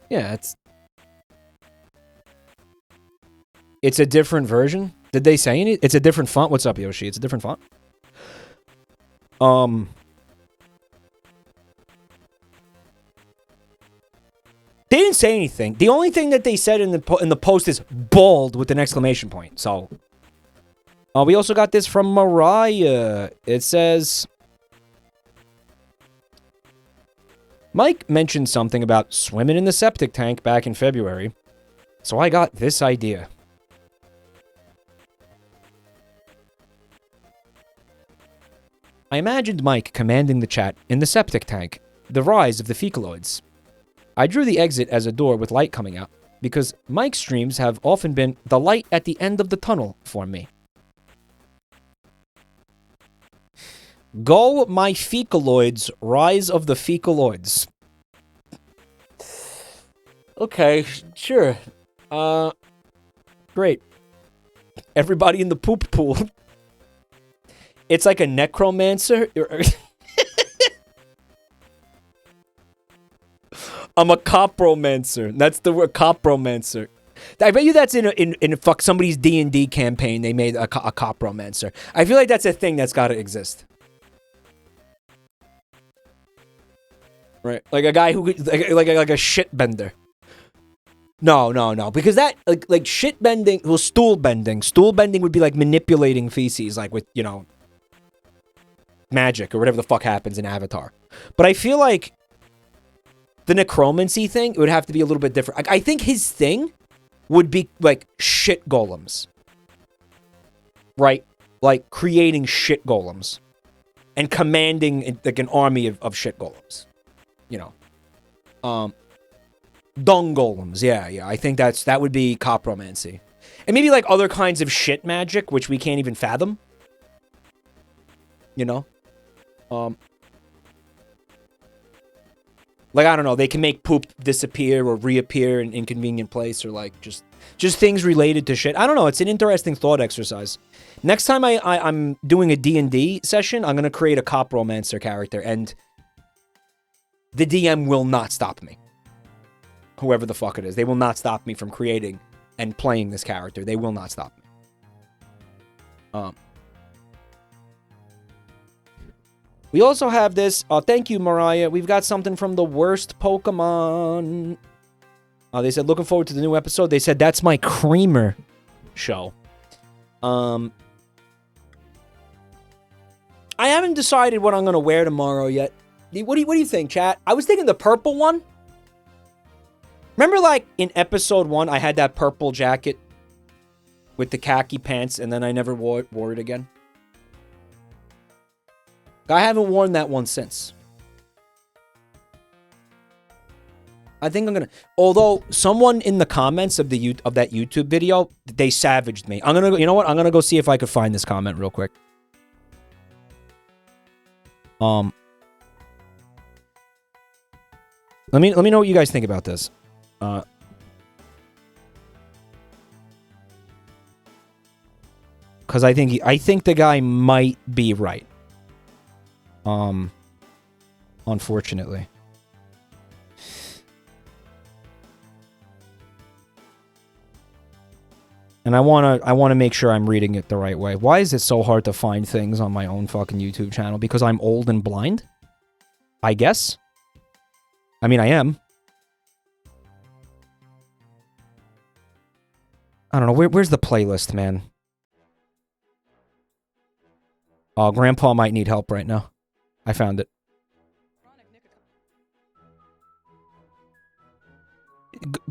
Yeah, it's a different version. Did they say any? It's a different font. What's up, Yoshi? It's a different font. They didn't say anything. The only thing that they said in the post is bald with an exclamation point. So, we also got this from Mariah. It says, Mike mentioned something about swimming in the septic tank back in February, so I got this idea. I imagined Mike commanding the chat in the septic tank, the rise of the fecaloids. I drew the exit as a door with light coming out, because Mike's streams have often been the light at the end of the tunnel for me. Go my fecaloids, rise of the fecaloids. Okay, sure. Great. Everybody in the poop pool. It's like a necromancer. I'm a copromancer. That's the word, copromancer. I bet you that's in fuck somebody's D&D campaign. They made a copromancer. I feel like that's a thing that's got to exist. Right, like a guy who like a shit bender. No, because that like shit bending, well, stool bending. Stool bending would be like manipulating feces, like with, you know, magic or whatever the fuck happens in Avatar. But I feel like the necromancy thing, it would have to be a little bit different. I think his thing would be like shit golems, right? Like creating shit golems and commanding like an army of shit golems. You know, dung golems. Yeah. I think that would be copromancy, and maybe like other kinds of shit magic, which we can't even fathom. You know, like I don't know, they can make poop disappear or reappear in inconvenient place, or like just things related to shit. I don't know. It's an interesting thought exercise. Next time I'm doing a D&D session, I'm gonna create a copromancer character, and the DM will not stop me. Whoever the fuck it is. They will not stop me from creating and playing this character. They will not stop me. We also have this. Thank you, Mariah. We've got something from the worst Pokemon. They said, looking forward to the new episode. They said, that's my creamer show. I haven't decided what I'm going to wear tomorrow yet. What do you think, chat? I was thinking the purple one. Remember, like, in episode 1, I had that purple jacket with the khaki pants, and then I never wore it again? I haven't worn that one since. I think I'm gonna... Although, someone in the comments of that YouTube video, they savaged me. I'm gonna go... You know what? I'm gonna go see if I could find this comment real quick. Let me know what you guys think about this. Because I think the guy might be right. Unfortunately. And I wanna make sure I'm reading it the right way. Why is it so hard to find things on my own fucking YouTube channel? Because I'm old and blind? I guess. I mean, I am. I don't know. Where's the playlist, man? Oh, Grandpa might need help right now. I found it.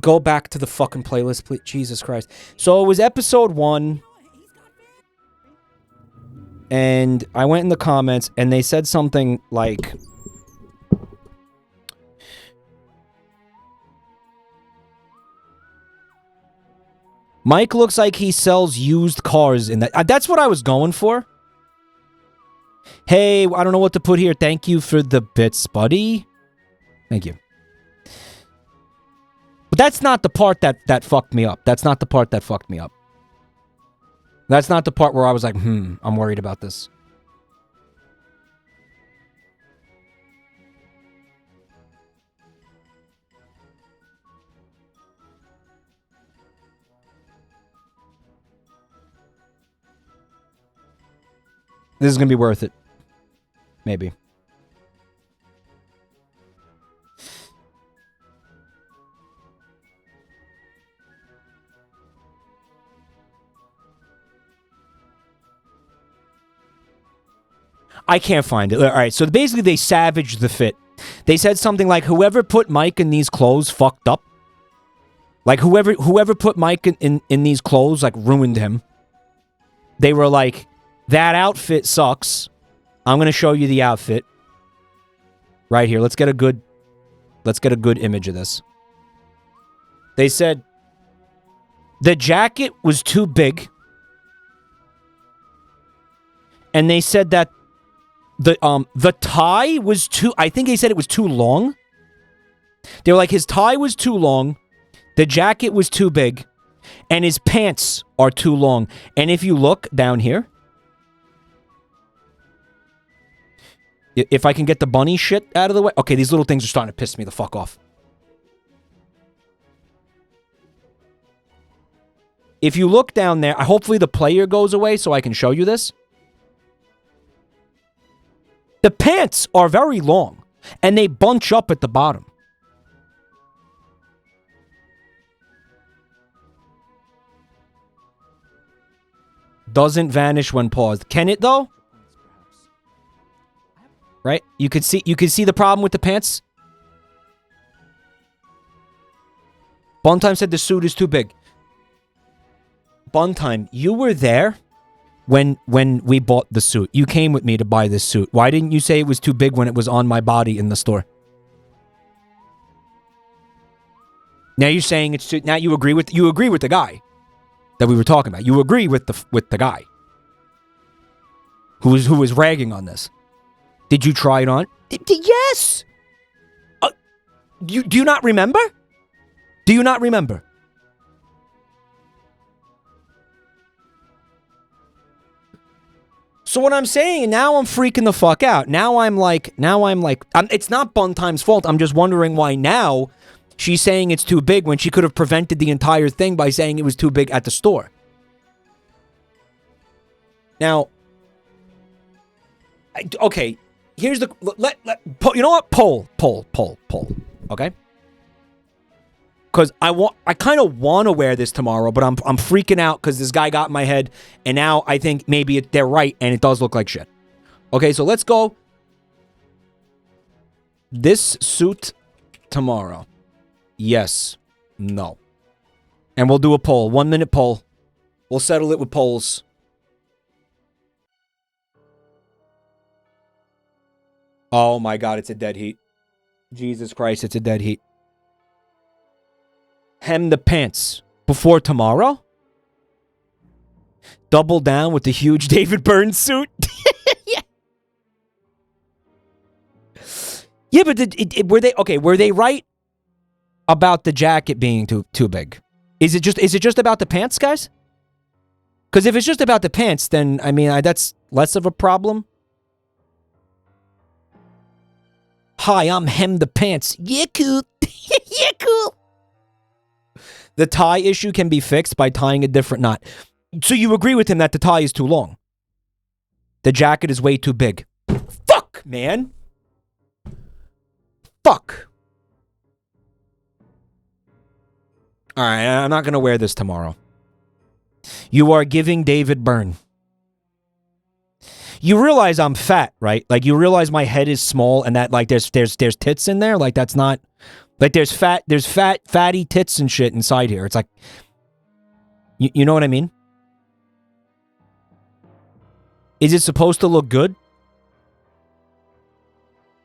Go back to the fucking playlist, please. Jesus Christ. So it was episode 1. And I went in the comments and they said something like... Mike looks like he sells used cars in that. That's what I was going for. Hey, I don't know what to put here. Thank you for the bits, buddy. Thank you. But that's not the part that fucked me up. That's not the part that fucked me up. That's not the part where I was like, I'm worried about this. This is going to be worth it. Maybe. I can't find it. All right, so basically they savaged the fit. They said something like, whoever put Mike in these clothes fucked up. Like, whoever put Mike in these clothes, like, ruined him. They were like, that outfit sucks. I'm going to show you the outfit. Right here. Let's get a good image of this. They said the jacket was too big. And they said that the tie was too... I think they said it was too long. They were like, his tie was too long. The jacket was too big, and his pants are too long. And if you look down here, if I can get the bunny shit out of the way. Okay, these little things are starting to piss me the fuck off. If you look down there, hopefully the player goes away so I can show you this. The pants are very long, and they bunch up at the bottom. Doesn't vanish when paused. Can it though? Right? You can see the problem with the pants. Buntime said the suit is too big. Buntime, you were there when we bought the suit. You came with me to buy this suit. Why didn't you say it was too big when it was on my body in the store? Now you're saying it's too, now you agree with the guy that we were talking about. You agree with the guy who was ragging on this. Did you try it on? Yes. Do you not remember? Do you not remember? So what I'm saying, now I'm freaking the fuck out. Now I'm like, it's not Buntime's fault. I'm just wondering why now she's saying it's too big when she could have prevented the entire thing by saying it was too big at the store. Now, okay, here's the, you know what? Poll, okay? Because I kind of want to wear this tomorrow, but I'm freaking out because this guy got in my head, and now I think maybe they're right, and it does look like shit. Okay, so let's go. This suit tomorrow. Yes. No. And we'll do a poll. 1 minute poll. We'll settle it with polls. Oh my God, it's a dead heat. Jesus Christ, it's a dead heat. Hem the pants before tomorrow? Double down with the huge David Byrne suit? Yeah. Yeah, but were they right about the jacket being too big? Is it just about the pants, guys? Because if it's just about the pants, then I mean that's less of a problem. Hi, I'm Hem the Pants. Yeah, cool. Yeah, cool. The tie issue can be fixed by tying a different knot. So you agree with him that the tie is too long? The jacket is way too big. Fuck, man. Fuck. All right, I'm not going to wear this tomorrow. You are giving David Byrne. You realize I'm fat, right? Like, you realize my head is small and that, like, there's tits in there? Like, that's not... Like, there's fatty tits and shit inside here. It's like... You know what I mean? Is it supposed to look good?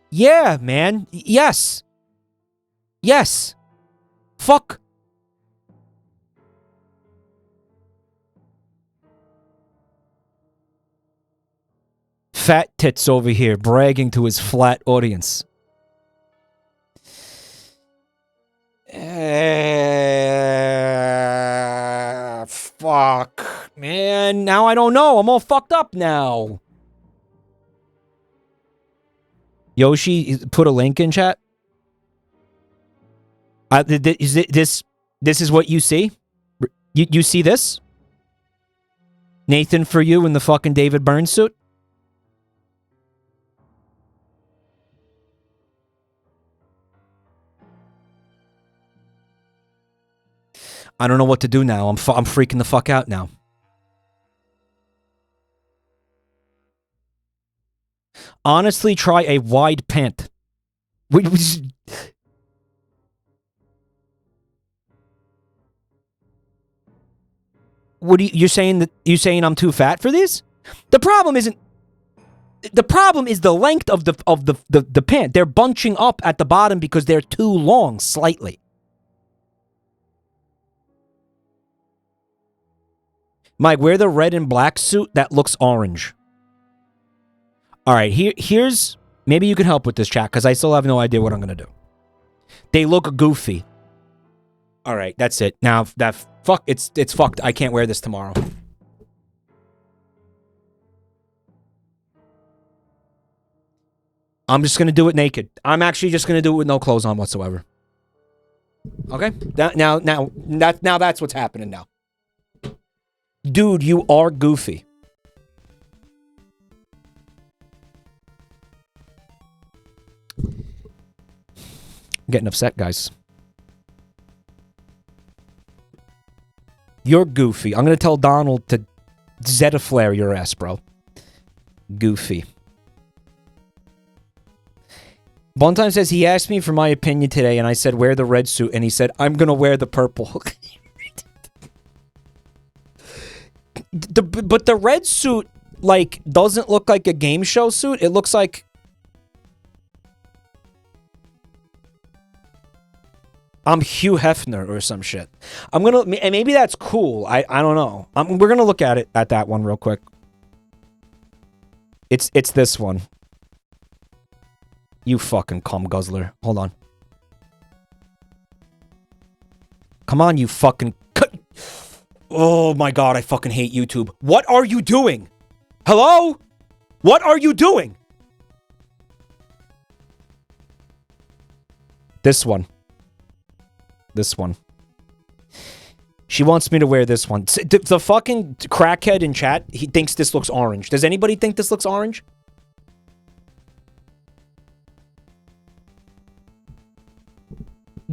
Yeah, man. Yes. Yes. Fuck. Fat tits over here bragging to his flat audience. Fuck. Man, now I don't know. I'm all fucked up now. Yoshi, put a link in chat. This is what you see? You see this? Nathan for you in the fucking David Byrne suit? I don't know what to do now. I'm freaking the fuck out now. Honestly, try a wide pant. What are you're saying I'm too fat for this? The problem isn't. The problem is the length of the pant. They're bunching up at the bottom because they're too long, slightly. Mike, wear the red and black suit that looks orange. All right, here's... Maybe you can help with this, chat, because I still have no idea what I'm going to do. They look goofy. All right, that's it. Now that fuck, it's fucked. I can't wear this tomorrow. I'm just gonna do it naked. I'm actually just gonna do it with no clothes on whatsoever. Okay. Now that's what's happening now. Dude, you are goofy. I'm getting upset, guys. You're goofy. I'm gonna tell Donald to Zeta flare your ass, bro. Goofy. Buntime says he asked me for my opinion today, and I said wear the red suit, and he said I'm gonna wear the purple. But the red suit, like, doesn't look like a game show suit. It looks like I'm Hugh Hefner or some shit. I'm gonna, and maybe that's cool. I don't know. We're gonna look at it at that one real quick. It's this one. You fucking cum guzzler. Hold on. Come on, you fucking... Oh my god, I fucking hate YouTube. What are you doing? Hello? What are you doing? This one. This one. She wants me to wear this one. The fucking crackhead in chat, he thinks this looks orange. Does anybody think this looks orange?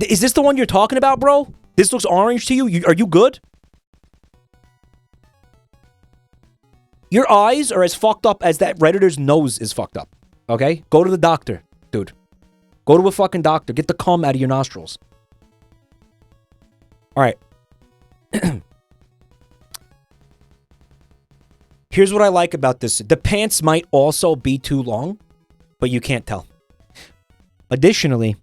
Is this the one you're talking about, bro? This looks orange to you? Are you good? Your eyes are as fucked up as that Redditor's nose is fucked up. Okay? Go to the doctor, dude. Go to a fucking doctor. Get the cum out of your nostrils. Alright. Here's what I like about this. The pants might also be too long, but you can't tell. Additionally,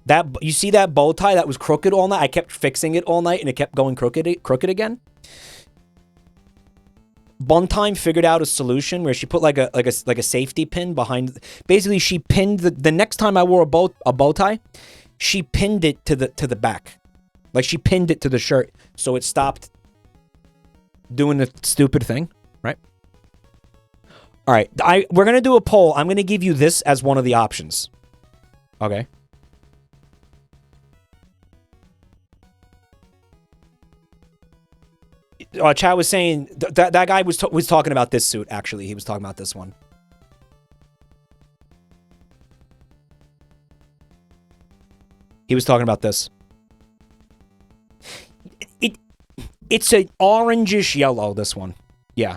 that you see that bow tie that was crooked all night? I kept fixing it all night and it kept going crooked again. Buntime figured out a solution where she put like a safety pin behind. Basically, she pinned the next time I wore a bow tie, she pinned it to the back. Like she pinned it to the shirt so it stopped doing the stupid thing, right? All right, we're going to do a poll. I'm going to give you this as one of the options. Okay. Chad was saying that guy was talking about this suit, actually. He was talking about this one. He was talking about this. It's a orangish yellow, this one. Yeah.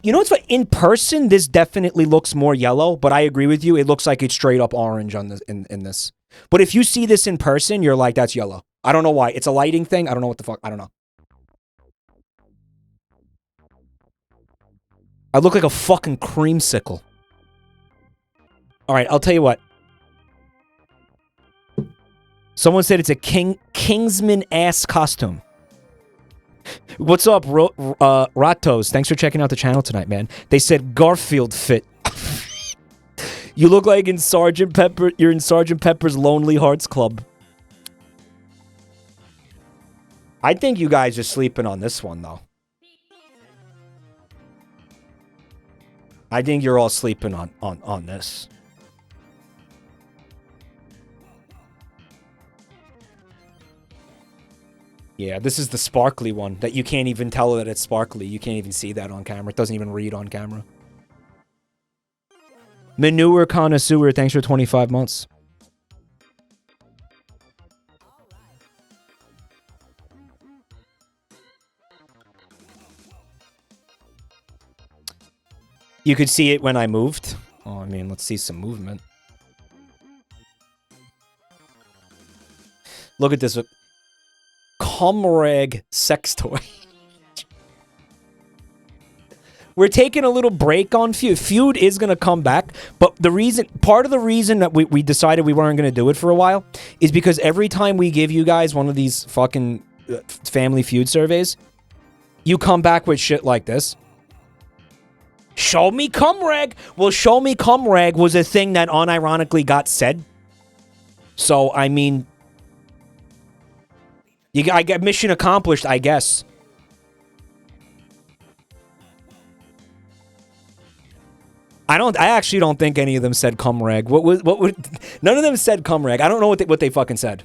You know what's funny? In person, this definitely looks more yellow, but I agree with you. It looks like it's straight up orange on this in this. But if you see this in person, you're like, that's yellow. I don't know why. It's a lighting thing. I don't know what the fuck. I don't know. I look like a fucking creamsicle. All right, I'll tell you what. Someone said it's a Kingsman-ass costume. What's up, Ratos? Thanks for checking out the channel tonight, man. They said Garfield fit. You look like in Sergeant Pepper. You're in Sergeant Pepper's Lonely Hearts Club. I think you guys are sleeping on this one, though. I think you're all sleeping on this. Yeah, this is the sparkly one that you can't even tell that it's sparkly. You can't even see that on camera. It doesn't even read on camera. Manure Connoisseur, thanks for 25 months. You could see it when I moved. Oh, I mean, let's see some movement. Look at this. Comrag sex toy. We're taking a little break on Feud. Feud is going to come back, but part of the reason that we decided we weren't going to do it for a while is because every time we give you guys one of these fucking Family Feud surveys, you come back with shit like this. Show me cum rag. Well, show me cum rag was a thing that unironically got said. So, I mean, I get mission accomplished, I guess. I actually don't think any of them said cum rag. What would none of them said cum rag. I don't know what they fucking said.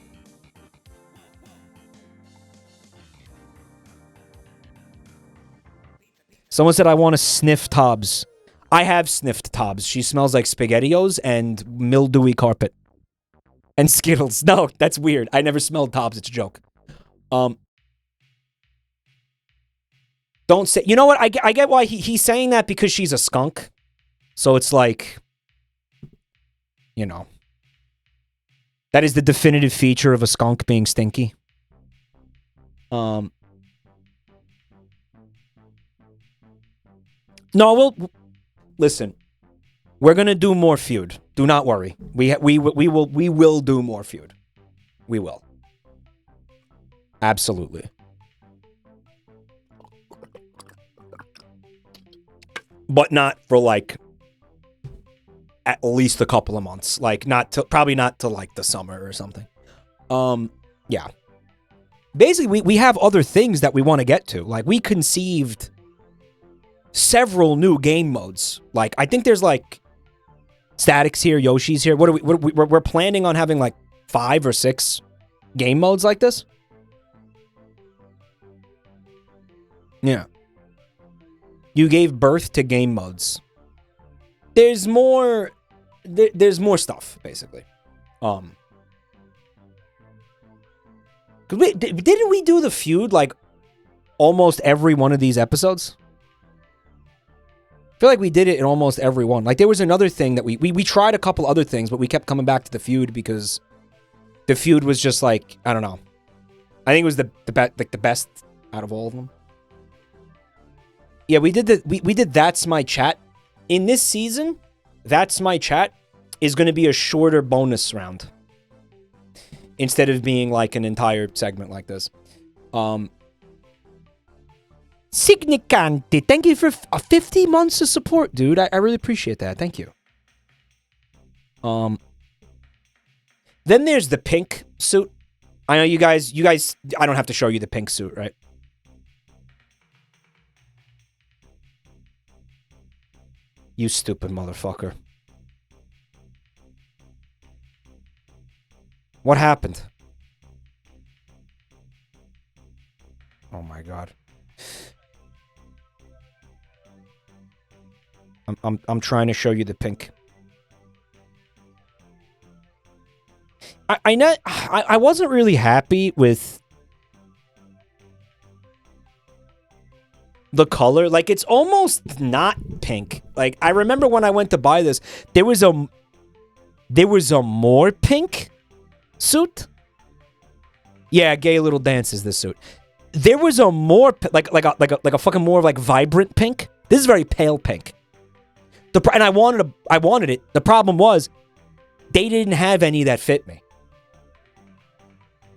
Someone said I want to sniff Tobs. I have sniffed Tobs. She smells like SpaghettiOs and mildewy carpet. And Skittles. No, that's weird. I never smelled Tobs. It's a joke. Don't say... You know what? I get why he's saying that because she's a skunk. So it's like... You know. That is the definitive feature of a skunk being stinky. No, we'll... Listen. We're gonna do more feud. Do not worry. We will do more feud. We will. Absolutely. But not for like at least a couple of months. Like probably not till like the summer or something. Yeah. Basically, we have other things that we want to get to. Like we conceived several new game modes. Like I think there's like Static's here, Yoshi's here. We're planning on having like 5 or 6 game modes like this. Yeah. You gave birth to game modes. There's more. There's more stuff, basically. Didn't we do the feud like almost every one of these episodes? I feel like we did it in almost every one. Like there was another thing that we tried a couple other things, but we kept coming back to the feud because the feud was just like, I don't know. I think it was the best out of all of them. Yeah, we did That's My Chat. In this season, That's My Chat is going to be a shorter bonus round. Instead of being like an entire segment like this. Signicante, thank you for 50 months of support, dude. I really appreciate that. Thank you. Then there's the pink suit. I know you guys, I don't have to show you the pink suit, right? You stupid motherfucker. What happened? Oh my god. I'm trying to show you the pink. I wasn't really happy with the color. Like it's almost not pink. Like I remember when I went to buy this, there was a more pink suit. Yeah, Gay Little Dance is this suit. There was a more like a fucking more like vibrant pink. This is very pale pink. And I wanted it. The problem was they didn't have any that fit me.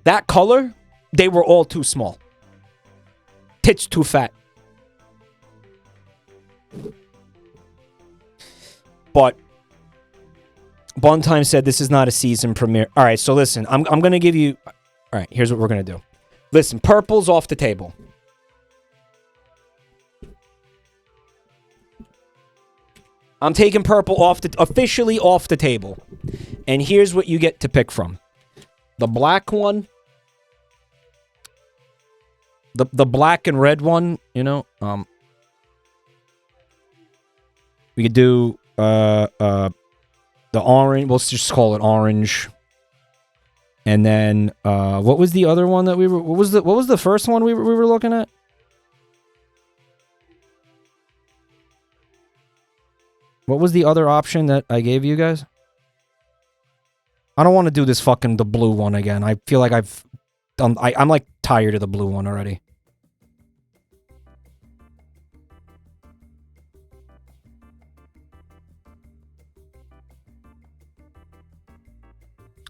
That color, they were all too small. Tits too fat. But Bontime said this is not a season premiere. All right, so listen, I'm going to give you... All right, here's what we're going to do. Listen, purple's off the table. I'm taking purple officially off the table. And here's what you get to pick from. The black one. The black and red one, you know. We could do the orange. We'll just call it orange. And then what was the other one that we were? What was the first one we were looking at? What was the other option that I gave you guys? I don't want to do this fucking the blue one again. I feel like I'm like tired of the blue one already.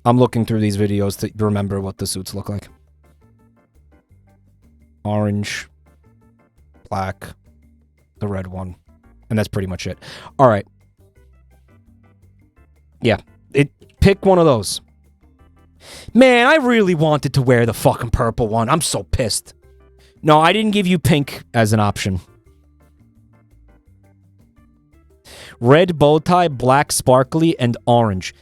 I'm looking through these videos to remember what the suits look like. Orange, black, the red one. And that's pretty much it. All right. Yeah. Pick one of those. Man, I really wanted to wear the fucking purple one. I'm so pissed. No, I didn't give you pink as an option. Red bow tie, black sparkly, and orange.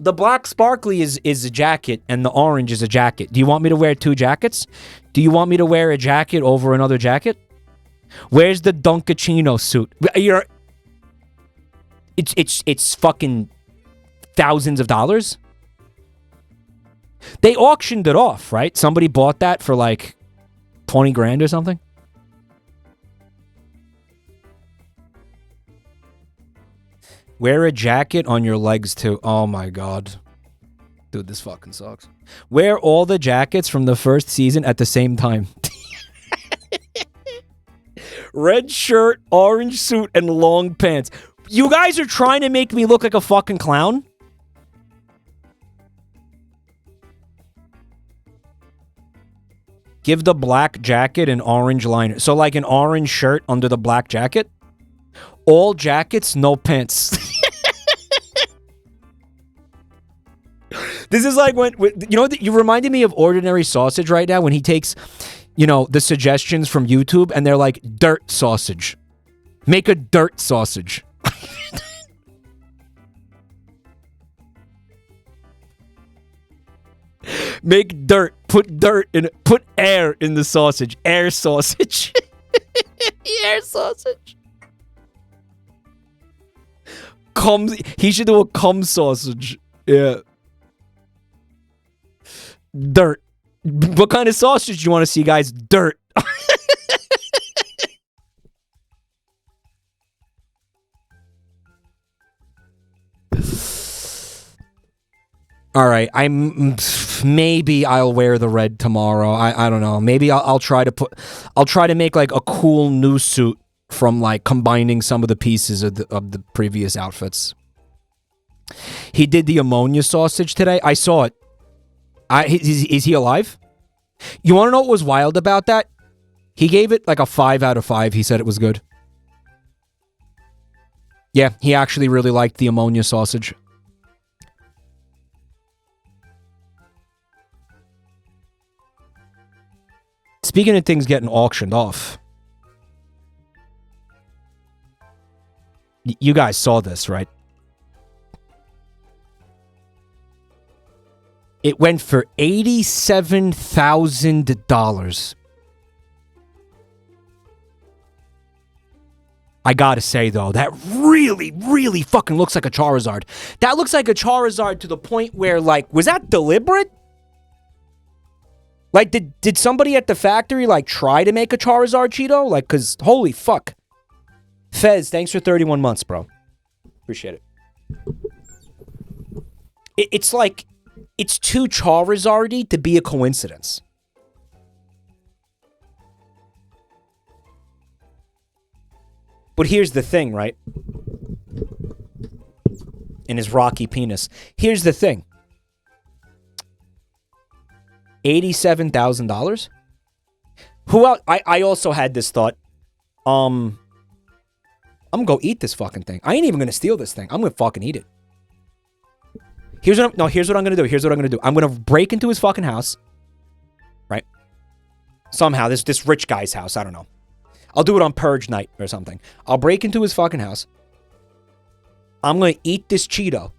The black sparkly is a jacket, and the orange is a jacket. Do you want me to wear 2 jackets? Do you want me to wear a jacket over another jacket? Where's the Dunkachino suit? It's fucking thousands of dollars. They auctioned it off, right? Somebody bought that for like 20 grand or something. Wear a jacket on your legs too. Oh my god. Dude, this fucking sucks. Wear all the jackets from the first season at the same time. Red shirt, orange suit, and long pants. You guys are trying to make me look like a fucking clown? Give the black jacket an orange liner. So like an orange shirt under the black jacket? All jackets, no pants. This is like when you know, you reminded me of Ordinary Sausage right now when he takes, you know, the suggestions from YouTube and they're like, dirt sausage. Make a dirt sausage. Make dirt. Put dirt in it. Put air in the sausage. Air sausage. Air sausage. He should do a cum sausage. Yeah. Dirt. What kind of sausage do you want to see, guys? Dirt. All right, maybe I'll wear the red tomorrow. I don't know. Maybe I'll try to make like a cool new suit from like combining some of the pieces of the previous outfits. He did the ammonia sausage today. I saw it. Is he alive? You want to know what was wild about that? He gave it like a 5 out of 5. He said it was good. Yeah, he actually really liked the ammonia sausage. Speaking of things getting auctioned off, you guys saw this, right? It went for $87,000. I gotta say, though, that really, really fucking looks like a Charizard. That looks like a Charizard to the point where, like, was that deliberate? Like, did somebody at the factory, like, try to make a Charizard Cheeto? Like, because, holy fuck. Fez, thanks for 31 months, bro. Appreciate it. It's like, it's too Charizard-y to be a coincidence. But here's the thing, right? In his rocky penis. Here's the thing. $87,000? Who else? I also had this thought. I'm gonna go eat this fucking thing. I ain't even gonna steal this thing. I'm gonna fucking eat it. Here's what I'm gonna do. Here's what I'm gonna do. I'm gonna break into his fucking house. Right? Somehow, this rich guy's house. I don't know. I'll do it on purge night or something. I'll break into his fucking house. I'm gonna eat this Cheeto.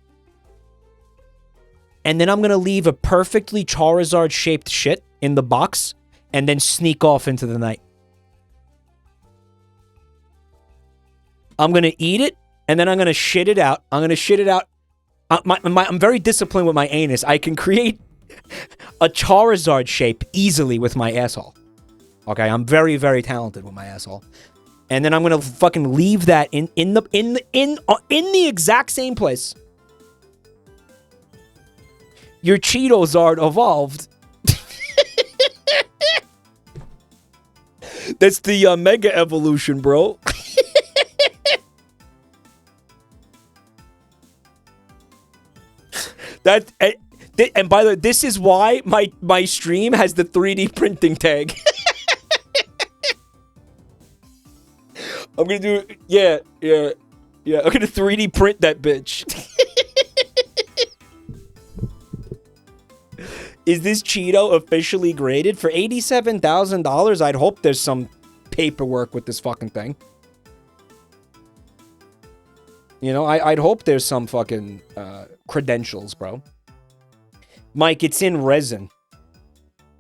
And then I'm going to leave a perfectly Charizard-shaped shit in the box and then sneak off into the night. I'm going to eat it, and then I'm going to shit it out. I'm going to shit it out. I'm very disciplined with my anus. I can create a Charizard shape easily with my asshole. Okay, I'm very, very talented with my asshole. And then I'm going to fucking leave that in the exact same place. Your Cheetos aren't evolved. That's the mega evolution, bro. And by the way, this is why my stream has the 3D printing tag. I'm gonna do, yeah. I'm gonna 3D print that bitch. Is this Cheeto officially graded? For $87,000, I'd hope there's some paperwork with this fucking thing. You know, I'd hope there's some fucking credentials, bro. Mike, it's in resin.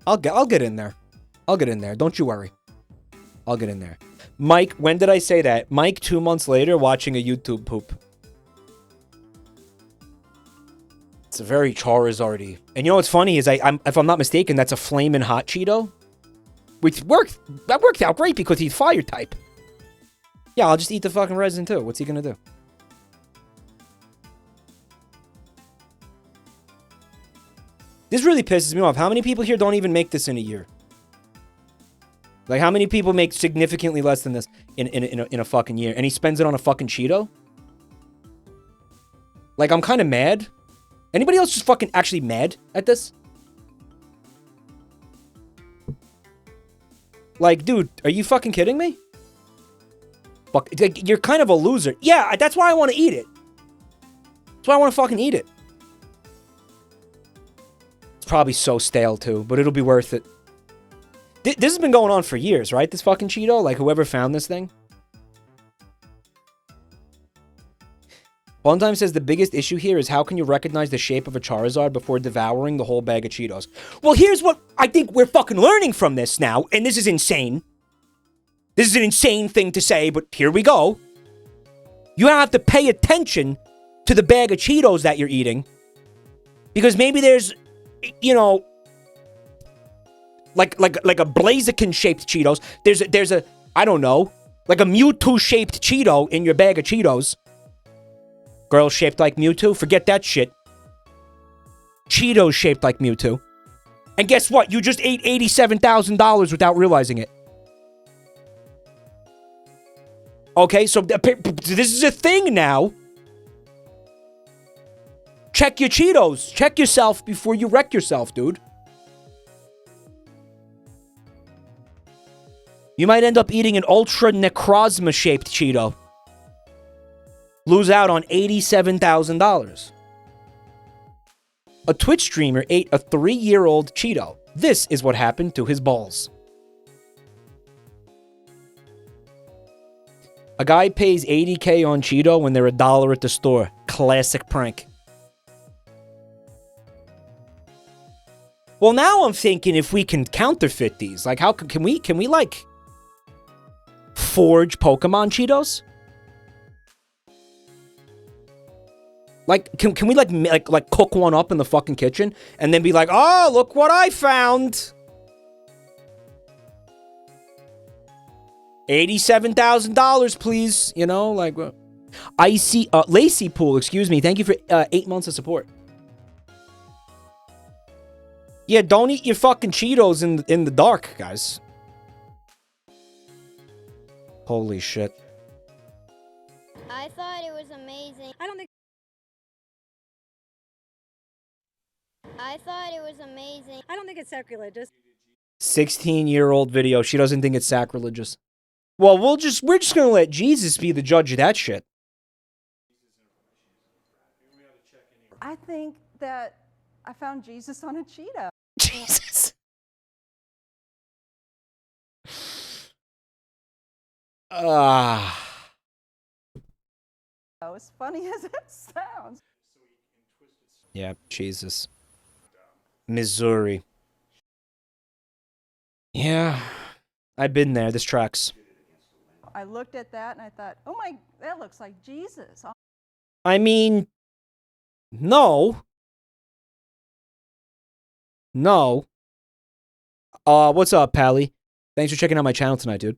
I'll get in there. I'll get in there. Don't you worry. I'll get in there. Mike, when did I say that? Mike, 2 months later, watching a YouTube poop. It's a very Charizard-y. And you know what's funny is, if I'm not mistaken, that's a flaming hot Cheeto. Which that worked out great because he's fire type. Yeah, I'll just eat the fucking resin too. What's he gonna do? This really pisses me off. How many people here don't even make this in a year? Like, how many people make significantly less than this in a fucking year? And he spends it on a fucking Cheeto? Like, I'm kind of mad. Anybody else just fucking actually mad at this? Like, dude, are you fucking kidding me? Fuck, like, you're kind of a loser. Yeah, that's why I want to eat it. That's why I want to fucking eat it. It's probably so stale, too, but it'll be worth it. This has been going on for years, right? This fucking Cheeto? Like, whoever found this thing? One time says the biggest issue here is how can you recognize the shape of a Charizard before devouring the whole bag of Cheetos? Well, here's what I think we're fucking learning from this now, and this is insane. This is an insane thing to say, but here we go. You have to pay attention to the bag of Cheetos that you're eating, because maybe there's, you know, like a Blaziken-shaped Cheetos. There's a, I don't know, like a Mewtwo-shaped Cheeto in your bag of Cheetos. Girls shaped like Mewtwo? Forget that shit. Cheetos shaped like Mewtwo. And guess what? You just ate $87,000 without realizing it. Okay, so this is a thing now. Check your Cheetos. Check yourself before you wreck yourself, dude. You might end up eating an Ultra Necrozma-shaped Cheeto. Lose out on $87,000. A Twitch streamer ate a 3-year-old Cheeto. This is what happened to his balls. A guy pays $80K on Cheeto when they're $1 at the store. Classic prank. Well, now I'm thinking if we can counterfeit these. Like, how can we like forge Pokemon Cheetos? Like, can we like cook one up in the fucking kitchen and then be like, oh, look what I found. $87,000, please. You know, like, Icy, Lacy Pool, excuse me. Thank you for 8 months of support. Yeah, don't eat your fucking Cheetos in the dark, guys. Holy shit. I thought it was amazing. I thought it was amazing. I don't think it's sacrilegious. 16-year-old video. She doesn't think it's sacrilegious. Well, we're just gonna let Jesus be the judge of that shit. I think that I found Jesus on a Cheeto. Jesus. As funny as it sounds. Yeah, Jesus. Missouri. Yeah, I've been there. This tracks. I looked at that and I thought, oh my, that looks like Jesus. I mean, no. No. What's up, Pally? Thanks for checking out my channel tonight, dude.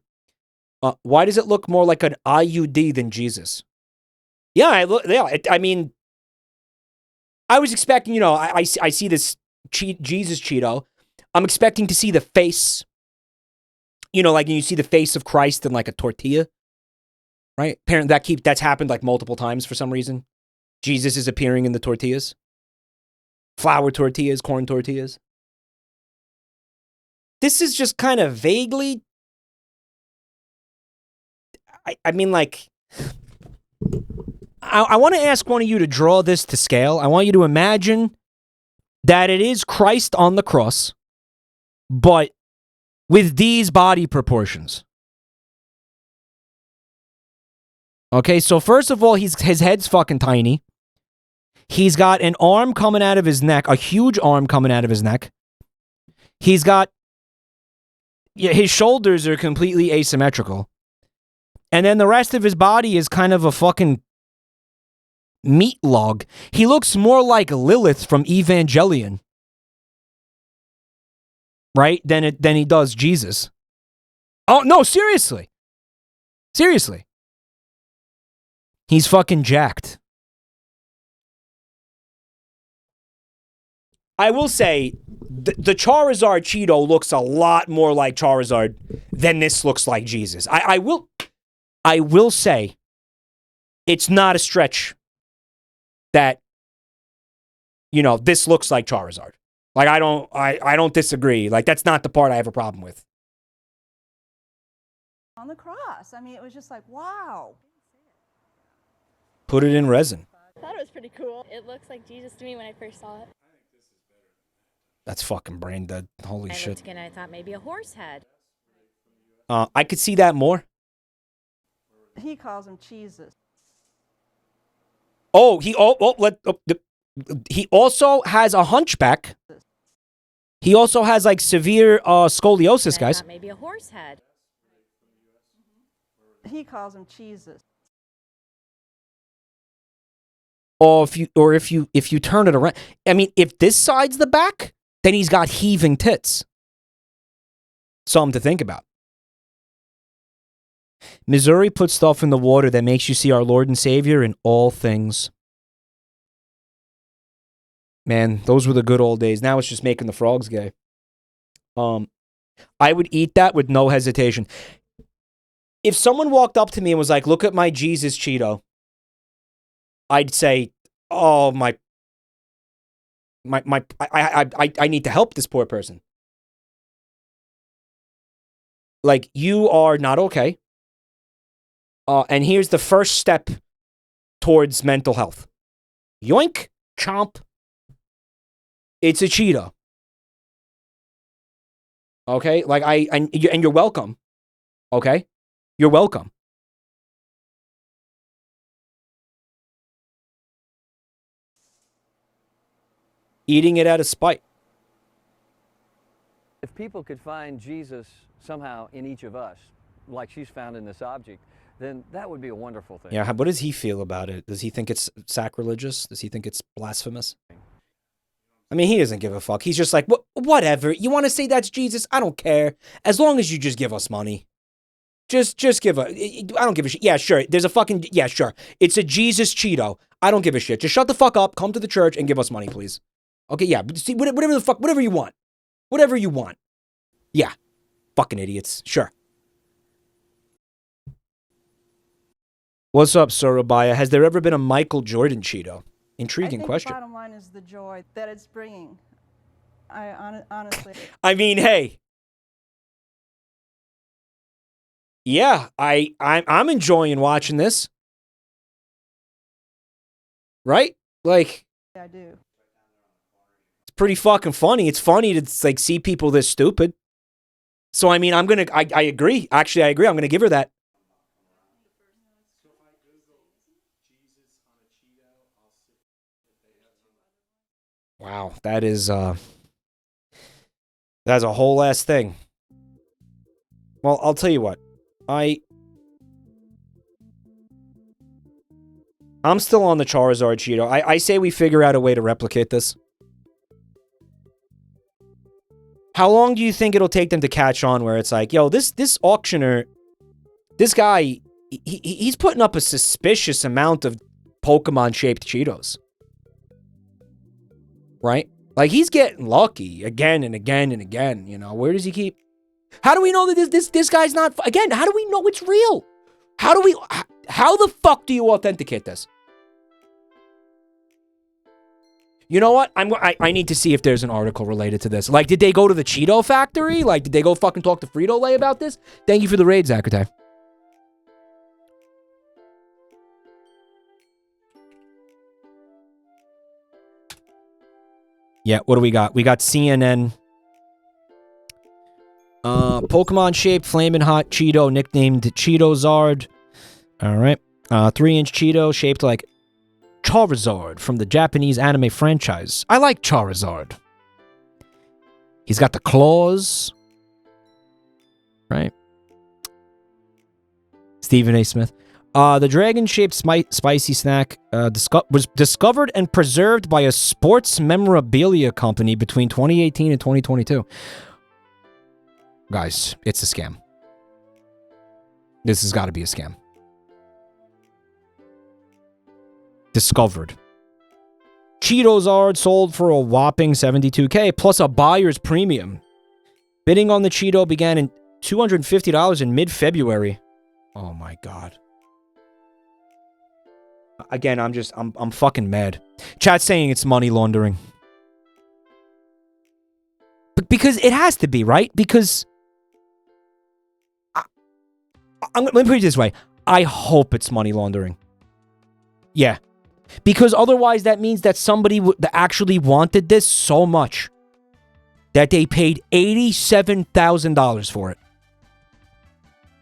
Why does it look more like an IUD than Jesus? Yeah, I mean, I was expecting, you know, I see this Jesus Cheeto. I'm expecting to see the face. You know, like you see the face of Christ in like a tortilla, right? Apparently that's happened like multiple times for some reason. Jesus is appearing in the tortillas. Flour tortillas, corn tortillas. This is just kind of vaguely. I mean, like, I want to ask one of you to draw this to scale. I want you to imagine that it is Christ on the cross, but with these body proportions. Okay, so first of all, his head's fucking tiny. He's got an arm coming out of his neck, a huge arm coming out of his neck. He's got, yeah, his shoulders are completely asymmetrical. And then the rest of his body is kind of a fucking meat log. He looks more like Lilith from Evangelion, right? Than he does Jesus. Oh, no, seriously. Seriously. He's fucking jacked. I will say, the Charizard Cheeto looks a lot more like Charizard than this looks like Jesus. I will say, it's not a stretch that, you know, this looks like Charizard. Like, I don't disagree. Like, that's not the part I have a problem with. On the cross. I mean, it was just like, wow. Put it in resin. I thought it was pretty cool. It looks like Jesus to me when I first saw it. That's fucking brain dead. Holy shit. And I thought maybe a horse head. I could see that more. He calls him Jesus. Oh, he also has a hunchback. He also has like severe scoliosis, guys. Maybe a horse head. He calls him Jesus. Or if you turn it around, I mean, if this side's the back, then he's got heaving tits. Something to think about. Missouri puts stuff in the water that makes you see our Lord and Savior in all things. Man, those were the good old days. Now it's just making the frogs gay. I would eat that with no hesitation. If someone walked up to me and was like, "Look at my Jesus Cheeto," I'd say, "Oh, I need to help this poor person. Like, you are not okay. And here's the first step towards mental health. Yoink, chomp. It's a Cheeto. Okay? Like, and you're welcome. Okay? You're welcome. Eating it out of spite. If people could find Jesus somehow in each of us, like she's found in this object, then that would be a wonderful thing. Yeah, what does he feel about it? Does he think it's sacrilegious? Does he think it's blasphemous? I mean, he doesn't give a fuck. He's just like, whatever. You want to say that's Jesus? I don't care. As long as you just give us money. Just give a... I don't give a shit. Yeah, sure. There's a fucking... Yeah, sure. It's a Jesus Cheeto. I don't give a shit. Just shut the fuck up, come to the church, and give us money, please. Okay, yeah. See, whatever the fuck... Whatever you want. Whatever you want. Yeah. Fucking idiots. Sure. What's up, Sorobaya? Has there ever been a Michael Jordan Cheeto? Intriguing question. The bottom line is the joy that it's bringing. Honestly. I mean, hey. Yeah, I'm enjoying watching this. Right? Like, Yeah, I do. it's pretty fucking funny. It's funny to like see people this stupid. So I mean, I agree. Actually, I agree. I'm gonna give her that. Wow, that's a whole ass thing. Well, I'll tell you what. I'm still on the Charizard Cheeto. I say we figure out a way to replicate this. How long do you think it'll take them to catch on where it's like, yo, this auctioneer, this guy, he's putting up a suspicious amount of Pokemon-shaped Cheetos. Right? Like, he's getting lucky again and again and again, you know? Where does he keep... How do we know that this guy's not... Again, how do we know it's real? How the fuck do you authenticate this? You know what? I need to see if there's an article related to this. Like, did they go to the Cheeto factory? Like, did they go fucking talk to Frito-Lay about this? Thank you for the raid, Zacatay. Yeah, what do we got? We got CNN. Pokemon-shaped Flamin' Hot Cheeto nicknamed Cheetozard. All right. 3-inch Cheeto shaped like Charizard from the Japanese anime franchise. I like Charizard. He's got the claws. Right. Stephen A. Smith. The dragon-shaped spicy snack was discovered and preserved by a sports memorabilia company between 2018 and 2022. Guys, it's a scam. This has got to be a scam. Discovered. Cheetozard sold for a whopping $72K plus a buyer's premium. Bidding on the Cheeto began in $250 in mid-February. Oh my god. Again, I'm fucking mad. Chat's saying it's money laundering. But because it has to be, right? Because let me put it this way. I hope it's money laundering. Yeah. Because otherwise that means that somebody that actually wanted this so much that they paid $87,000 for it.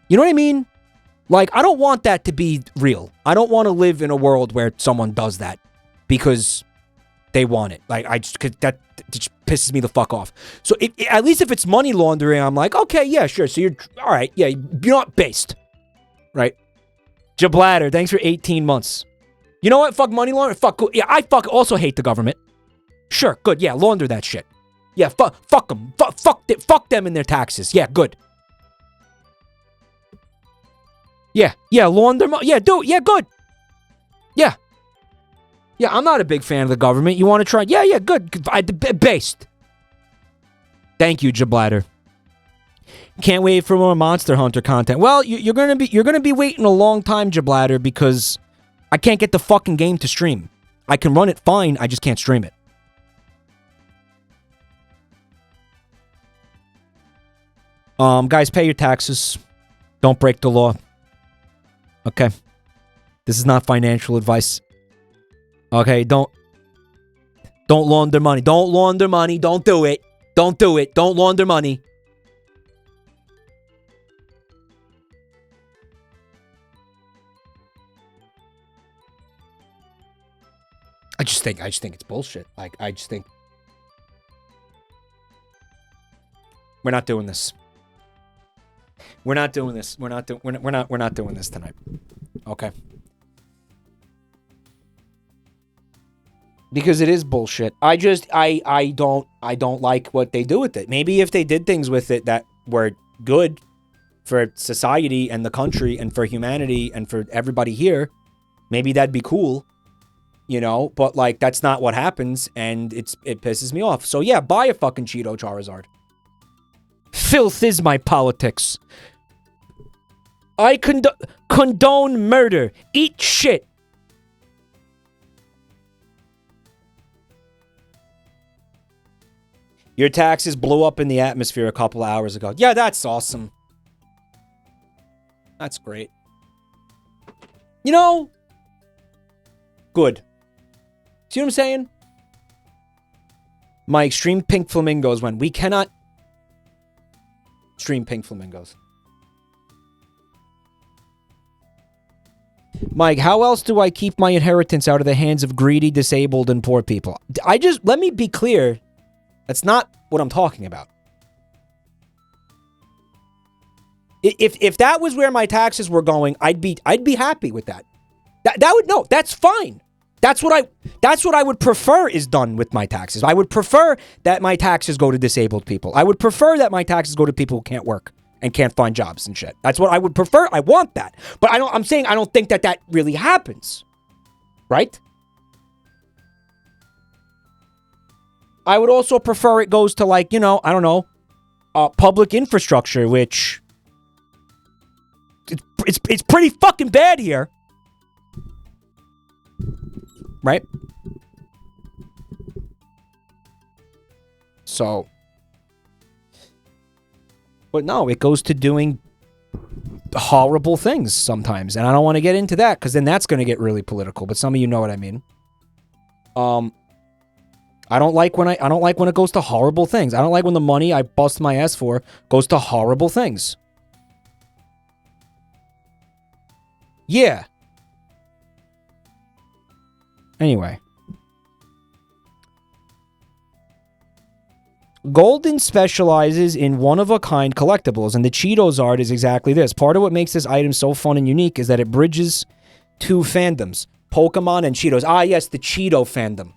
You know what I mean? Like, I don't want that to be real. I don't want to live in a world where someone does that because they want it. Like, that just pisses me the fuck off. So, at least if it's money laundering, I'm like, okay, yeah, sure. So, you're, all right, yeah, you're not based. Right? Jabladder, thanks for 18 months. You know what? Fuck money laundering. Fuck, yeah, I also hate the government. Sure, good, yeah, launder that shit. Yeah, fuck them. Fuck them and their taxes. Yeah, good. Yeah, launder money. Yeah, do it. Yeah, good. Yeah. Yeah, I'm not a big fan of the government. You want to try? Yeah, good. Based. Thank you, Jabladder. Can't wait for more Monster Hunter content. Well, you're gonna be waiting a long time, Jabladder, because I can't get the fucking game to stream. I can run it fine, I just can't stream it. Guys, pay your taxes. Don't break the law. Okay. This is not financial advice. Okay, don't launder money. Don't launder money. Don't do it. Don't do it. Don't launder money. I just think it's bullshit. Like, I just think we're not doing this. We're not doing this. We're not doing this tonight. Okay. Because it is bullshit. I don't like what they do with it. Maybe if they did things with it that were good for society and the country and for humanity and for everybody here, maybe that'd be cool. You know, but like that's not what happens and it pisses me off. So yeah, buy a fucking Cheeto Charizard. Filth is my politics. I condone murder. Eat shit. Your taxes blew up in the atmosphere a couple of hours ago. Yeah, that's awesome. That's great. You know, good. See what I'm saying? My extreme pink flamingos when we cannot stream pink flamingos. Mike, how else do I keep my inheritance out of the hands of greedy, disabled, and poor people? Let me be clear. That's not what I'm talking about. If that was where my taxes were going, I'd be happy with that. That's fine. That's what I would prefer is done with my taxes. I would prefer that my taxes go to disabled people. I would prefer that my taxes go to people who can't work and can't find jobs and shit. That's what I would prefer. I want that. But I'm saying I don't think that really happens. Right? I would also prefer it goes to like, you know, I don't know, public infrastructure, which it's pretty fucking bad here. Right? So, but no, it goes to doing horrible things sometimes. And I don't want to get into that because then that's going to get really political. But some of you know what I mean. I don't like when it goes to horrible things. I don't like when the money I bust my ass for goes to horrible things. Yeah. Anyway. Golden specializes in one-of-a-kind collectibles, and the Cheetos art is exactly this. Part of what makes this item so fun and unique is that it bridges two fandoms, Pokemon and Cheetos. Ah, yes, the Cheeto fandom.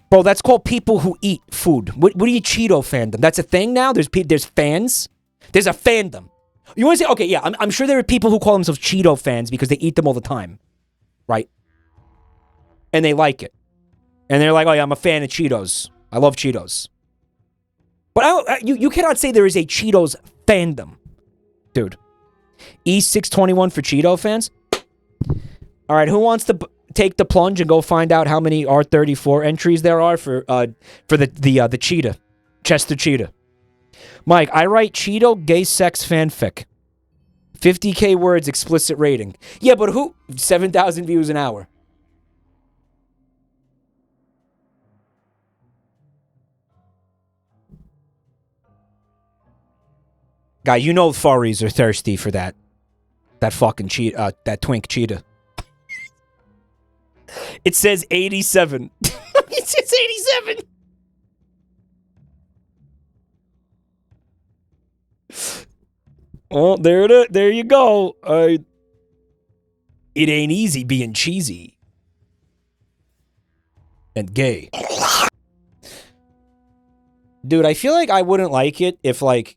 Bro, that's called people who eat food. What do you Cheeto fandom? That's a thing now? There's fans? There's a fandom. You want to say, okay, yeah, I'm sure there are people who call themselves Cheeto fans because they eat them all the time. Right? And they like it. And they're like, oh yeah, I'm a fan of Cheetos. I love Cheetos. But you cannot say there is a Cheetos fandom. Dude. E621 for Cheeto fans? Alright, who wants to take the plunge and go find out how many R34 entries there are for the Cheetah? Chester Cheetah. Mike, I write Cheeto gay sex fanfic. 50k words, explicit rating. Yeah, but who? 7,000 views an hour. Guy, you know furries are thirsty for that fucking that twink cheetah. It says 87. It says 87. Well, there you go. It ain't easy being cheesy and gay. Dude, I feel like I wouldn't like it if, like,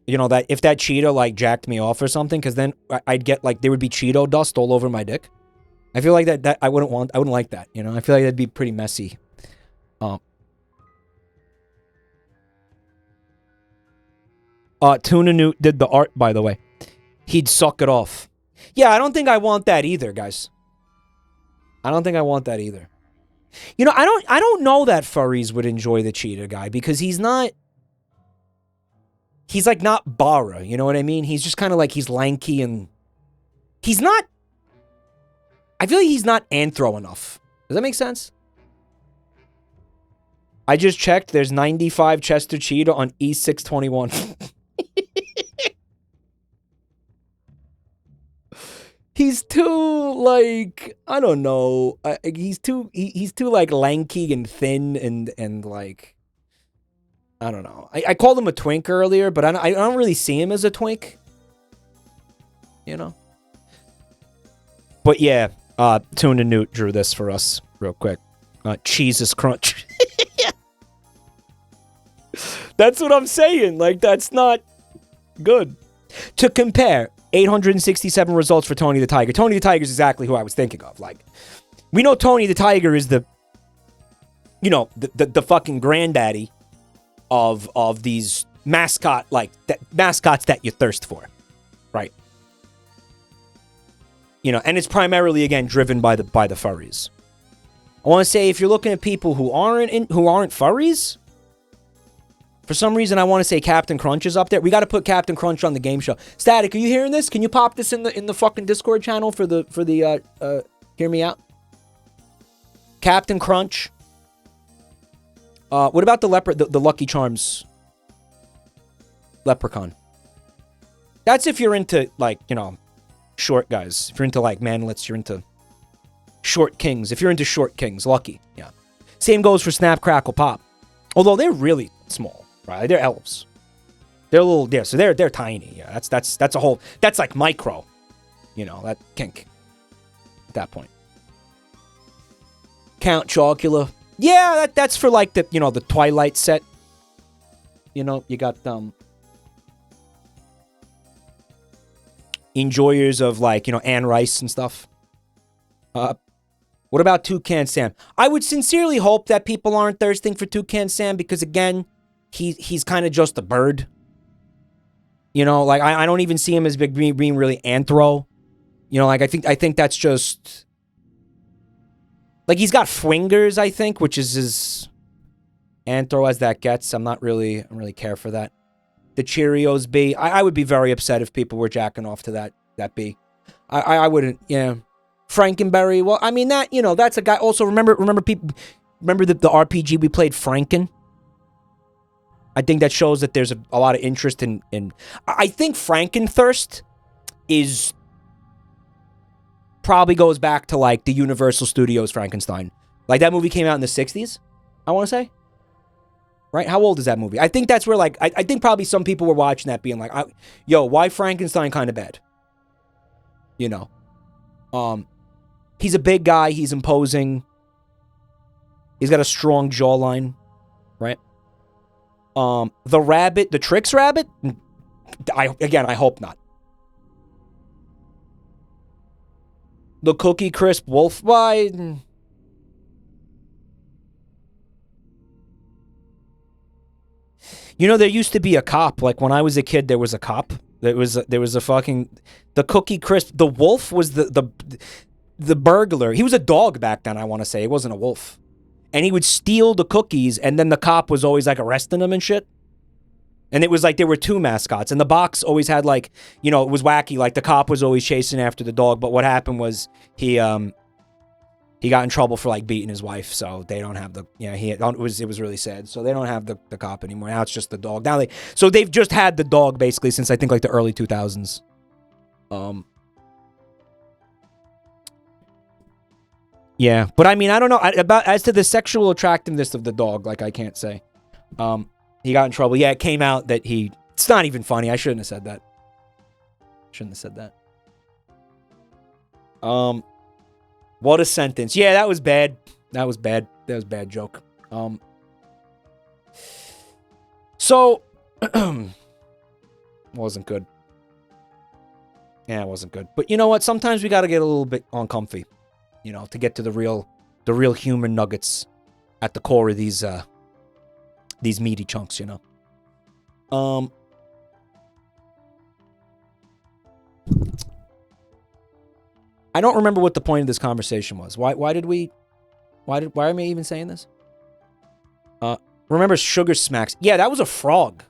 you know, that if that Cheeto, like, jacked me off or something, because then I'd get, like, there would be Cheeto dust all over my dick. I feel like that I wouldn't like that, you know? I feel like that'd be pretty messy. Tuna Newt did the art, by the way. He'd suck it off. Yeah, I don't think I want that either, guys. I don't think I want that either. You know, I don't know that furries would enjoy the cheetah guy because he's like not Bara, you know what I mean? He's just kind of like, he's lanky and he's not, I feel like he's not anthro enough. Does that make sense? I just checked, there's 95 Chester Cheetah on E621. He's too, like, I don't know. He's too like lanky and thin and like, I don't know. I called him a twink earlier, but I don't really see him as a twink. You know? But yeah, Tuna Newt drew this for us real quick. Cheeses Crunch. That's what I'm saying. Like, that's not good. To compare, 867 results for Tony the Tiger. Tony the Tiger is exactly who I was thinking of. Like, we know Tony the Tiger is the, you know, the fucking granddaddy of these mascots that you thirst for, right? You know, and it's primarily, again, driven by the furries. I want to say, if you're looking at people who aren't furries, for some reason I want to say Captain Crunch is up there. We got to put Captain Crunch on the game show. Static, are you hearing this? Can you pop this in the fucking Discord channel for the hear me out? Captain Crunch. What about the Lucky Charms leprechaun? That's if you're into, like, you know, short guys. If you're into, like, manlets, you're into short kings. If you're into short kings, Lucky. Yeah. Same goes for Snap, Crackle, Pop. Although they're really small, right? They're elves. They're a little, yeah, so they're tiny. Yeah, that's a whole, that's like micro. You know, that kink. At that point. Count Chocula. Yeah, that's for, like, the, you know, the Twilight set. You know, you got enjoyers of, like, you know, Anne Rice and stuff. What about Toucan Sam? I would sincerely hope that people aren't thirsting for Toucan Sam because, again, he's kind of just a bird. You know, like, I don't even see him as being really anthro. You know, like, I think that's just, like, he's got fingers, I think, which is as anthro as that gets. I don't really care for that. The Cheerios bee. I would be very upset if people were jacking off to that bee. I wouldn't, yeah. Frankenberry. Well, I mean that, you know, that's a guy. Also, remember the RPG we played, Franken? I think that shows that there's a lot of interest in I think Frankenthirst is probably goes back to like the Universal Studios Frankenstein. Like that movie came out in the 60s, I want to say. Right? How old is that movie? I think that's where like I think probably some people were watching that being like, yo, why Frankenstein kind of bad? You know. He's a big guy, he's imposing. He's got a strong jawline, right? The rabbit, the Trix rabbit? I hope not. The Cookie Crisp Wolf? Why? You know, there used to be a cop. Like, when I was a kid, there was a cop. There was a fucking... The Cookie Crisp... The wolf was the burglar. He was a dog back then, I want to say. He wasn't a wolf. And he would steal the cookies, and then the cop was always, like, arresting him and shit. And it was like there were two mascots. And the box always had, like... You know, it was wacky. Like, the cop was always chasing after the dog. But what happened was he got in trouble for, like, beating his wife. So they don't have the... Yeah, it was really sad. So they don't have the cop anymore. Now it's just the dog. So they've just had the dog, basically, since I think, like, the early 2000s. Yeah, but I mean, I don't know as to the sexual attractiveness of the dog. Like, I can't say. He got in trouble. Yeah, it came out that it's not even funny. I shouldn't have said that. What a sentence. Yeah, that was bad. That was bad. That was a bad joke. So, wasn't good. Yeah, it wasn't good. But you know what? Sometimes we got to get a little bit uncomfy. You know, to get to the real human nuggets at the core of these meaty chunks, you know. I don't remember what the point of this conversation was. Why am I even saying this? Remember Sugar Smacks? Yeah, that was a frog.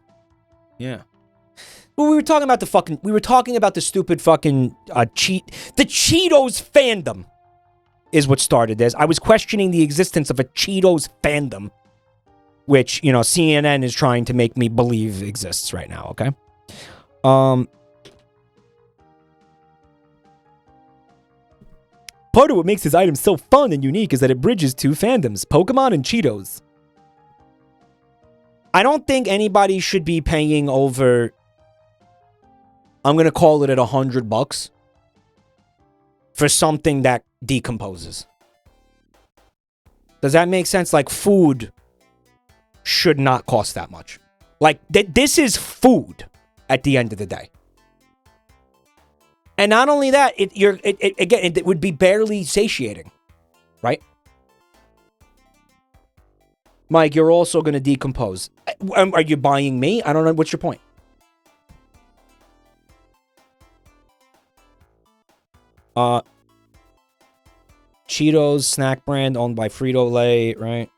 Yeah. But we were talking about the stupid fucking the Cheetos fandom. Is what started this. I was questioning the existence of a Cheetos fandom, which, you know, CNN is trying to make me believe exists right now, okay? Part of what makes this item so fun and unique is that it bridges two fandoms, Pokemon and Cheetos. I don't think anybody should be paying over, I'm going to call it at $100 for something that decomposes. Does that make sense? Like, food should not cost that much. Like, this is food at the end of the day. And not only that, it would be barely satiating, right? Mike, you're also going to decompose. Are you buying me? I don't know. What's your point? Cheetos, snack brand owned by Frito-Lay, right?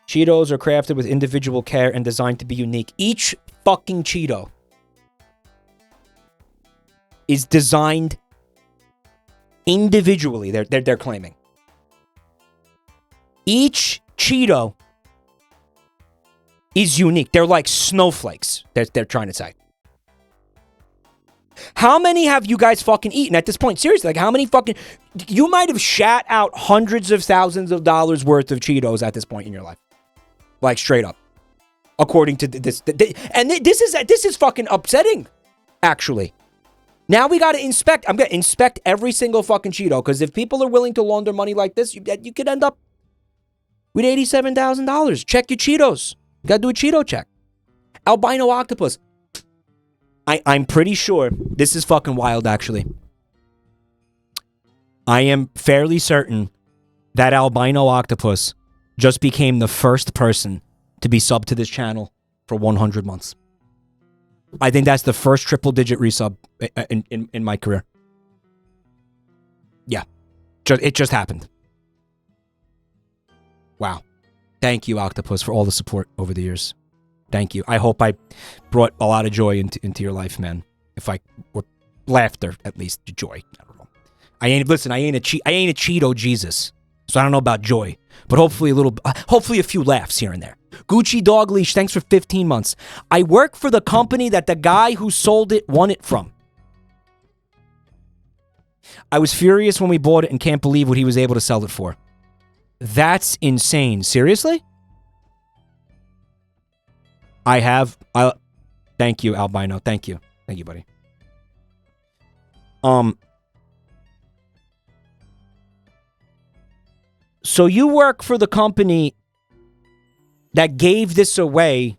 Cheetos are crafted with individual care and designed to be unique. Each fucking Cheeto is designed individually. They're claiming. Each Cheeto is unique. They're like snowflakes. They're trying to say. How many have you guys fucking eaten at this point? Seriously, like how many fucking... You might have shat out hundreds of thousands of dollars worth of Cheetos at this point in your life. Like straight up. According to this. And this is fucking upsetting, actually. Now we gotta inspect. I'm gonna inspect every single fucking Cheeto, because if people are willing to launder money like this, you could end up with $87,000. Check your Cheetos. You gotta do a Cheeto check. Albino octopus. I'm pretty sure this is fucking wild, actually. I am fairly certain that albino octopus just became the first person to be subbed to this channel for 100 months. I think that's the first triple-digit resub in my career. Yeah. It just happened. Wow. Thank you, Octopus, for all the support over the years. Thank you. I hope I brought a lot of joy into your life, man. If I... Or laughter, at least. Joy. I don't know. I ain't a Cheeto Jesus, so I don't know about joy, but hopefully a few laughs here and there. Gucci Dog Leash, thanks for 15 months. I work for the company that the guy who sold it won it from. I was furious when we bought it and can't believe what he was able to sell it for. That's insane. Seriously? Thank you, Albino. Thank you, buddy. So you work for the company that gave this away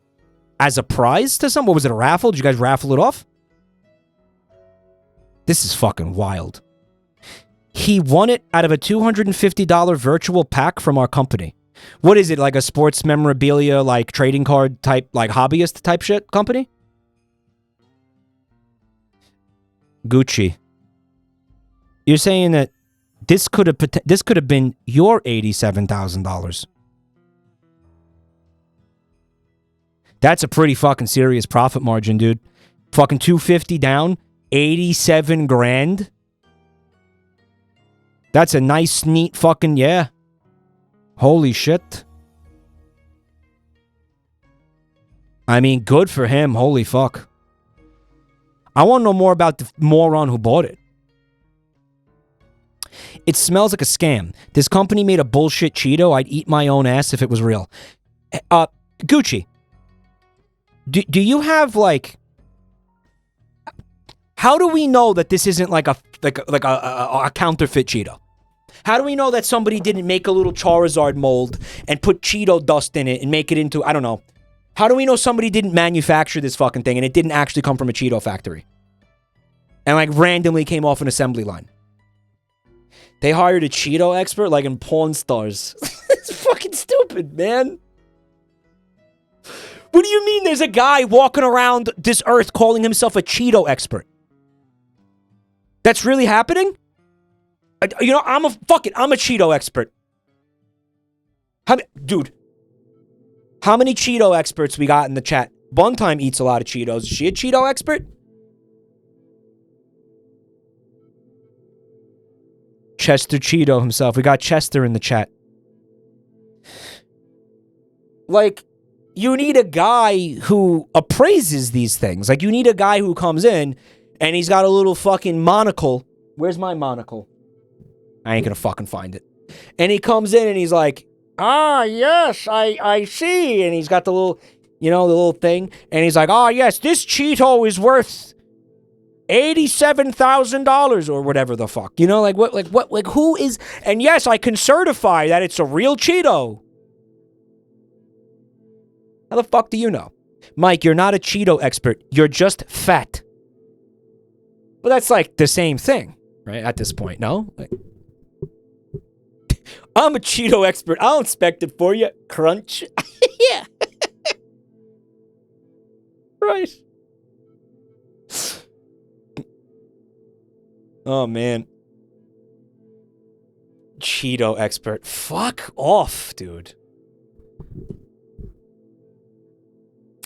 as a prize to someone? What was it, a raffle? Did you guys raffle it off? This is fucking wild. He won it out of a $250 virtual pack from our company. What is it, like a sports memorabilia, like trading card type, like hobbyist type shit company? Gucci. You're saying that this could have been your $87,000. That's a pretty fucking serious profit margin, dude. Fucking 250 down, 87 grand. That's a nice, neat fucking, yeah. Holy shit. I mean, good for him. Holy fuck. I want to know more about the moron who bought it. It smells like a scam. This company made a bullshit Cheeto. I'd eat my own ass if it was real. Gucci. Do you have, like... How do we know that this isn't like a counterfeit Cheeto? How do we know that somebody didn't make a little Charizard mold and put Cheeto dust in it and make it into, I don't know. How do we know somebody didn't manufacture this fucking thing and it didn't actually come from a Cheeto factory? And like randomly came off an assembly line. They hired a Cheeto expert like in Pawn Stars. It's fucking stupid, man. What do you mean there's a guy walking around this earth calling himself a Cheeto expert? That's really happening? You know, I'm a Cheeto expert. Dude, how many Cheeto experts we got in the chat? Buntime eats a lot of Cheetos. Is she a Cheeto expert? Chester Cheeto himself. We got Chester in the chat. Like, you need a guy who appraises these things. Like, you need a guy who comes in and he's got a little fucking monocle. Where's my monocle? I ain't gonna fucking find it. And he comes in and he's like, yes, I see. And he's got the little, the little thing. And he's like, yes, this Cheeto is worth $87,000 or whatever the fuck. Who is, and yes, I can certify that it's a real Cheeto. How the fuck do you know? Mike, you're not a Cheeto expert. You're just fat. But that's like the same thing, right? At this point, no? I'm a Cheeto expert. I'll inspect it for you. Crunch. Yeah. Right. Oh, man. Cheeto expert. Fuck off, dude.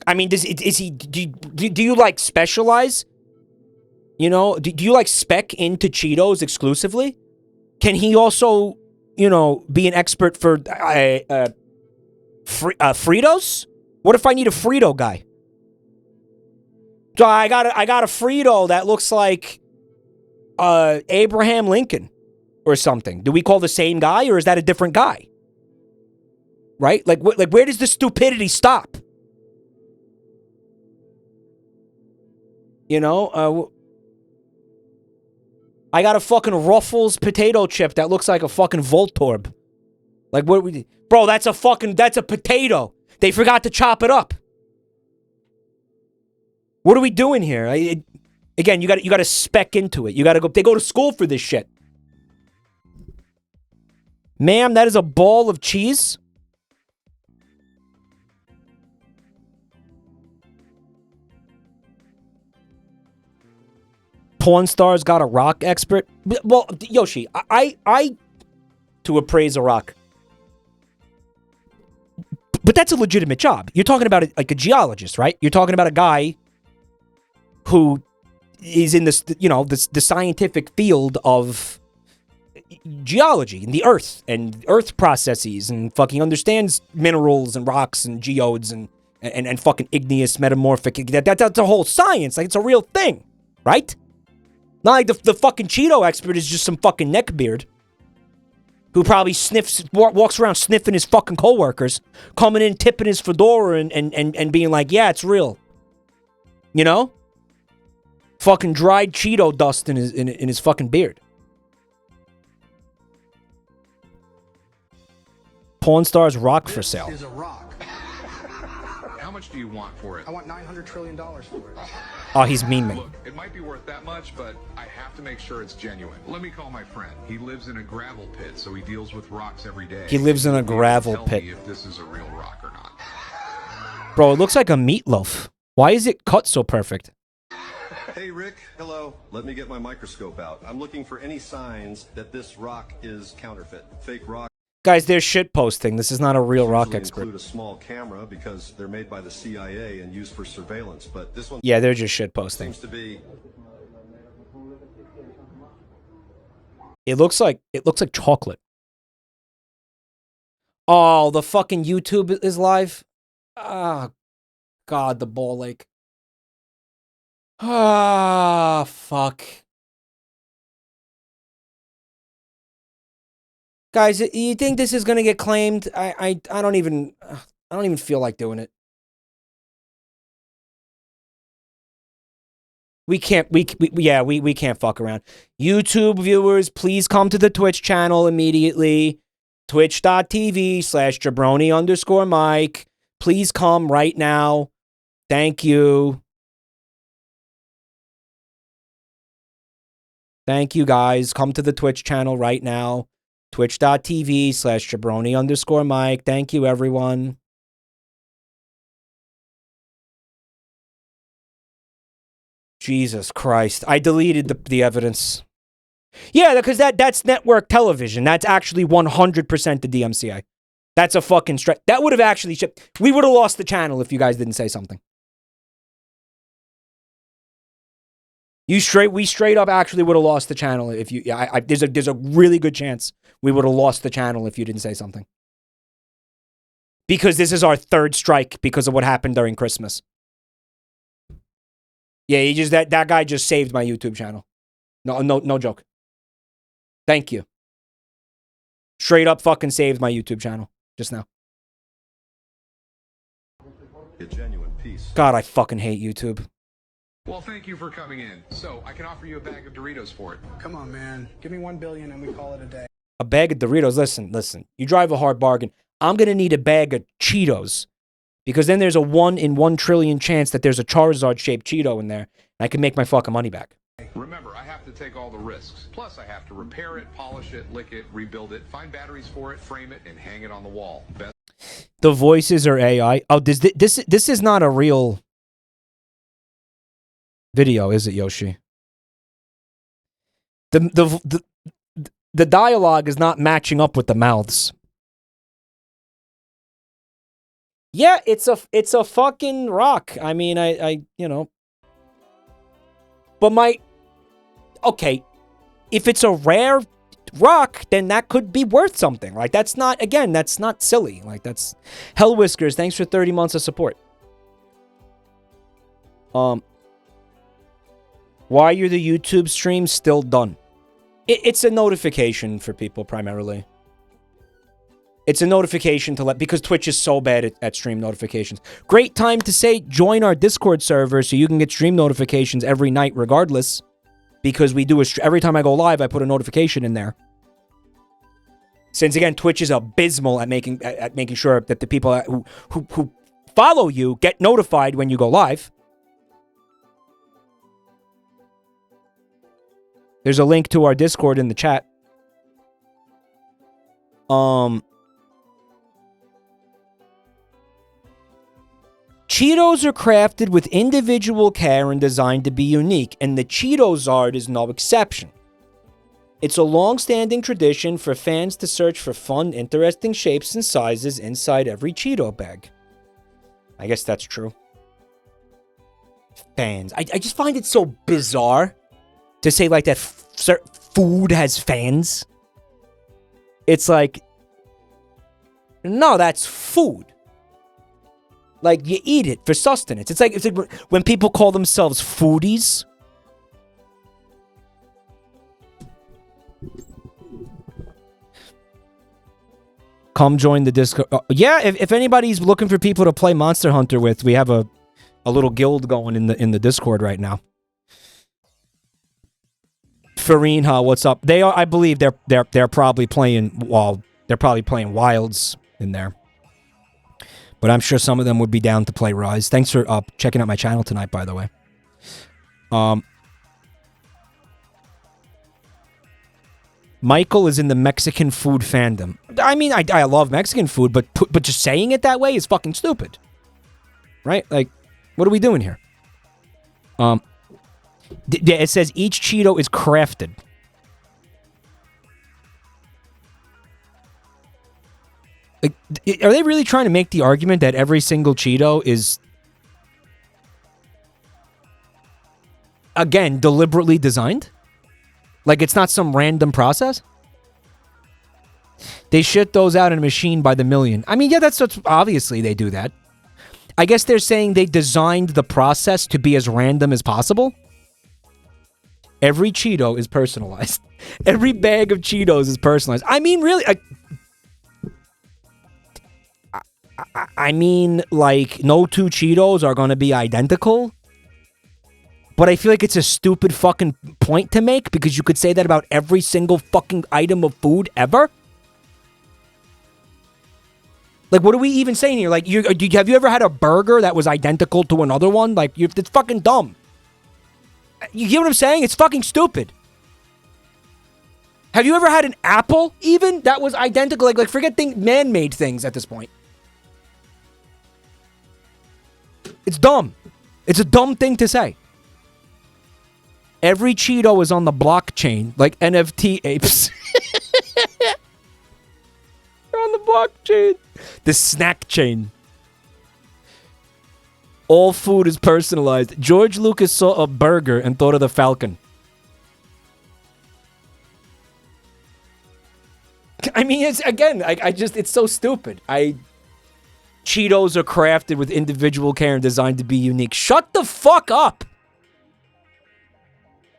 I mean, do you like specialize? Do you like spec into Cheetos exclusively? Can he also, be an expert for Fritos? What if I need a Frito guy? So I got a Frito that looks like Abraham Lincoln or something. Do we call the same guy or is that a different guy? Right? Like where does the stupidity stop? I got a fucking Ruffles potato chip that looks like a fucking Voltorb. Like, bro, that's a potato. They forgot to chop it up. What are we doing here? Again, you got to spec into it. They go to school for this shit. Ma'am, that is a ball of cheese. Pawn Stars got a rock expert. Well, Yoshi, I to appraise a rock. But that's a legitimate job. You're talking about like a geologist, right? You're talking about a guy who is in this, the scientific field of geology and the earth processes and fucking understands minerals and rocks and geodes and fucking igneous metamorphic. That's a whole science. Like, it's a real thing, right? Not like the fucking Cheeto expert is just some fucking neckbeard who probably walks around sniffing his fucking coworkers, coming in, tipping his fedora and being like, yeah, it's real. You know? Fucking dried Cheeto dust in his fucking beard. Pawn Stars rock for sale. This is a rock. How much do you want for it? I want $900 trillion for it. Oh, he's memeing. Look, it might be worth that much, but I have to make sure it's genuine. Let me call my friend. He lives in a gravel pit, so he deals with rocks every day. He lives in a gravel Tell pit. me if this is a real rock or not. Bro, it looks like a meatloaf. Why is it cut so perfect? Hey, Rick. Hello. Let me get my microscope out. I'm looking for any signs that this rock is counterfeit. Fake rock. Guys, they're shit posting. This is not a real rock expert. Include a small camera because they're made by the CIA and used for surveillance. But this one, Yeah, they're just shit posting. seems to be. It looks like chocolate. Oh, the fucking YouTube is live. Ah, God, the ball lake. Ah, fuck. Guys, you think this is gonna get claimed? I don't even feel like doing it. We can't fuck around. YouTube viewers, please come to the Twitch channel immediately. Twitch.tv/Jabroni_Mike. Please come right now. Thank you. Thank you, guys. Come to the Twitch channel right now. Twitch.tv/Jabroni_Mike. Thank you, everyone. Jesus Christ. I deleted the evidence. Yeah, because that's network television. That's actually 100% the DMCA. That's a fucking straight. That would have actually shipped. We would have lost the channel if you guys didn't say something. We straight up actually would have lost the channel if you. There's a really good chance we would have lost the channel if you didn't say something. Because this is our third strike because of what happened during Christmas. Yeah, that guy just saved my YouTube channel. No joke. Thank you. Straight up fucking saved my YouTube channel just now. A genuine piece. God, I fucking hate YouTube. Well, thank you for coming in. So, I can offer you a bag of Doritos for it. Come on, man. Give me $1 billion and we call it a day. A bag of Doritos. Listen. You drive a hard bargain. I'm going to need a bag of Cheetos. Because then there's a 1 in 1 trillion chance that there's a Charizard-shaped Cheeto in there. And I can make my fucking money back. Remember, I have to take all the risks. Plus, I have to repair it, polish it, lick it, rebuild it, find batteries for it, frame it, and hang it on the wall. The voices are AI. Oh, this is not a real video, is it, Yoshi? The dialogue is not matching up with the mouths. Yeah, it's a fucking rock. I mean, I you know. But okay, if it's a rare rock, then that could be worth something. Like, that's not silly. Like, that's Hell Whiskers. Thanks for 30 months of support. Why are the YouTube streams still done? It's a notification for people primarily. It's a notification to because Twitch is so bad at stream notifications. Great time to say join our Discord server so you can get stream notifications every night regardless. Because we do every time I go live, I put a notification in there. Since again, Twitch is abysmal at making sure that the people who follow you get notified when you go live. There's a link to our Discord in the chat. Cheetos are crafted with individual care and designed to be unique, and the Cheetozard is no exception. It's a long-standing tradition for fans to search for fun, interesting shapes and sizes inside every Cheeto bag. I guess that's true. Fans. I just find it so bizarre to say like that food has fans. It's like, no, that's food. Like, you eat it for sustenance. It's like when people call themselves foodies. Come join the Discord. Yeah, if anybody's looking for people to play Monster Hunter with, we have a little guild going in the Discord right now. Farina, what's up? They are, I believe they're probably playing, well, they're probably playing Wilds in there. But I'm sure some of them would be down to play Rise. Thanks for checking out my channel tonight, by the way. Michael is in the Mexican food fandom. I mean, I love Mexican food, but just saying it that way is fucking stupid. Right? Like, what are we doing here? It says each Cheeto is crafted. Like, are they really trying to make the argument that every single Cheeto is, again, deliberately designed? Like, it's not some random process? They shit those out in a machine by the million. I mean, yeah, that's obviously they do that. I guess they're saying they designed the process to be as random as possible. Every Cheeto is personalized. Every bag of Cheetos is personalized. I mean, really, I mean, like, no two Cheetos are going to be identical. But I feel like it's a stupid fucking point to make because you could say that about every single fucking item of food ever. Like, what are we even saying here? Like, have you ever had a burger that was identical to another one? Like, it's fucking dumb. You get what I'm saying? It's fucking stupid. Have you ever had an apple, even, that was identical? Like forget man-made things at this point. It's dumb. It's a dumb thing to say. Every Cheeto is on the blockchain, like NFT apes. They're on the blockchain. The snack chain. All food is personalized. George Lucas saw a burger and thought of the Falcon. I mean, it's, again, it's so stupid. Cheetos are crafted with individual care and designed to be unique. Shut the fuck up.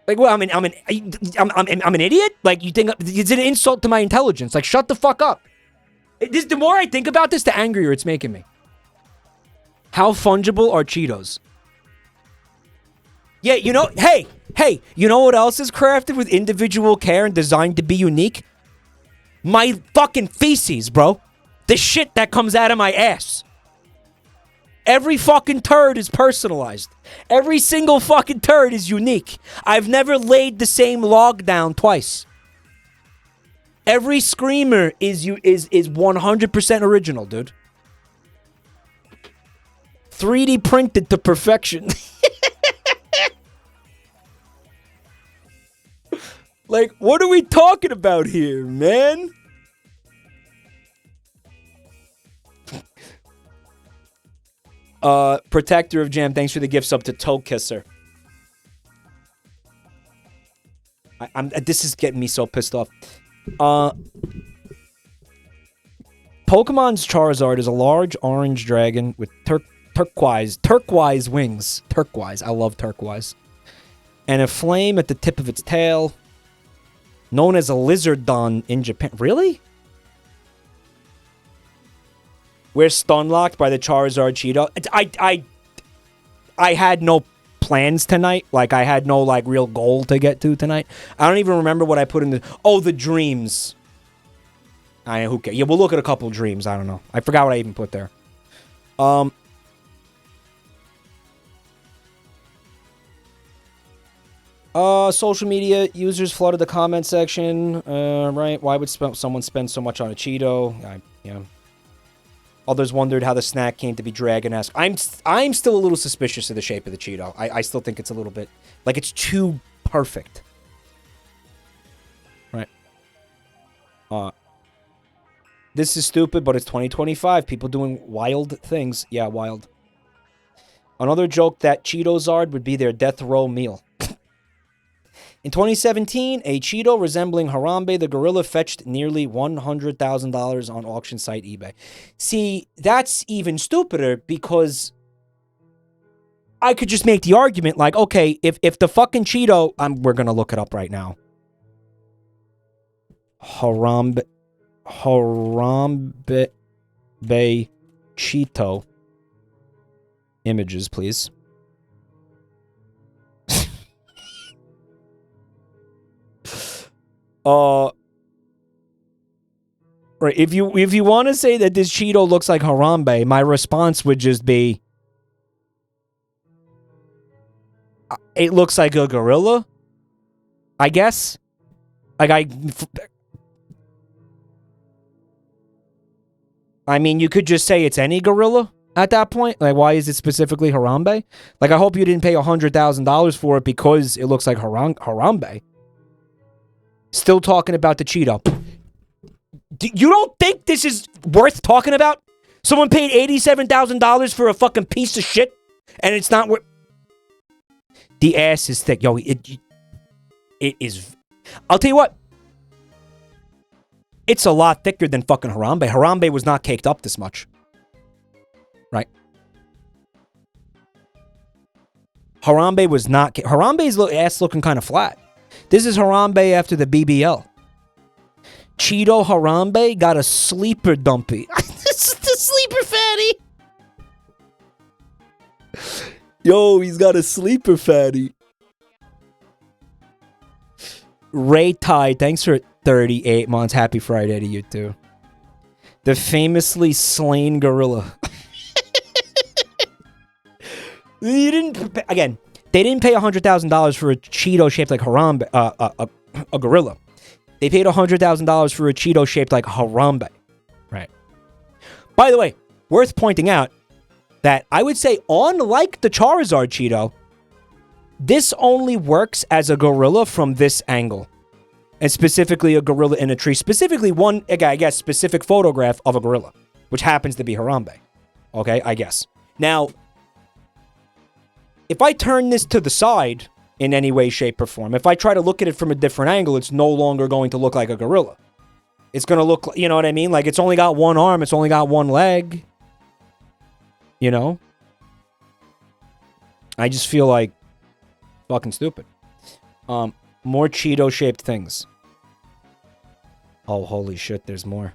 Like, well, I'm an idiot? Like, you think it's an insult to my intelligence? Like, shut the fuck up. The more I think about this, the angrier it's making me. How fungible are Cheetos? Yeah, you know, hey, you know what else is crafted with individual care and designed to be unique? My fucking feces, bro. The shit that comes out of my ass. Every fucking turd is personalized. Every single fucking turd is unique. I've never laid the same log down twice. Every screamer is 100% original, dude. 3D printed to perfection. Like, what are we talking about here, man? Protector of Jam, thanks for the gifts up to Toe Kisser. This is getting me so pissed off. Pokemon's Charizard is a large orange dragon with turquoise wings. Turquoise, I love turquoise. And a flame at the tip of its tail. Known as a Lizardon in Japan. Really? We're stunlocked by the Charizard Cheeto. I had no plans tonight. Like, I had no, like, real goal to get to tonight. I don't even remember what I put in the... Oh, the dreams. Who cares? Yeah, we'll look at a couple dreams. I don't know. I forgot what I even put there. Social media users flooded the comment section. Right? Why would someone spend so much on a Cheeto? Yeah. Others wondered how the snack came to be dragon-esque. I'm still a little suspicious of the shape of the Cheeto. I still think it's a little bit... Like, it's too perfect. Right. This is stupid, but it's 2025. People doing wild things. Yeah, wild. Another joke that Cheetozard would be their death row meal. In 2017, a Cheeto resembling Harambe the gorilla fetched nearly $100,000 on auction site eBay. See, that's even stupider because I could just make the argument like, okay, if the fucking Cheeto, we're gonna look it up right now. Harambe Cheeto. Images, please. Right, if you want to say that this Cheeto looks like Harambe, my response would just be, it looks like a gorilla, I guess. Like, I mean, you could just say it's any gorilla at that point. Like, why is it specifically Harambe? Like, I hope you didn't pay $100,000 for it because it looks like Harambe. Still talking about the Cheeto. You don't think this is worth talking about? Someone paid $87,000 for a fucking piece of shit, and it's not worth... The ass is thick. Yo, it is... I'll tell you what. It's a lot thicker than fucking Harambe. Harambe was not caked up this much. Right? Harambe was not... Harambe's ass looking kind of flat. This is Harambe after the BBL. Cheeto Harambe got a sleeper dumpy. This is the sleeper fatty. Yo, he's got a sleeper fatty. Ray Ty, thanks for 38 months. Happy Friday to you too. The famously slain gorilla. You didn't... Again, they didn't pay $100,000 for a Cheeto shaped like Harambe, a gorilla. They paid $100,000 for a Cheeto shaped like Harambe. Right. By the way, worth pointing out that I would say, unlike the Charizard Cheeto, this only works as a gorilla from this angle. And specifically a gorilla in a tree. Specifically one, I guess, specific photograph of a gorilla. Which happens to be Harambe. Okay, I guess. Now, if I turn this to the side in any way, shape, or form, if I try to look at it from a different angle, it's no longer going to look like a gorilla. It's going to look, you know what I mean? Like, it's only got one arm, it's only got one leg. You know? I just feel like fucking stupid. More Cheeto-shaped things. Oh, holy shit, there's more.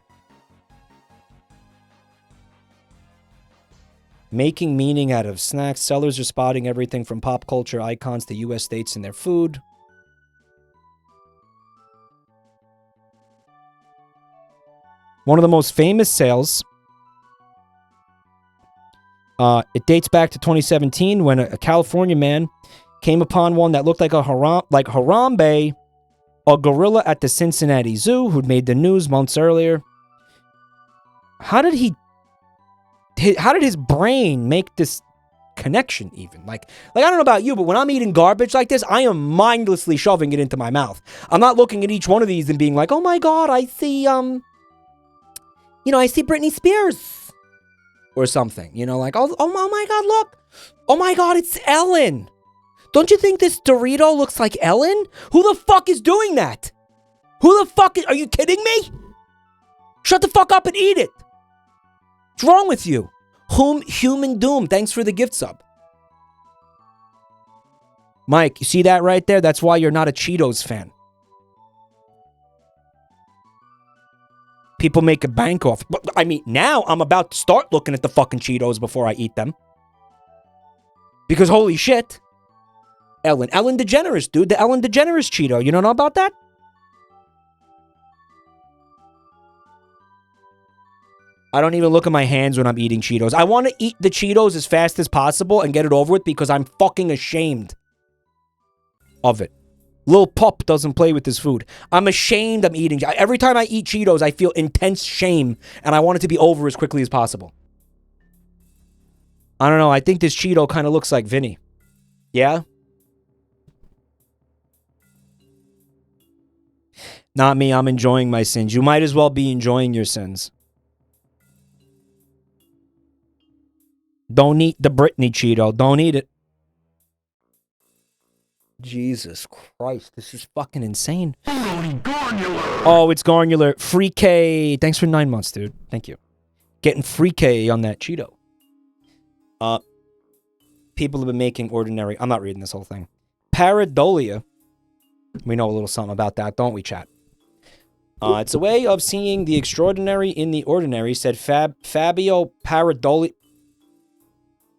Making meaning out of snacks. Sellers are spotting everything from pop culture icons to U.S. states in their food. One of the most famous sales. It dates back to 2017 when a California man came upon one that looked like Harambe, a gorilla at the Cincinnati Zoo who'd made the news months earlier. How did his brain make this connection even? Like I don't know about you, but when I'm eating garbage like this, I am mindlessly shoving it into my mouth. I'm not looking at each one of these and being like, oh my God, I see, I see Britney Spears. Or something, like, oh my God, look. Oh my God, it's Ellen. Don't you think this Dorito looks like Ellen? Who the fuck is doing that? Are you kidding me? Shut the fuck up and eat it. What's wrong with you? Human Doom, thanks for the gift sub. Mike, you see that right there? That's why you're not a Cheetos fan. People make a bank off. But, I mean, now I'm about to start looking at the fucking Cheetos before I eat them. Because holy shit. Ellen DeGeneres, dude. The Ellen DeGeneres Cheeto. You don't know about that? I don't even look at my hands when I'm eating Cheetos. I want to eat the Cheetos as fast as possible and get it over with because I'm fucking ashamed of it. Lil Pup doesn't play with his food. I'm ashamed I'm eating. Every time I eat Cheetos, I feel intense shame, and I want it to be over as quickly as possible. I don't know. I think this Cheeto kind of looks like Vinny. Yeah? Not me. I'm enjoying my sins. You might as well be enjoying your sins. Don't eat the Britney Cheeto. Don't eat it. Jesus Christ, this is fucking insane. Oh, it's Garnular. Free K. Thanks for 9 months, dude. Thank you. Getting free K on that Cheeto. People have been making ordinary... I'm not reading this whole thing. Pareidolia. We know a little something about that, don't we, chat? It's a way of seeing the extraordinary in the ordinary, said Fabio Pareidolia.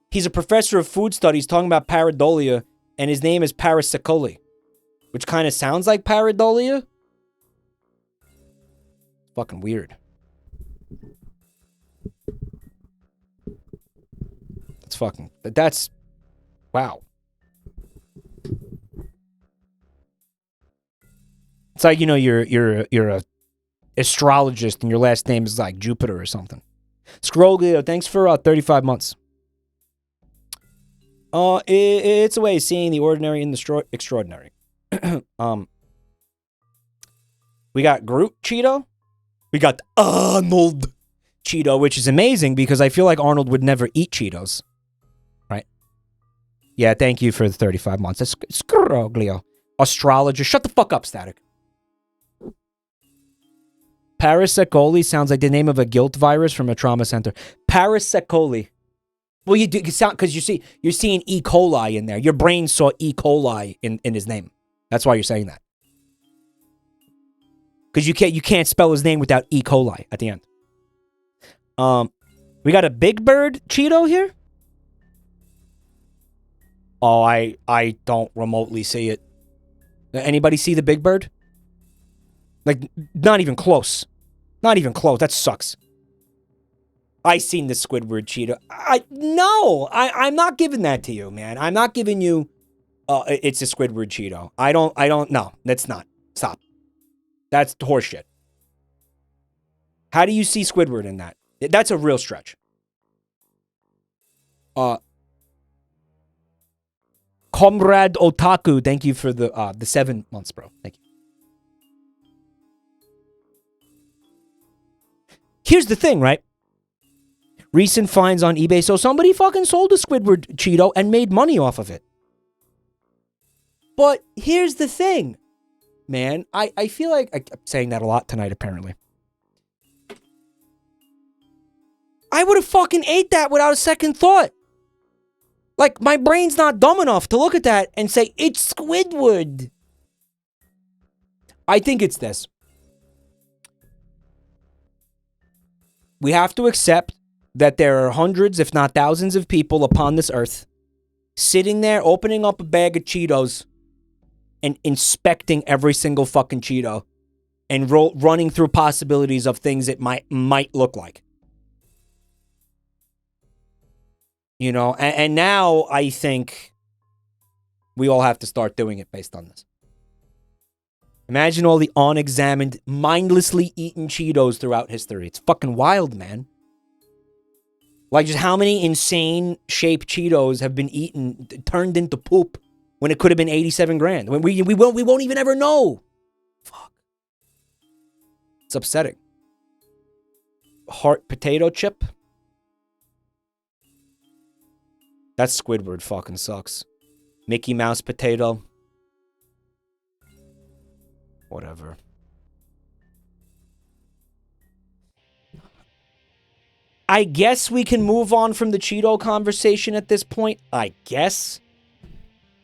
He's a professor of food studies talking about pareidolia, and his name is Parasecoli, which kind of sounds like pareidolia. Fucking weird. It's fucking... That's... Wow. It's like, you know, you're a astrologist and your last name is like Jupiter or something. Scroglio, thanks for 35 months. It's a way of seeing the ordinary in the extraordinary. We got Groot Cheeto. We got Arnold Cheeto, which is amazing because I feel like Arnold would never eat Cheetos. Right? Yeah, thank you for the 35 months. That's Scroglio. Astrologer. Shut the fuck up, Static. Parasecoli sounds like the name of a guilt virus from a trauma center. Parasecoli. Well, you do sound because you're seeing E. coli in there. Your brain saw E. coli in his name. That's why you're saying that. Because you can't spell his name without E. coli at the end. We got a Big Bird Cheeto here. Oh, I don't remotely see it. Anybody see the Big Bird? Like, not even close. Not even close. That sucks. I seen the Squidward Cheeto. I'm not giving that to you, man. I'm not giving you, it's a Squidward Cheeto. I don't, no, that's not. Stop. That's horseshit. How do you see Squidward in that? That's a real stretch. Comrade Otaku, thank you for the 7 months, bro. Thank you. Here's the thing, right? Recent finds on eBay. So somebody fucking sold a Squidward Cheeto and made money off of it. But here's the thing, man. I feel like I'm saying that a lot tonight, apparently. I would have fucking ate that without a second thought. Like, my brain's not dumb enough to look at that and say, it's Squidward. I think it's this. We have to accept that there are hundreds, if not thousands of people upon this earth sitting there, opening up a bag of Cheetos and inspecting every single fucking Cheeto and running through possibilities of things it might look like. You know, and now I think we all have to start doing it based on this. Imagine all the unexamined, mindlessly eaten Cheetos throughout history. It's fucking wild, man. Like, just how many insane shaped Cheetos have been eaten, turned into poop, when it could have been 87 grand. When we won't even ever know. Fuck. It's upsetting. Heart potato chip. That Squidward fucking sucks. Mickey Mouse potato. Whatever. I guess we can move on from the Cheeto conversation at this point. I guess.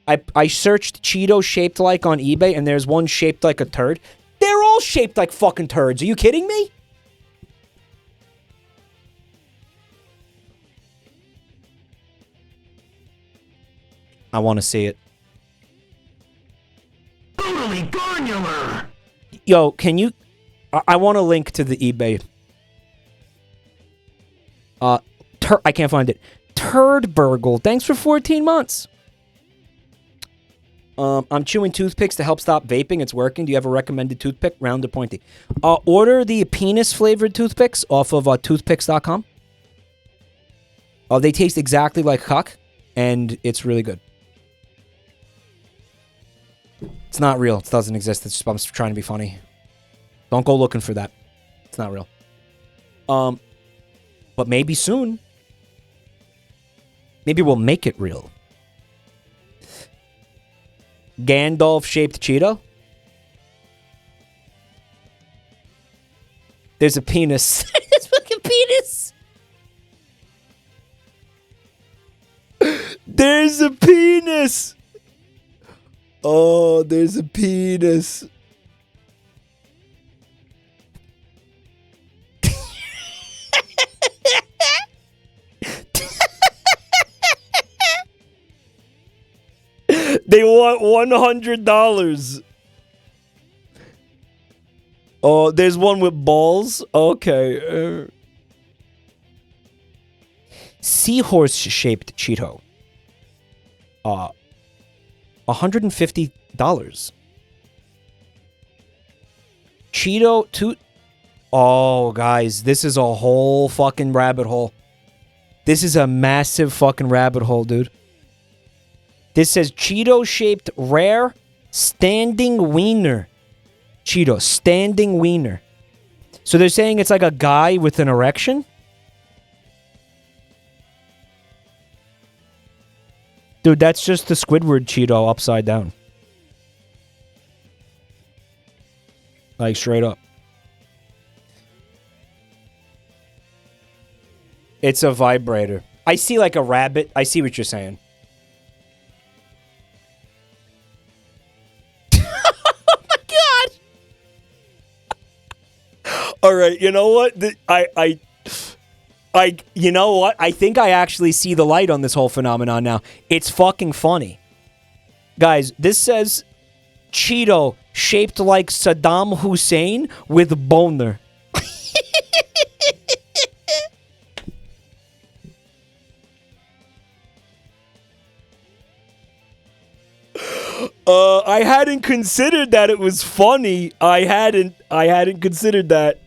I searched Cheeto shaped like on eBay, and there's one shaped like a turd. They're all shaped like fucking turds. Are you kidding me? I want to see it. Totally granular. Yo, can you... I want to link to the eBay. I can't find it. Turdburgle. Thanks for 14 months. I'm chewing toothpicks to help stop vaping. It's working. Do you have a recommended toothpick? Round or pointy? Order the penis-flavored toothpicks off of toothpicks.com. They taste exactly like cock, and it's really good. It's not real. It doesn't exist. It's just I'm trying to be funny. Don't go looking for that. It's not real. But maybe soon. Maybe we'll make it real. Gandalf-shaped Cheeto? There's a penis. There's fucking penis. There's a penis. Oh, there's a penis. They want $100. Oh, there's one with balls? Okay. Seahorse-shaped Cheeto. $150. Cheeto to... Oh, guys, this is a whole fucking rabbit hole. This is a massive fucking rabbit hole, dude. This says Cheeto-shaped rare standing wiener. Cheeto, standing wiener. So they're saying it's like a guy with an erection? Dude, that's just the Squidward Cheeto upside down. Like, straight up. It's a vibrator. I see like a rabbit. I see what you're saying. All right, you know what? You know what? I think I actually see the light on this whole phenomenon now. It's fucking funny. Guys, this says Cheeto shaped like Saddam Hussein with boner. I hadn't considered that it was funny. I hadn't considered that.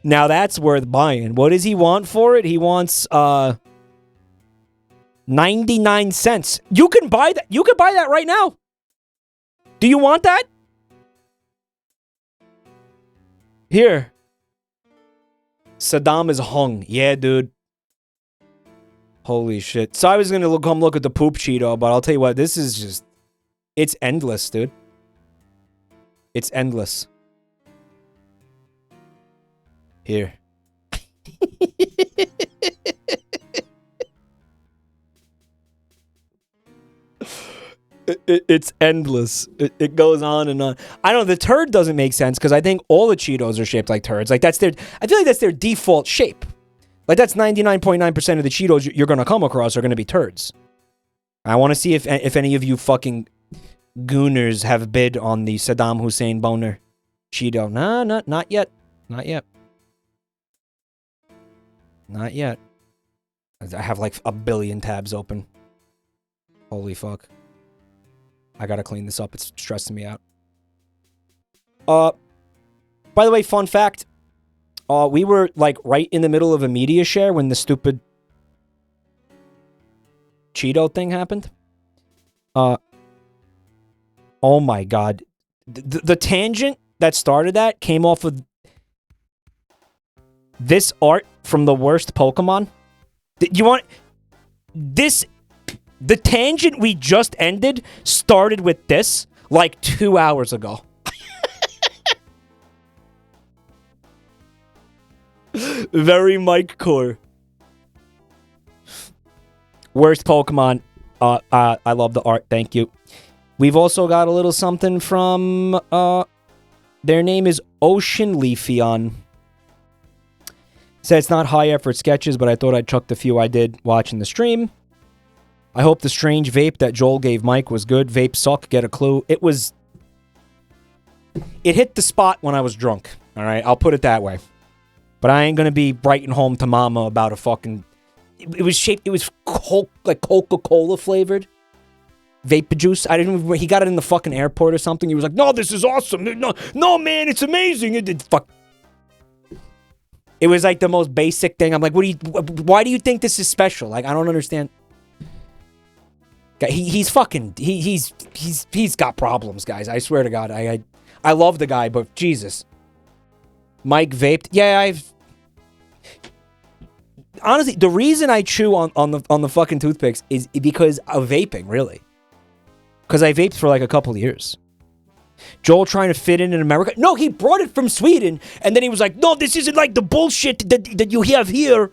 Now that's worth buying. What does he want for it? He wants 99 cents. You can buy that. You can buy that right now. Do you want that? Here. Saddam is hung. Yeah, dude. Holy shit. So I was going to come look at the poop Cheeto, but I'll tell you what, this is just... It's endless, dude. It's endless. Here. It's endless. It goes on and on. I don't know, the turd doesn't make sense because I think all the Cheetos are shaped like turds. Like that's their... I feel like that's their default shape. Like that's 99.9% of the Cheetos you're going to come across are going to be turds. I want to see if any of you fucking gooners have bid on the Saddam Hussein boner Cheeto. Nah, not yet. Not yet. Not yet. I have like a billion tabs open. Holy fuck. I gotta clean this up. It's stressing me out. By the way, fun fact. We were like right in the middle of a media share when the stupid Cheeto thing happened. Oh my god. The tangent that started that came off of this art from the worst Pokemon. You want... This... The tangent we just ended started with this like 2 hours ago. Very Mike core. Worst Pokemon. I love the art. Thank you. We've also got a little something from, their name is Ocean Leafeon. Said it's not high effort sketches, but I thought I'd chuck the few I did watching the stream. I hope the strange vape that Joel gave Mike was good. Vape suck, get a clue. It was... It hit the spot when I was drunk. Alright, I'll put it that way. But I ain't gonna be writing home to mama about a fucking... It was shaped... It was like Coca-Cola flavored. Vape juice. I didn't even... He got it in the fucking airport or something. He was like, no, this is awesome. No, man, it's amazing. It was like the most basic thing. I'm like, why do you think this is special? Like, I don't understand. He's fucking... He's got problems, guys. I swear to God. I love the guy, but Jesus. Mike vaped. Yeah, honestly, the reason I chew on the fucking toothpicks is because of vaping, really. Because I vaped for like a couple of years. Joel trying to fit in America. No, he brought it from Sweden. And then he was like, no, this isn't like the bullshit that you have here.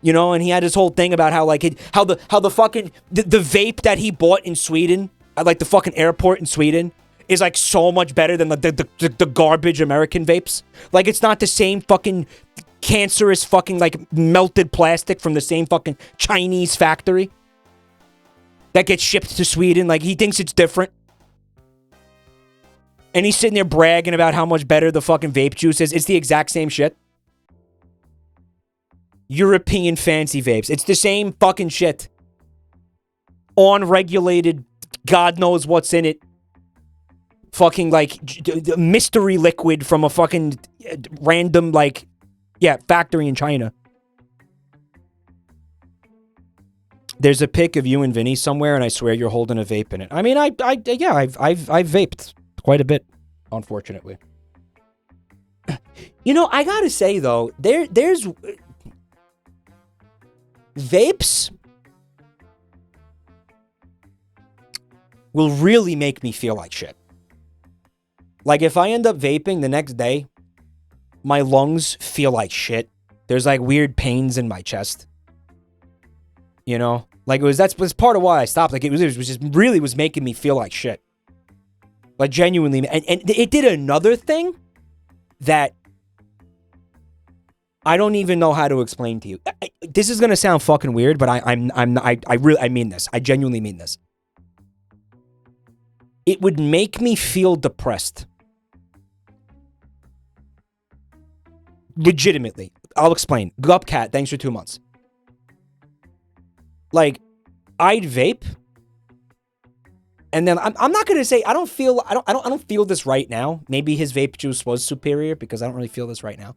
You know, and he had his whole thing about how like how the fucking the vape that he bought in Sweden at like the fucking airport in Sweden is like so much better than the garbage American vapes. Like it's not the same fucking cancerous fucking like melted plastic from the same fucking Chinese factory that gets shipped to Sweden. Like he thinks it's different. And he's sitting there bragging about how much better the fucking vape juice is. It's the exact same shit. European fancy vapes. It's the same fucking shit. Unregulated, God knows what's in it. Fucking like mystery liquid from a fucking random like, yeah, factory in China. There's a pic of you and Vinny somewhere, and I swear you're holding a vape in it. I mean, I've vaped quite a bit, unfortunately. You know, I gotta say though, there's vapes will really make me feel like shit. Like if I end up vaping the next day, my lungs feel like shit. There's like weird pains in my chest. You know, like that's part of why I stopped. Like it was just really was making me feel like shit. Like genuinely, and it did another thing that I don't even know how to explain to you. This is gonna sound fucking weird, but I mean this. I genuinely mean this. It would make me feel depressed. Legitimately. I'll explain. Gupcat, thanks for 2 months. Like, I'd vape, and then I'm not gonna say I don't feel this right now. Maybe his vape juice was superior because I don't really feel this right now.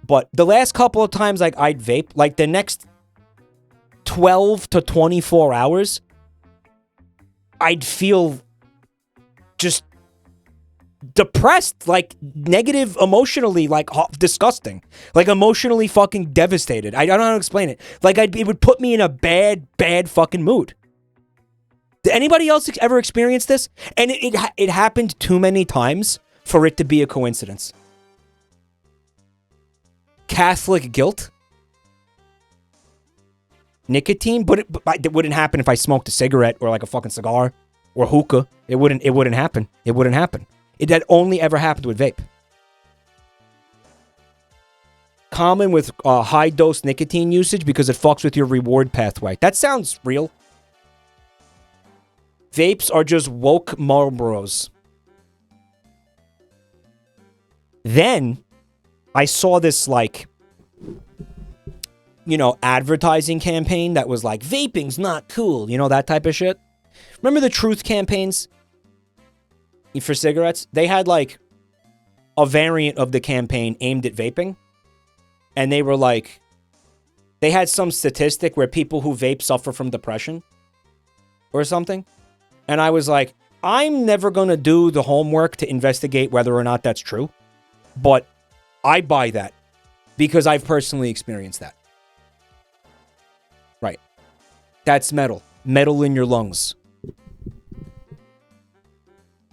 But the last couple of times like I'd vape, like the next 12 to 24 hours, I'd feel just depressed, like negative emotionally, like disgusting, like emotionally fucking devastated. I don't know how to explain it. Like it would put me in a bad fucking mood. Did anybody else ever experience this? And it happened too many times for it to be a coincidence. Catholic guilt? Nicotine? But it wouldn't happen if I smoked a cigarette or like a fucking cigar or hookah. It wouldn't happen. It wouldn't happen. That only ever happened with vape. Common with high dose nicotine usage because it fucks with your reward pathway. That sounds real. Vapes are just woke Marlboros. Then I saw this like, you know, advertising campaign that was like, vaping's not cool. You know, that type of shit. Remember the truth campaigns for cigarettes? They had like a variant of the campaign aimed at vaping. And they were like, they had some statistic where people who vape suffer from depression or something. And I was like, I'm never going to do the homework to investigate whether or not that's true. But I buy that because I've personally experienced that. Right. That's metal. Metal in your lungs.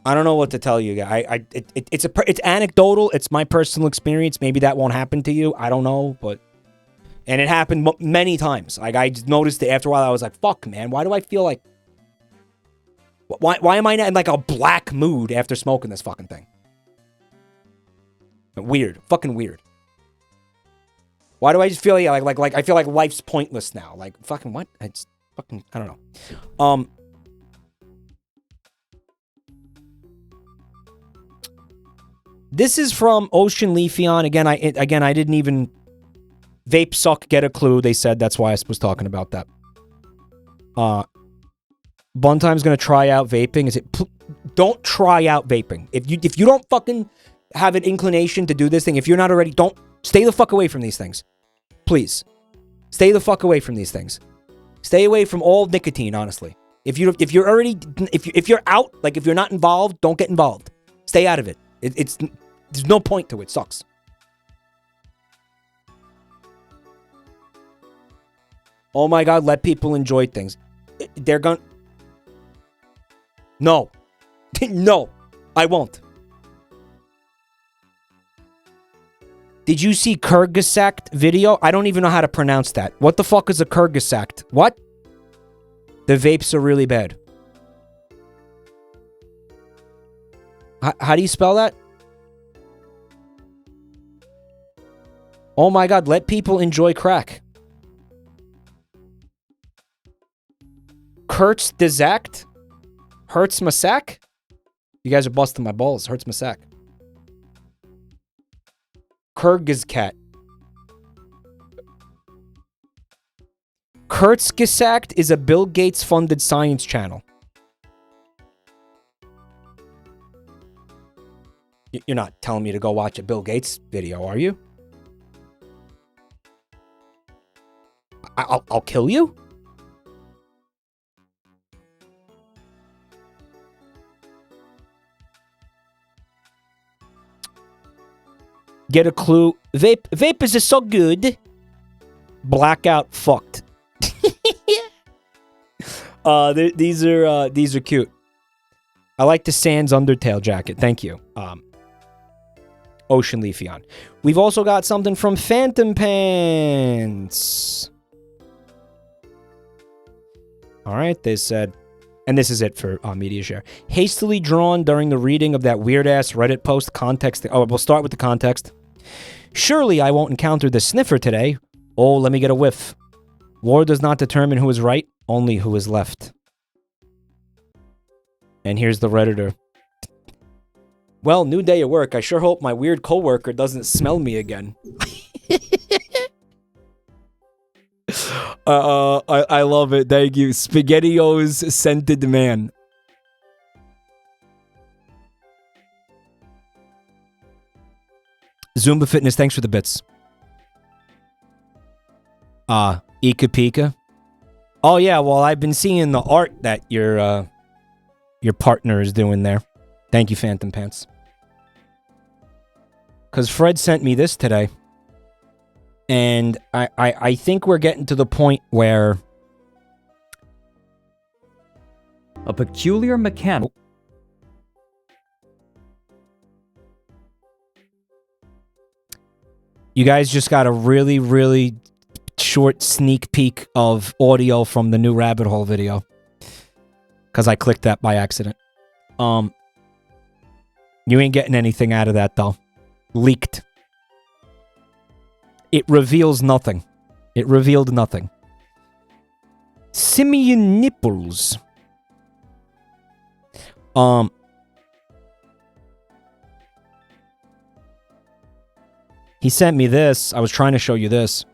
I don't know what to tell you guys. It's anecdotal. It's my personal experience. Maybe that won't happen to you. I don't know, but and it happened many times. Like I just noticed it after a while. I was like, "Fuck, man, why do I feel like? Why am I not in like a black mood after smoking this fucking thing? Weird, fucking weird. Why do I just feel like I feel like life's pointless now? Like fucking what? It's fucking I don't know. This is from Ocean Leafeon. Again, I didn't even... Vape suck, get a clue. They said that's why I was talking about that. Buntime's gonna try out vaping. Don't try out vaping. If you don't fucking have an inclination to do this thing, if you're not already... Don't... Stay the fuck away from these things. Please. Stay the fuck away from these things. Stay away from all nicotine, honestly. If you're out, like if you're not involved, don't get involved. Stay out of it. There's no point to it. It sucks. Oh my God, let people enjoy things. They're going... No. No, I won't. Did you see Kyrgyzsakt video? I don't even know how to pronounce that. What the fuck is a Kyrgyzsakt? What? The vapes are really bad. How do you spell that? Oh my god, let people enjoy crack. Kurtz Dezakt? Hurts my sack? You guys are busting my balls. Hurts my sack. Kyrgyzstat. Kyrgyzstat is a Bill Gates funded science channel. You're not telling me to go watch a Bill Gates video, are you? I'll kill you? Get a clue. Vapors are so good. Blackout fucked. These are cute. I like the Sans Undertale jacket. Thank you. Ocean Leafeon. We've also got something from Phantom Pants. All right, they said, and this is it for media share. Hastily drawn during the reading of that weird-ass Reddit post. Context. Oh, we'll start with the context. Surely I won't encounter the sniffer today. Oh, let me get a whiff. War does not determine who is right, only who is left. And here's the Redditor. Well, new day at work. I sure hope my weird coworker doesn't smell me again. I love it. Thank you. SpaghettiOs Scented Man. Zumba Fitness, thanks for the bits. Ika Pika. Oh yeah, well I've been seeing the art that your partner is doing there. Thank you, Phantom Pants. Cause Fred sent me this today. And I think we're getting to the point where a peculiar mechanic. You guys just got a really, really short sneak peek of audio from the new Rabbit Hole video. Because I clicked that by accident. You ain't getting anything out of that, though. Leaked. It reveals nothing. It revealed nothing. Simian nipples. He sent me this. I was trying to show you this.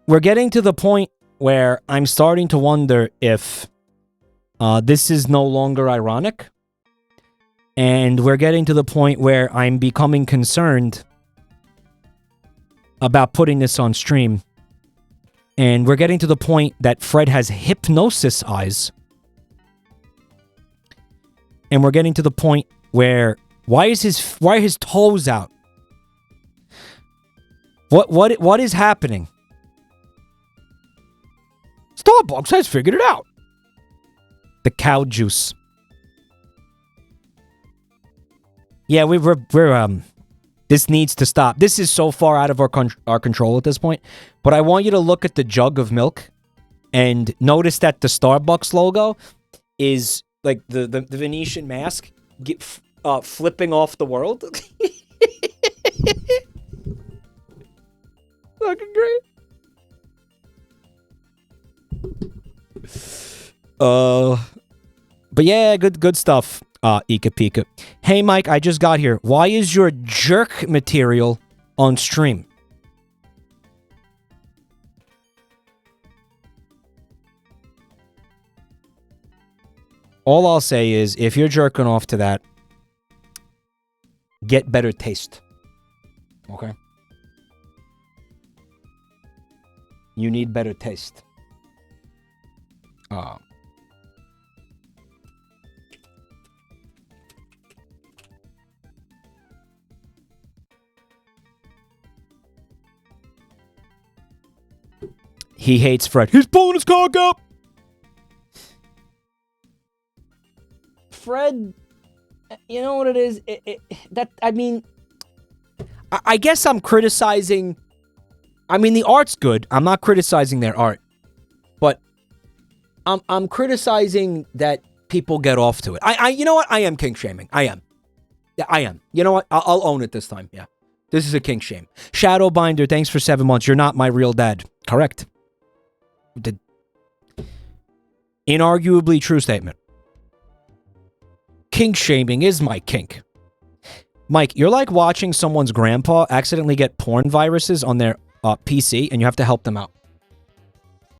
We're getting to the point where I'm starting to wonder if this is no longer ironic. And we're getting to the point where I'm becoming concerned about putting this on stream. And we're getting to the point that Fred has hypnosis eyes. And we're getting to the point where why are his toes out? What is happening? Starbucks has figured it out. The cow juice. Yeah, we're this needs to stop. This is so far out of our control at this point. But I want you to look at the jug of milk and notice that the Starbucks logo is like the Venetian mask flipping off the world. Fucking great. But yeah, good stuff. Ika Pika. Hey Mike, I just got here. Why is your jerk material on stream? All I'll say is, if you're jerking off to that, get better taste. Okay? You need better taste. He hates Fred. He's pulling his cock up. Fred, you know what it is? I guess I'm criticizing. I mean, the art's good. I'm not criticizing their art, but I'm criticizing that people get off to it. You know what? I am kink shaming. I am. Yeah, I am. You know what? I'll own it this time. Yeah, this is a kink shame. Shadowbinder, thanks for 7 months. You're not my real dad. Correct. Inarguably true statement. Kink shaming is my kink. Mike, you're like watching someone's grandpa accidentally get porn viruses on their PC and you have to help them out.